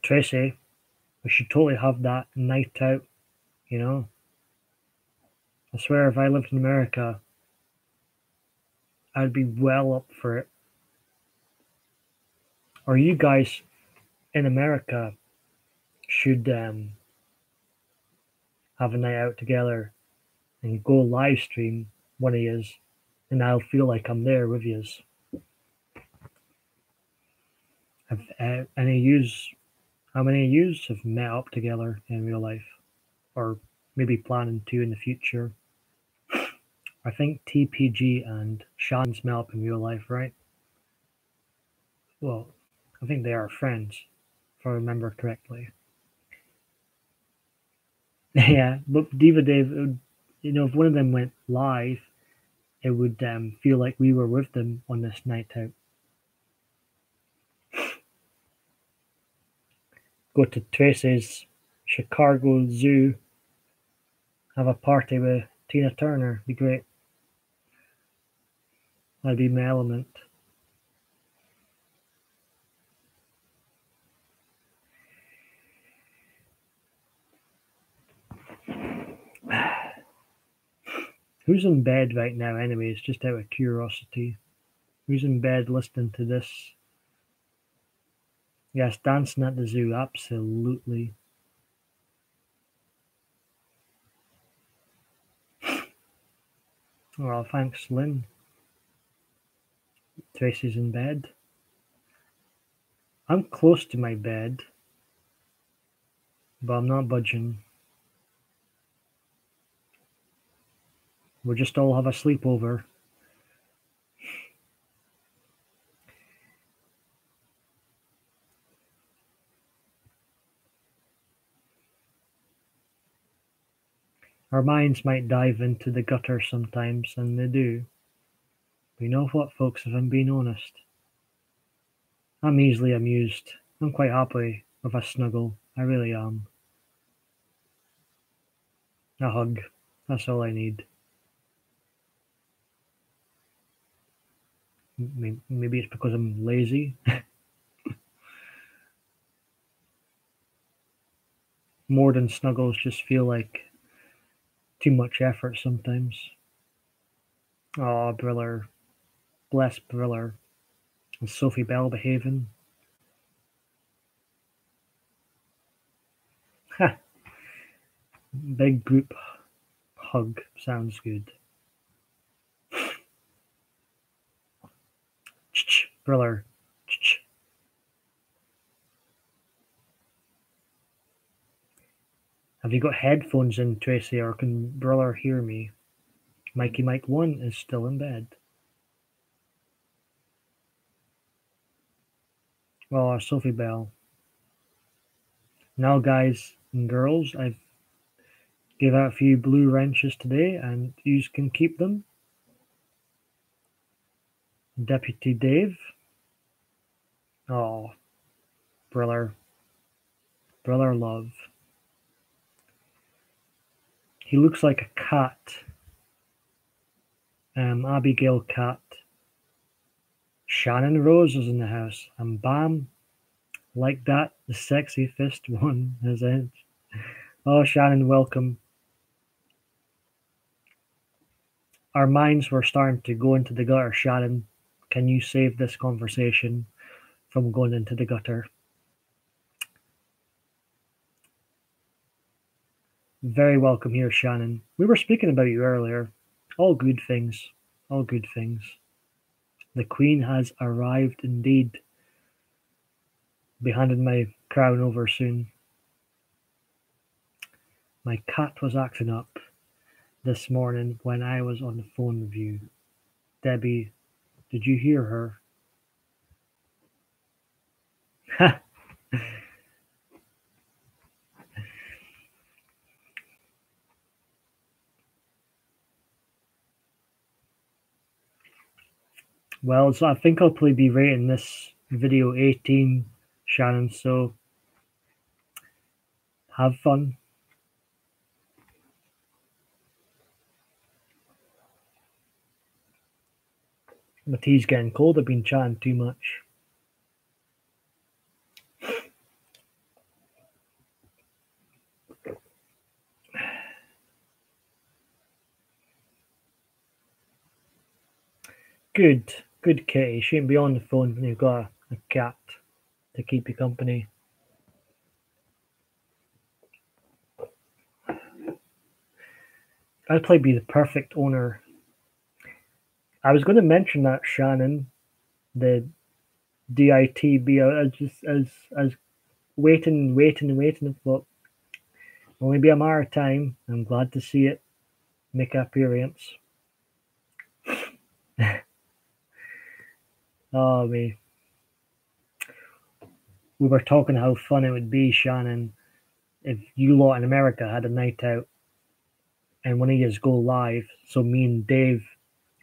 Tracy, we should totally have that night out, you know? I swear if I lived in America, I'd be well up for it. Or you guys in America should have a night out together and go live stream one of yous, and I'll feel like I'm there with yous. Have any yous? How many of yous have met up together in real life, or maybe planning to in the future? I think TPG and Shannon's met up in real life, right? Well, I think they are friends, if I remember correctly. Yeah, but Diva Dave, if one of them went live, it would feel like we were with them on this night out. Go to Tracy's Chicago Zoo, have a party with Tina Turner, be great. That'd be my element. Who's in bed right now, anyways? Just out of curiosity. Who's in bed listening to this? Yes, dancing at the zoo, absolutely. Well, thanks, Lynn. Tracy's in bed. I'm close to my bed, but I'm not budging. We'll just all have a sleepover. Our minds might dive into the gutter sometimes, and they do. But you know what, folks, if I'm being honest, I'm easily amused. I'm quite happy with a snuggle. I really am. A hug. That's all I need. Maybe it's because I'm lazy. More than snuggles just feel like too much effort sometimes. Oh, Briller. Bless Briller. Is Sophie Bell behaving? Ha! Big group hug. Sounds good. Briller. Have you got headphones in, Tracy, or can Briller hear me? Mikey Mike 1 is still in bed. Oh, Sophie Bell. Now, guys and girls, I've gave out a few blue wrenches today, and you can keep them. Deputy Dave. Oh, Briller. Briller love. He looks like a cat. Abigail Cat. Shannon Rose is in the house, and bam, like that, the sexy fist one has ended. Oh, Shannon, welcome. Our minds were starting to go into the gutter. Shannon, can you save this conversation from going into the gutter? Very welcome here, Shannon. We were speaking about you earlier. All good things. All good things. The Queen has arrived indeed. Be handing my crown over soon. My cat was acting up this morning when I was on the phone with you. Debbie, did you hear her? Ha! Well, so I think I'll probably be rating this video 18, Shannon, so have fun. My tea's getting cold. I've been chatting too much. Good, good kitty. Shouldn't be on the phone when you've got a cat to keep you company. I'd probably be the perfect owner. I was going to mention that, Shannon, the DITB. I just as waiting. But only be a matter of time. I'm glad to see it make an appearance. Oh, we were talking how fun it would be, Shannon, if you lot in America had a night out and one of yous go live, so me and Dave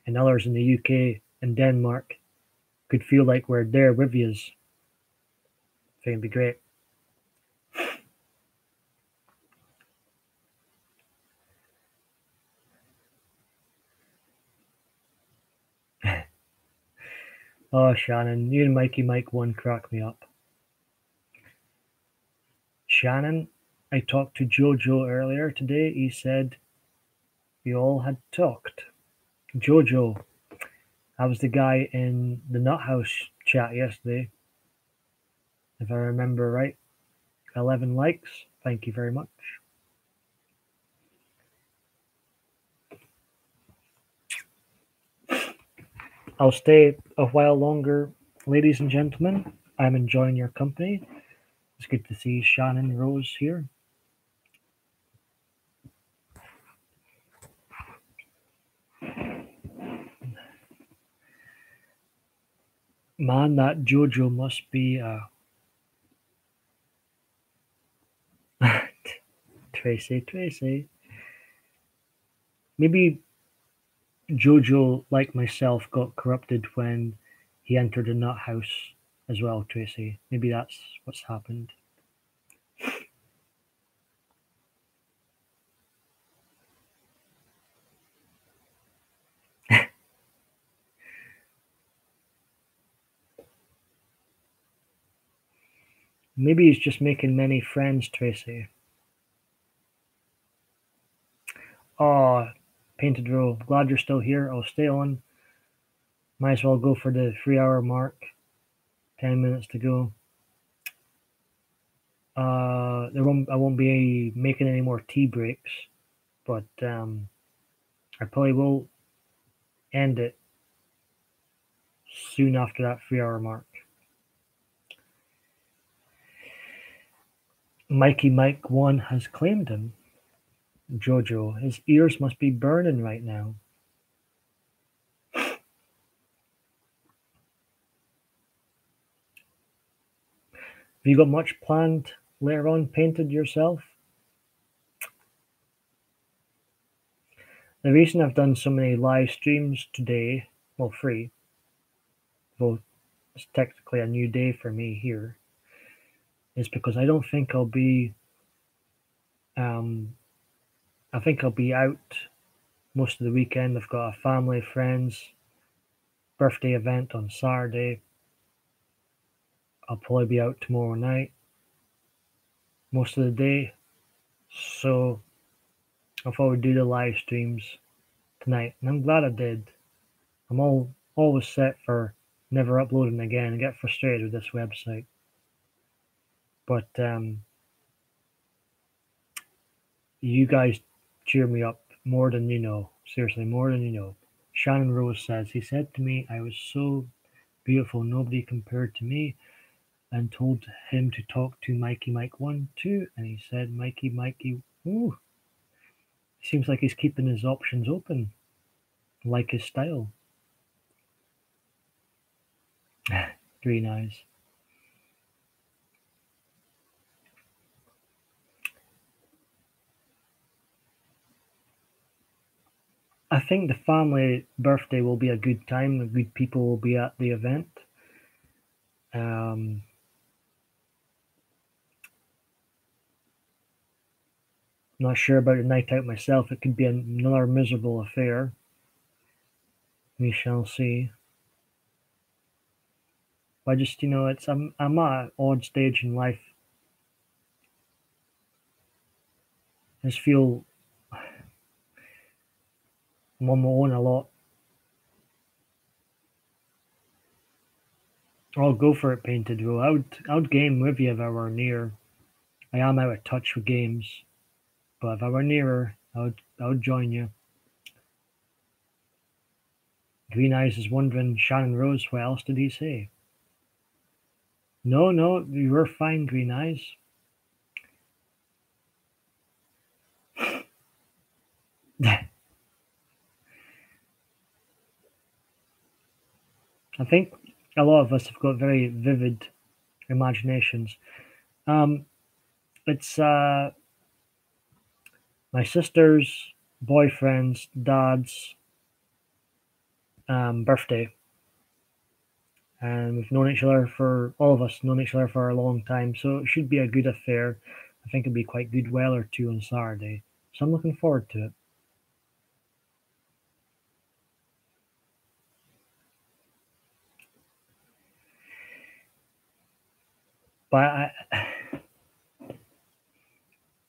and others in the UK and Denmark could feel like we're there with yous. I think it'd be great. Oh, Shannon, you and Mikey Mike 1 crack me up. Shannon, I talked to Jojo earlier today. He said we all had talked. Jojo, I was the guy in the Nut House chat yesterday, if I remember right. 11 likes. Thank you very much. I'll stay a while longer, ladies and gentlemen. I'm enjoying your company. It's good to see Shannon Rose here. Man, that Jojo must be Tracy. Maybe Jojo, like myself, got corrupted when he entered the nut house as well, Tracy. Maybe that's what's happened. Maybe he's just making many friends, Tracy. Oh, Painted Row, glad you're still here. I'll stay on. Might as well go for the 3 hour mark. 10 minutes to go. I won't be making any more tea breaks, but I probably will end it soon after that 3 hour mark. Mikey Mike 1 has claimed him. Jojo, his ears must be burning right now. Have you got much planned later on, Painted yourself? The reason I've done so many live streams today, well, free, though it's technically a new day for me here, is because I don't think I'll be, I think I'll be out most of the weekend. I've got a family, friends, birthday event on Saturday. I'll probably be out tomorrow night, most of the day. So I thought we'd do the live streams tonight, and I'm glad I did. I'm always set for never uploading again. I get frustrated with this website. But you guys cheer me up more than you know. Seriously, more than you know. Shannon Rose says, he said to me, I was so beautiful, nobody compared to me, and told him to talk to Mikey Mike 1 too. And he said, Mikey, ooh, seems like he's keeping his options open, like his style. Green eyes. I think the family birthday will be a good time. The good people will be at the event. Not sure about a night out myself. It could be another miserable affair. We shall see. But I'm at an odd stage in life. I just feel I'm on my own a lot. I'll go for it, Painted Row. I would game with you if I were near. I am out of touch with games, but if I were nearer, I would join you. Green Eyes is wondering, Shannon Rose, what else did he say? No, no, you were fine, Green Eyes. I think a lot of us have got very vivid imaginations. Um, it's my sister's boyfriend's dad's birthday, and we've known each other for all of us known each other for a long time, so it should be a good affair. I think it'll be quite good weather too on Saturday, so I'm looking forward to it. But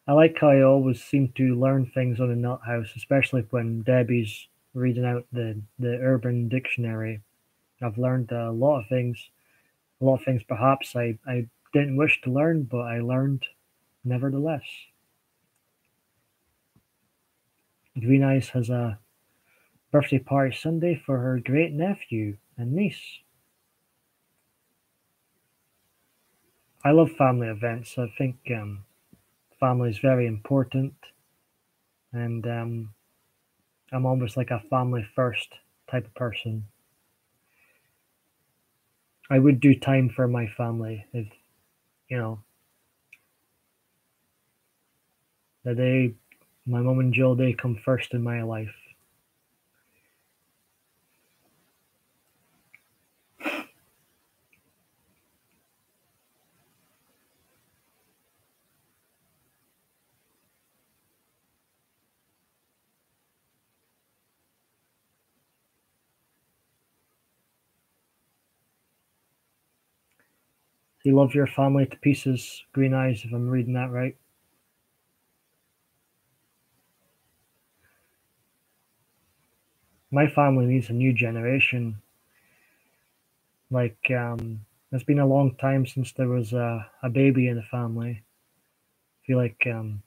I like how I always seem to learn things on the Nut House, especially when Debbie's reading out the Urban Dictionary. I've learned a lot of things perhaps I didn't wish to learn, but I learned nevertheless. Green Eyes has a birthday party Sunday for her great nephew and niece. I love family events. I think family is very important, and I'm almost like a family first type of person. I would do time for my family if you know the day my mum and Jill they come first in my life. You love your family to pieces, Green Eyes, if I'm reading that right. My family needs a new generation. Like, it's been a long time since there was a baby in the family. I feel like it's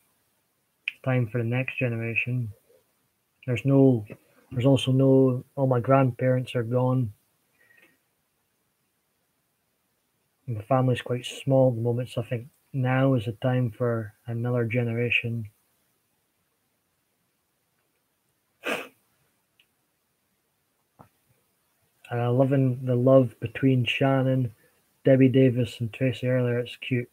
time for the next generation. There's no, there's also no, all my grandparents are gone. And the family's quite small at the moment, so I think now is the time for another generation. And I'm loving the love between Shannon, Debbie Davis, and Tracy earlier. It's cute.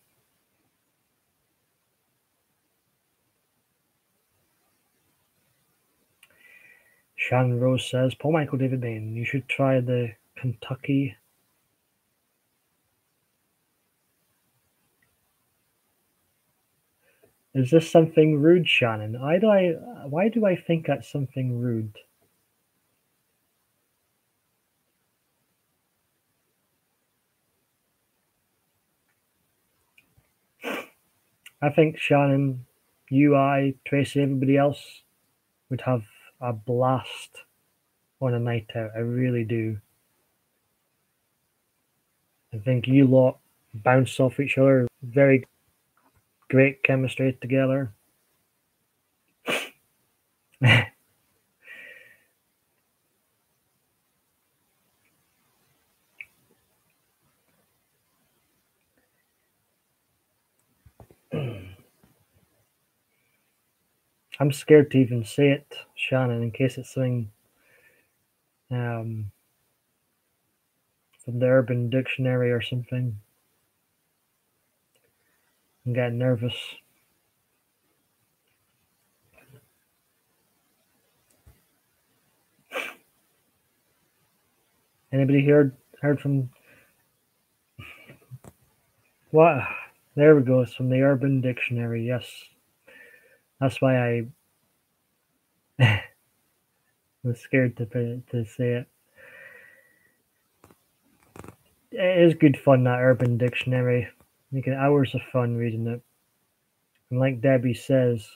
Shannon Rose says, Paul Michael David Bain, you should try the Kentucky. Is this something rude, Shannon? Why do I think that's something rude? I think Shannon, you, I, Tracy, everybody else would have a blast on a night out. I really do. I think you lot bounce off each other. Very great chemistry together. I'm scared to even say it, Shannon, in case it's something um, from the Urban Dictionary or something. I'm getting nervous. Anybody heard from what? There we go. It's from the Urban Dictionary. Yes, that's why I was scared to say it. It is good fun, that Urban Dictionary. You get hours of fun reading it. And like Debbie says,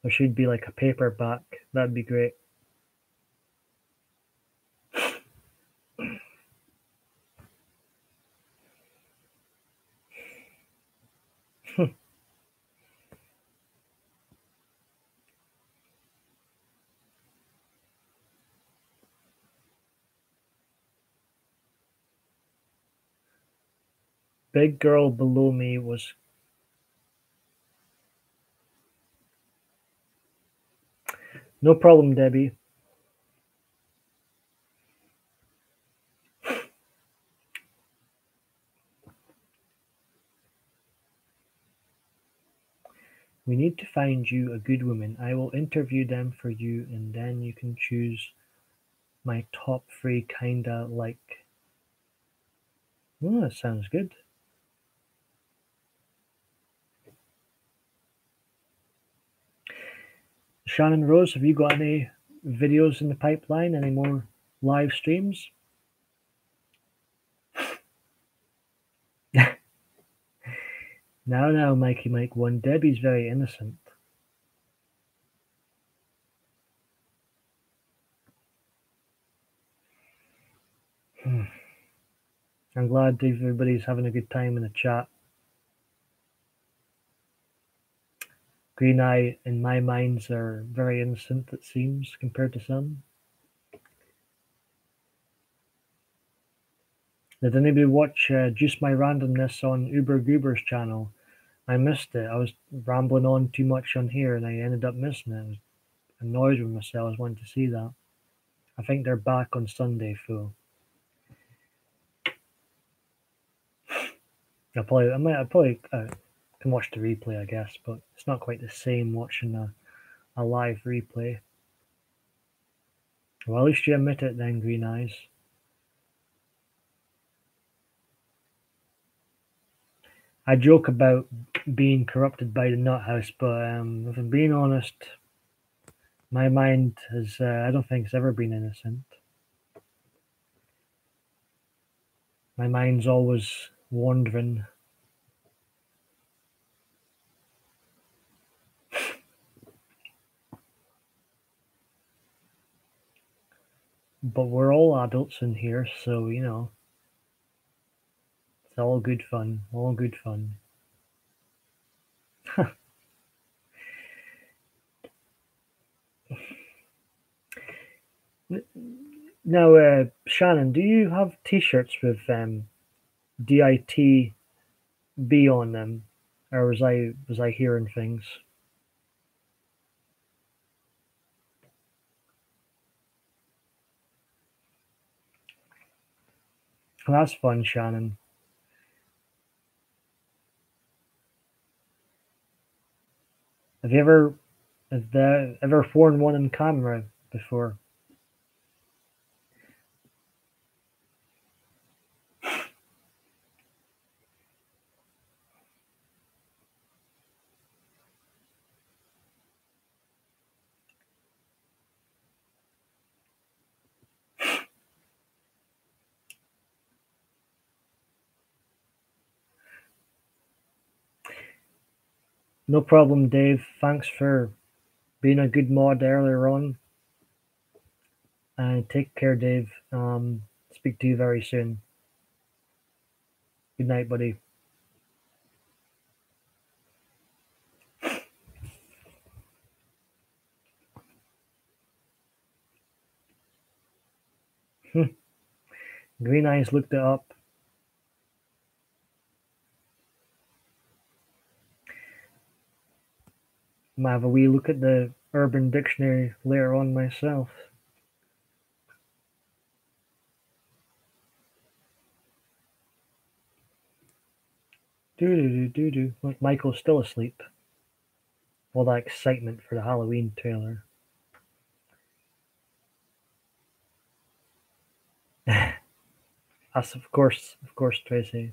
there should be like a paperback. That'd be great. big girl below me was... No problem, Debbie. We need to find you a good woman. I will interview them for you, and then you can choose my top 3 kinda like. Oh, that sounds good. Shannon Rose, have you got any videos in the pipeline? Any more live streams? Now, Mikey Mike 1. Debbie's very innocent. I'm glad everybody's having a good time in the chat. Green Eye, in my minds, are very innocent, it seems, compared to some. Did anybody watch Juice My Randomness on Uber Goober's channel? I missed it. I was rambling on too much on here and I ended up missing it. I was annoyed with myself. I was wanting to see that. I think they're back on Sunday, Phil. I probably can watch the replay, I guess, but it's not quite the same watching a live replay. Well, at least you admit it then, Green Eyes. I joke about being corrupted by the nut house, but if I'm being honest, my mind has, I don't think it's ever been innocent. My mind's always wandering. But we're all adults in here, so, you know, it's all good fun, all good fun. Now, Shannon, do you have t-shirts with DITB on them? Or was I hearing things? Well, that's fun, Shannon. Have you ever worn one on camera before? No problem, Dave. Thanks for being a good mod earlier on. And take care, Dave. Speak to you very soon. Good night, buddy. Green Eyes looked it up. I might have a wee look at the Urban Dictionary later on myself. Do. Look, Michael's still asleep. All that excitement for the Halloween trailer. That's of course, Tracy.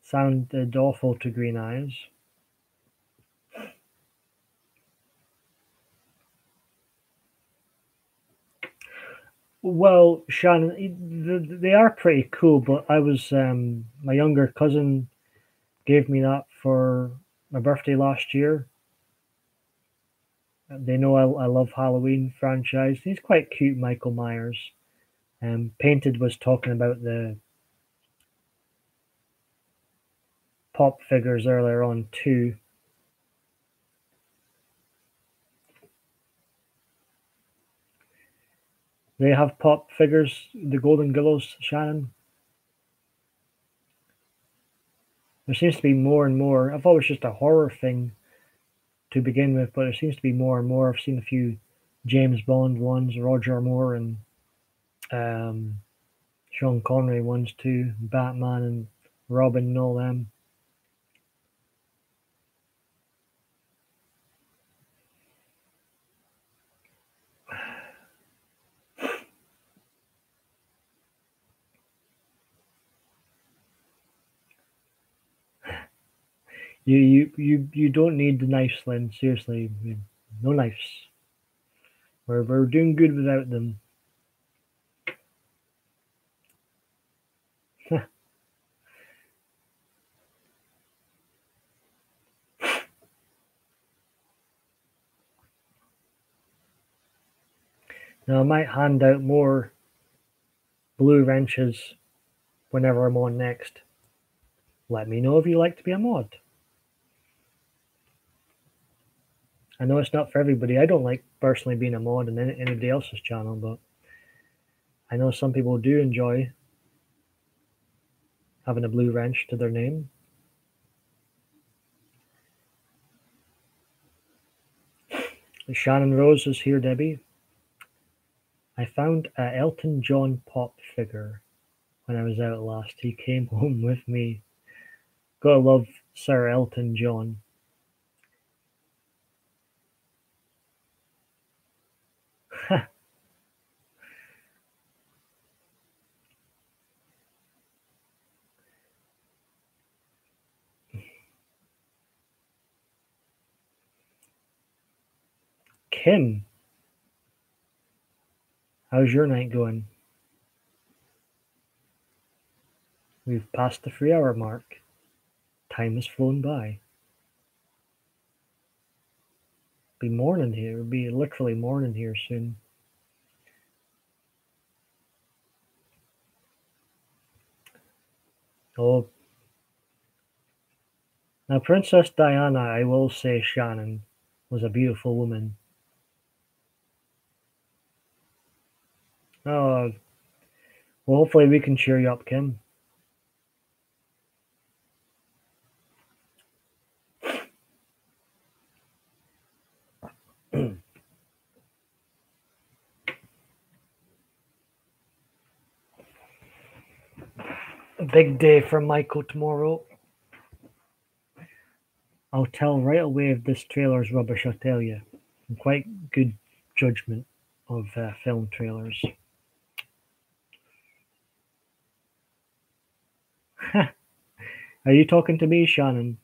Sounded awful to Green Eyes. Well, Shannon, they are pretty cool, but I was my younger cousin gave me that for my birthday last year. They know I love Halloween franchise. He's quite cute, Michael Myers. Painted was talking about the pop figures earlier on too. They have pop figures, the Golden Girls, Shannon. There seems to be more and more. I thought it was just a horror thing to begin with, but there seems to be more and more. I've seen a few James Bond ones, Roger Moore and um, Sean Connery ones too, Batman and Robin and all them. You don't need the knives, Lynn. Seriously, no knives. We're doing good without them. Now I might hand out more blue wrenches whenever I'm on next. Let me know if you like to be a mod. I know it's not for everybody. I don't like personally being a mod on anybody else's channel, but I know some people do enjoy having a blue wrench to their name. Shannon Rose is here, Debbie. I found a Elton John pop figure when I was out last. He came home with me. Gotta love Sir Elton John. Kim, how's your night going? We've passed the 3 hour mark. Time has flown by. Be morning here. It'll be literally morning here soon. Oh, now Princess Diana, I will say, Shannon, was a beautiful woman. Oh, well, hopefully we can cheer you up, Kim. A big day for Michael tomorrow. I'll tell right away if this trailer's rubbish, I'll tell you. I'm quite good judgment of film trailers. Are you talking to me, Shannon?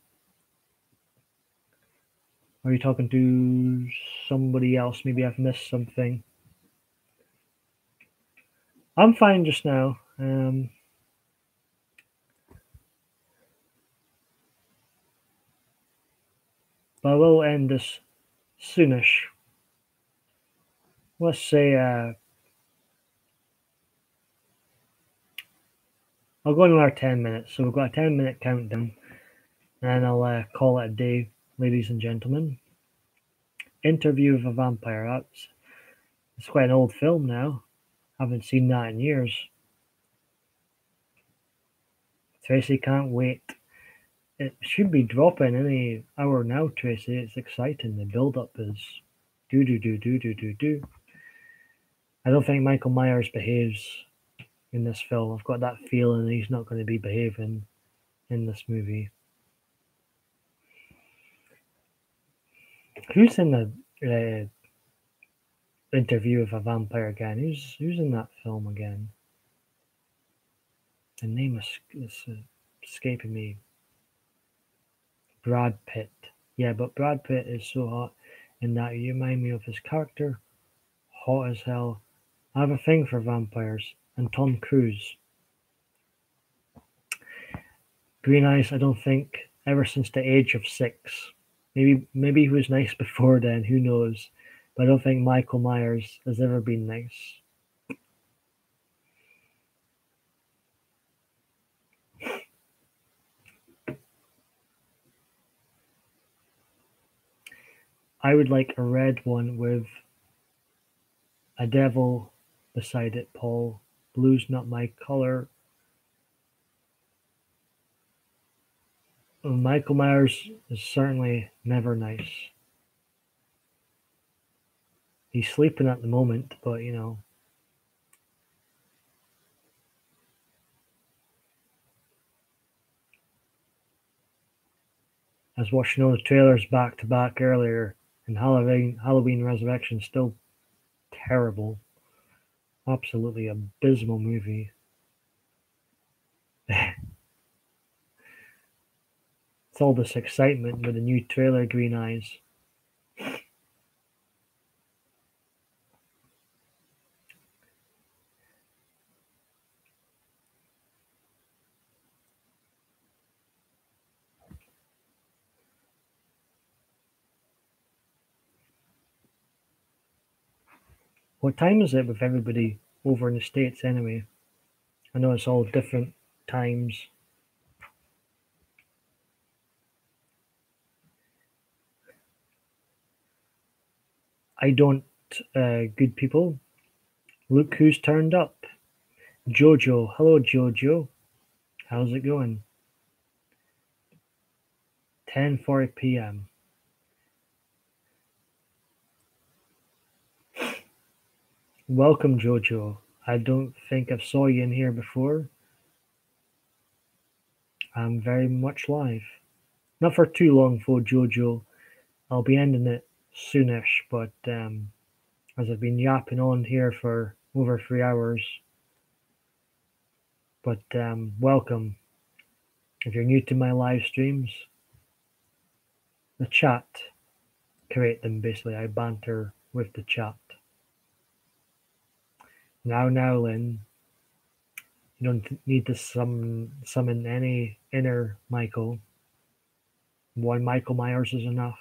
Or are you talking to somebody else? Maybe I've missed something. I'm fine just now. But I will end this soonish. Let's say I'll go another 10 minutes. So we've got a 10-minute countdown, and I'll call it a day, ladies and gentlemen. Interview with a Vampire. It's quite an old film now. Haven't seen that in years. Tracy can't wait. It should be dropping any hour now, Tracy. It's exciting. The build-up is do. I don't think Michael Myers behaves in this film. I've got that feeling he's not going to be behaving in this movie. Who's in the Interview with a Vampire again? Who's in that film again? The name is escaping me. Brad Pitt. Yeah, but Brad Pitt is so hot in that you remind me of his character. Hot as hell. I have a thing for vampires. And Tom Cruise. Green Eyes, I don't think, ever since the age of 6. Maybe he was nice before then, who knows. But I don't think Michael Myers has ever been nice. I would like a red one with a devil beside it, Paul. Blue's not my color. Michael Myers is certainly never nice. He's sleeping at the moment, but you know. I was watching all the trailers back to back earlier, and Halloween Resurrection still terrible. Absolutely abysmal movie. It's all this excitement with the new trailer Green Eyes. What time is it with everybody over in the States anyway? I know it's all different times. I don't, good people. Look who's turned up. Jojo. Hello, Jojo. How's it going? 10:40 p.m. Welcome, Jojo. I don't think I've saw you in here before. I'm very much live. Not for too long, for Jojo. I'll be ending it soonish, but as I've been yapping on here for over 3 hours. But welcome. If you're new to my live streams, the chat, create them basically. I banter with the chat. Now, Lynn, you don't need to summon any inner Michael. One Michael Myers is enough.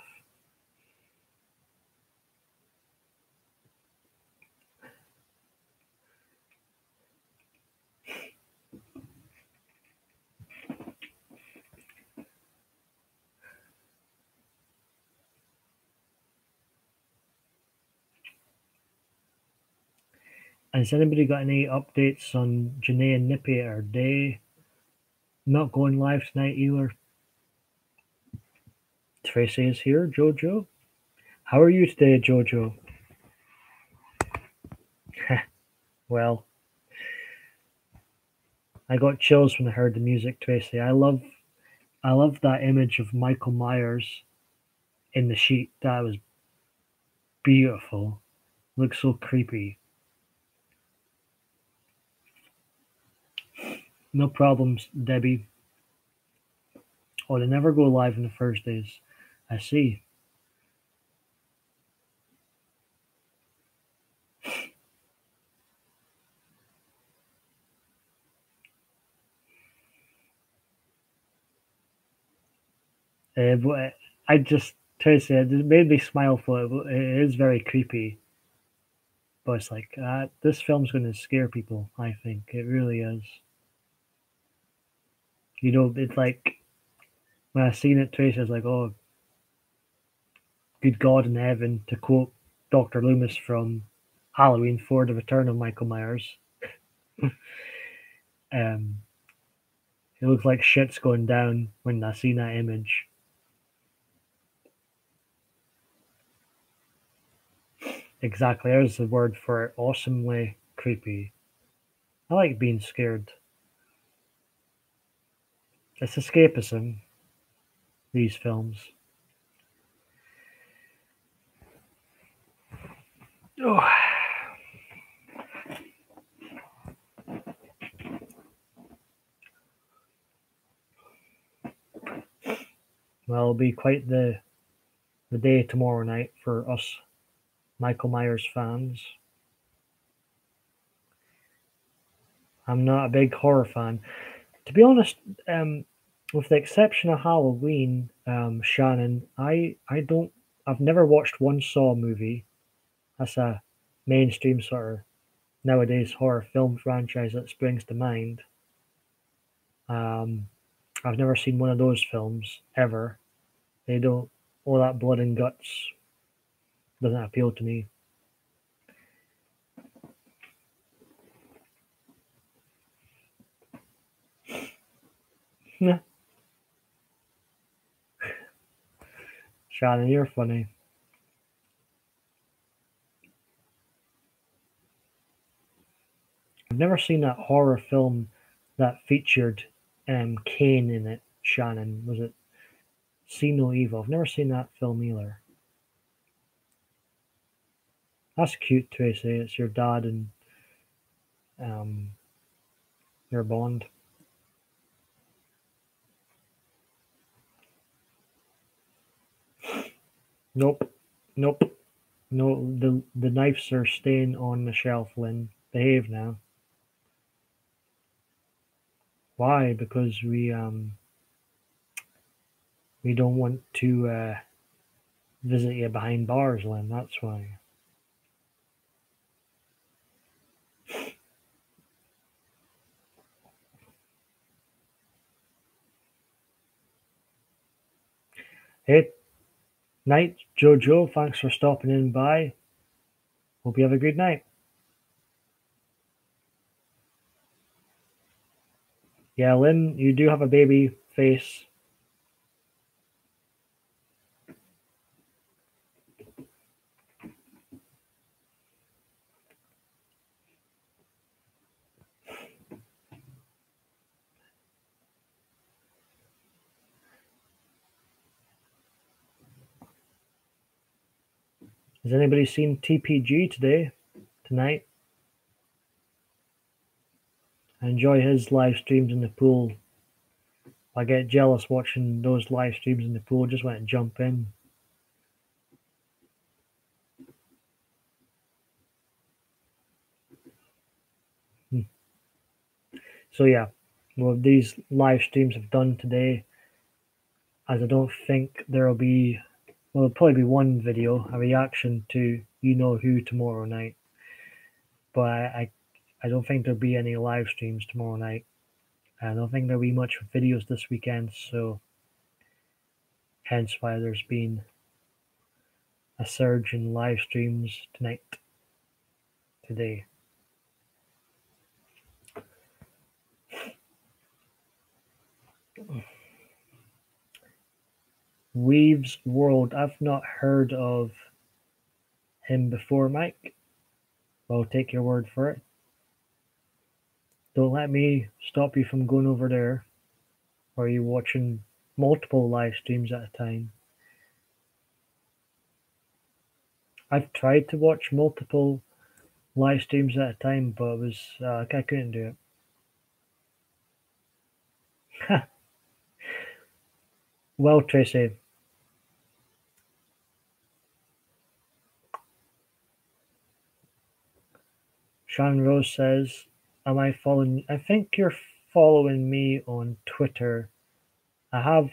Has anybody got any updates on Janae and Nippy? Are they not going live tonight either? Tracy is here. Jojo, how are you today, Jojo? Well, I got chills when I heard the music, Tracy. I love that image of Michael Myers in the sheet. That was beautiful. Looks so creepy. No problems, Debbie. Oh, they never go live on the Thursdays. I see. But I just, Tracy, it made me smile for it. It is very creepy. But it's like, this film's going to scare people, I think. It really is. You know, it's like, when I seen it, Tracy, I was like, oh, good God in heaven, to quote Dr. Loomis from Halloween 4, The Return of Michael Myers. It looks like shit's going down when I seen that image. Exactly, there's the word for it. Awesomely creepy. I like being scared. It's escapism, these films. Oh. Well, it'll be quite the day tomorrow night for us Michael Myers fans. I'm not a big horror fan. To be honest, with the exception of Halloween, Shannon, I've never watched one Saw movie. That's a mainstream sort of nowadays horror film franchise that springs to mind. Um, I've never seen one of those films ever. They don't, all that blood and guts doesn't appeal to me. Yeah. Shannon, you're funny. I've never seen that horror film that featured Kane in it, Shannon. Was it See No Evil? I've never seen that film either. That's cute, Tracy. It's your dad and your Bond. Nope. Nope. No, the knives are staying on the shelf, Lynn. Behave now. Why? Because we don't want to visit you behind bars, Lynn. That's why. Hey, night, Jojo. Thanks for stopping in by. Hope you have a good night. Yeah, Lynn, you do have a baby face. Has anybody seen TPG tonight? I enjoy his live streams in the pool. I get jealous watching those live streams in the pool. Just want to jump in. So yeah, well, these live streams I've done today, as I don't think there'll be, well, there'll probably be one video, a reaction to You Know Who tomorrow night. But I don't think there'll be any live streams tomorrow night. I don't think there'll be much videos this weekend, so hence why there's been a surge in live streams today. Weave's World. I've not heard of him before, Mike. I'll take your word for it. Don't let me stop you from going over there. Or are you watching multiple live streams at a time? I've tried to watch multiple live streams at a time, but I couldn't do it. Well, Tracy, Sean Rose says, am I following? I think you're following me on Twitter. I have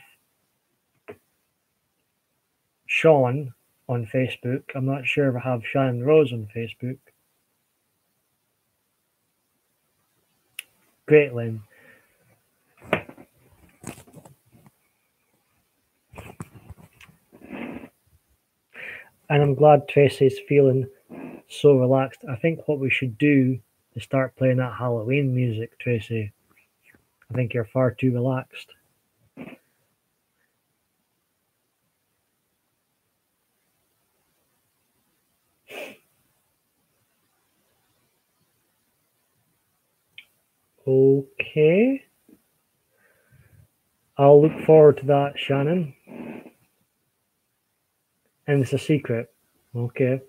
Sean on Facebook. I'm not sure if I have Shannon Rose on Facebook. Great, Lynn. And I'm glad Tracy's feeling so relaxed. I think what we should do is start playing that Halloween music, Tracy. I think you're far too relaxed. Okay. I'll look forward to that, Shannon. And it's a secret. Okay.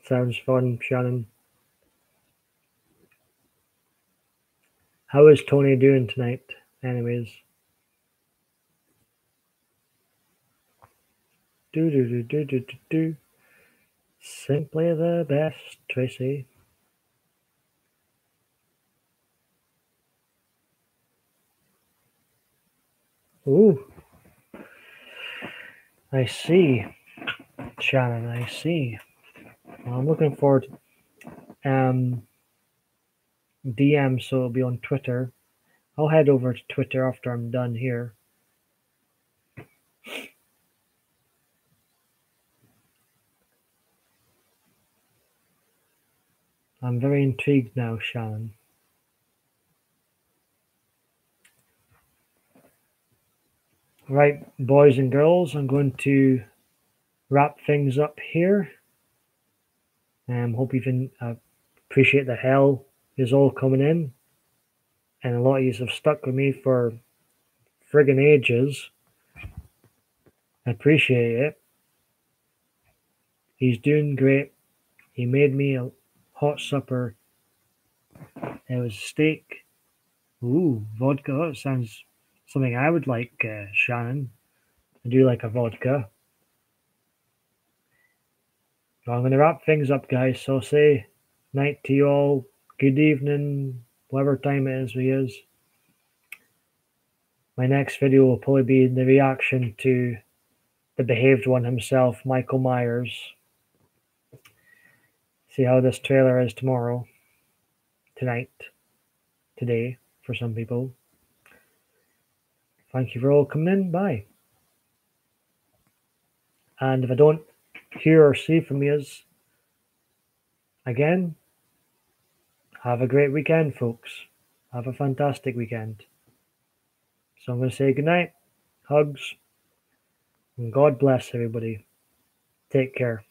Sounds fun, Shannon. How is Tony doing tonight, anyways? Do. Simply the best, Tracy. Ooh. I see. Shannon, I see. Well, I'm looking forward to DM, so it'll be on Twitter. I'll head over to Twitter after I'm done here. I'm very intrigued now, Shannon. Right, boys and girls, I'm going to wrap things up here. Hope you appreciate the hell is all coming in, and a lot of you have stuck with me for friggin' ages. I appreciate it. He's doing great. He made me a hot supper. It was steak. Ooh, vodka. That sounds something I would like, Shannon. I do like a vodka. Well, I'm going to wrap things up, guys. So say night to you all. Good evening, whatever time it is we is. My next video will probably be the reaction to the behaved one himself, Michael Myers. See how this trailer is tomorrow, tonight, today, for some people. Thank you for all coming in. Bye. And if I don't hear or see from you again, have a great weekend, folks. Have a fantastic weekend. So I'm going to say goodnight, hugs, and God bless everybody. Take care.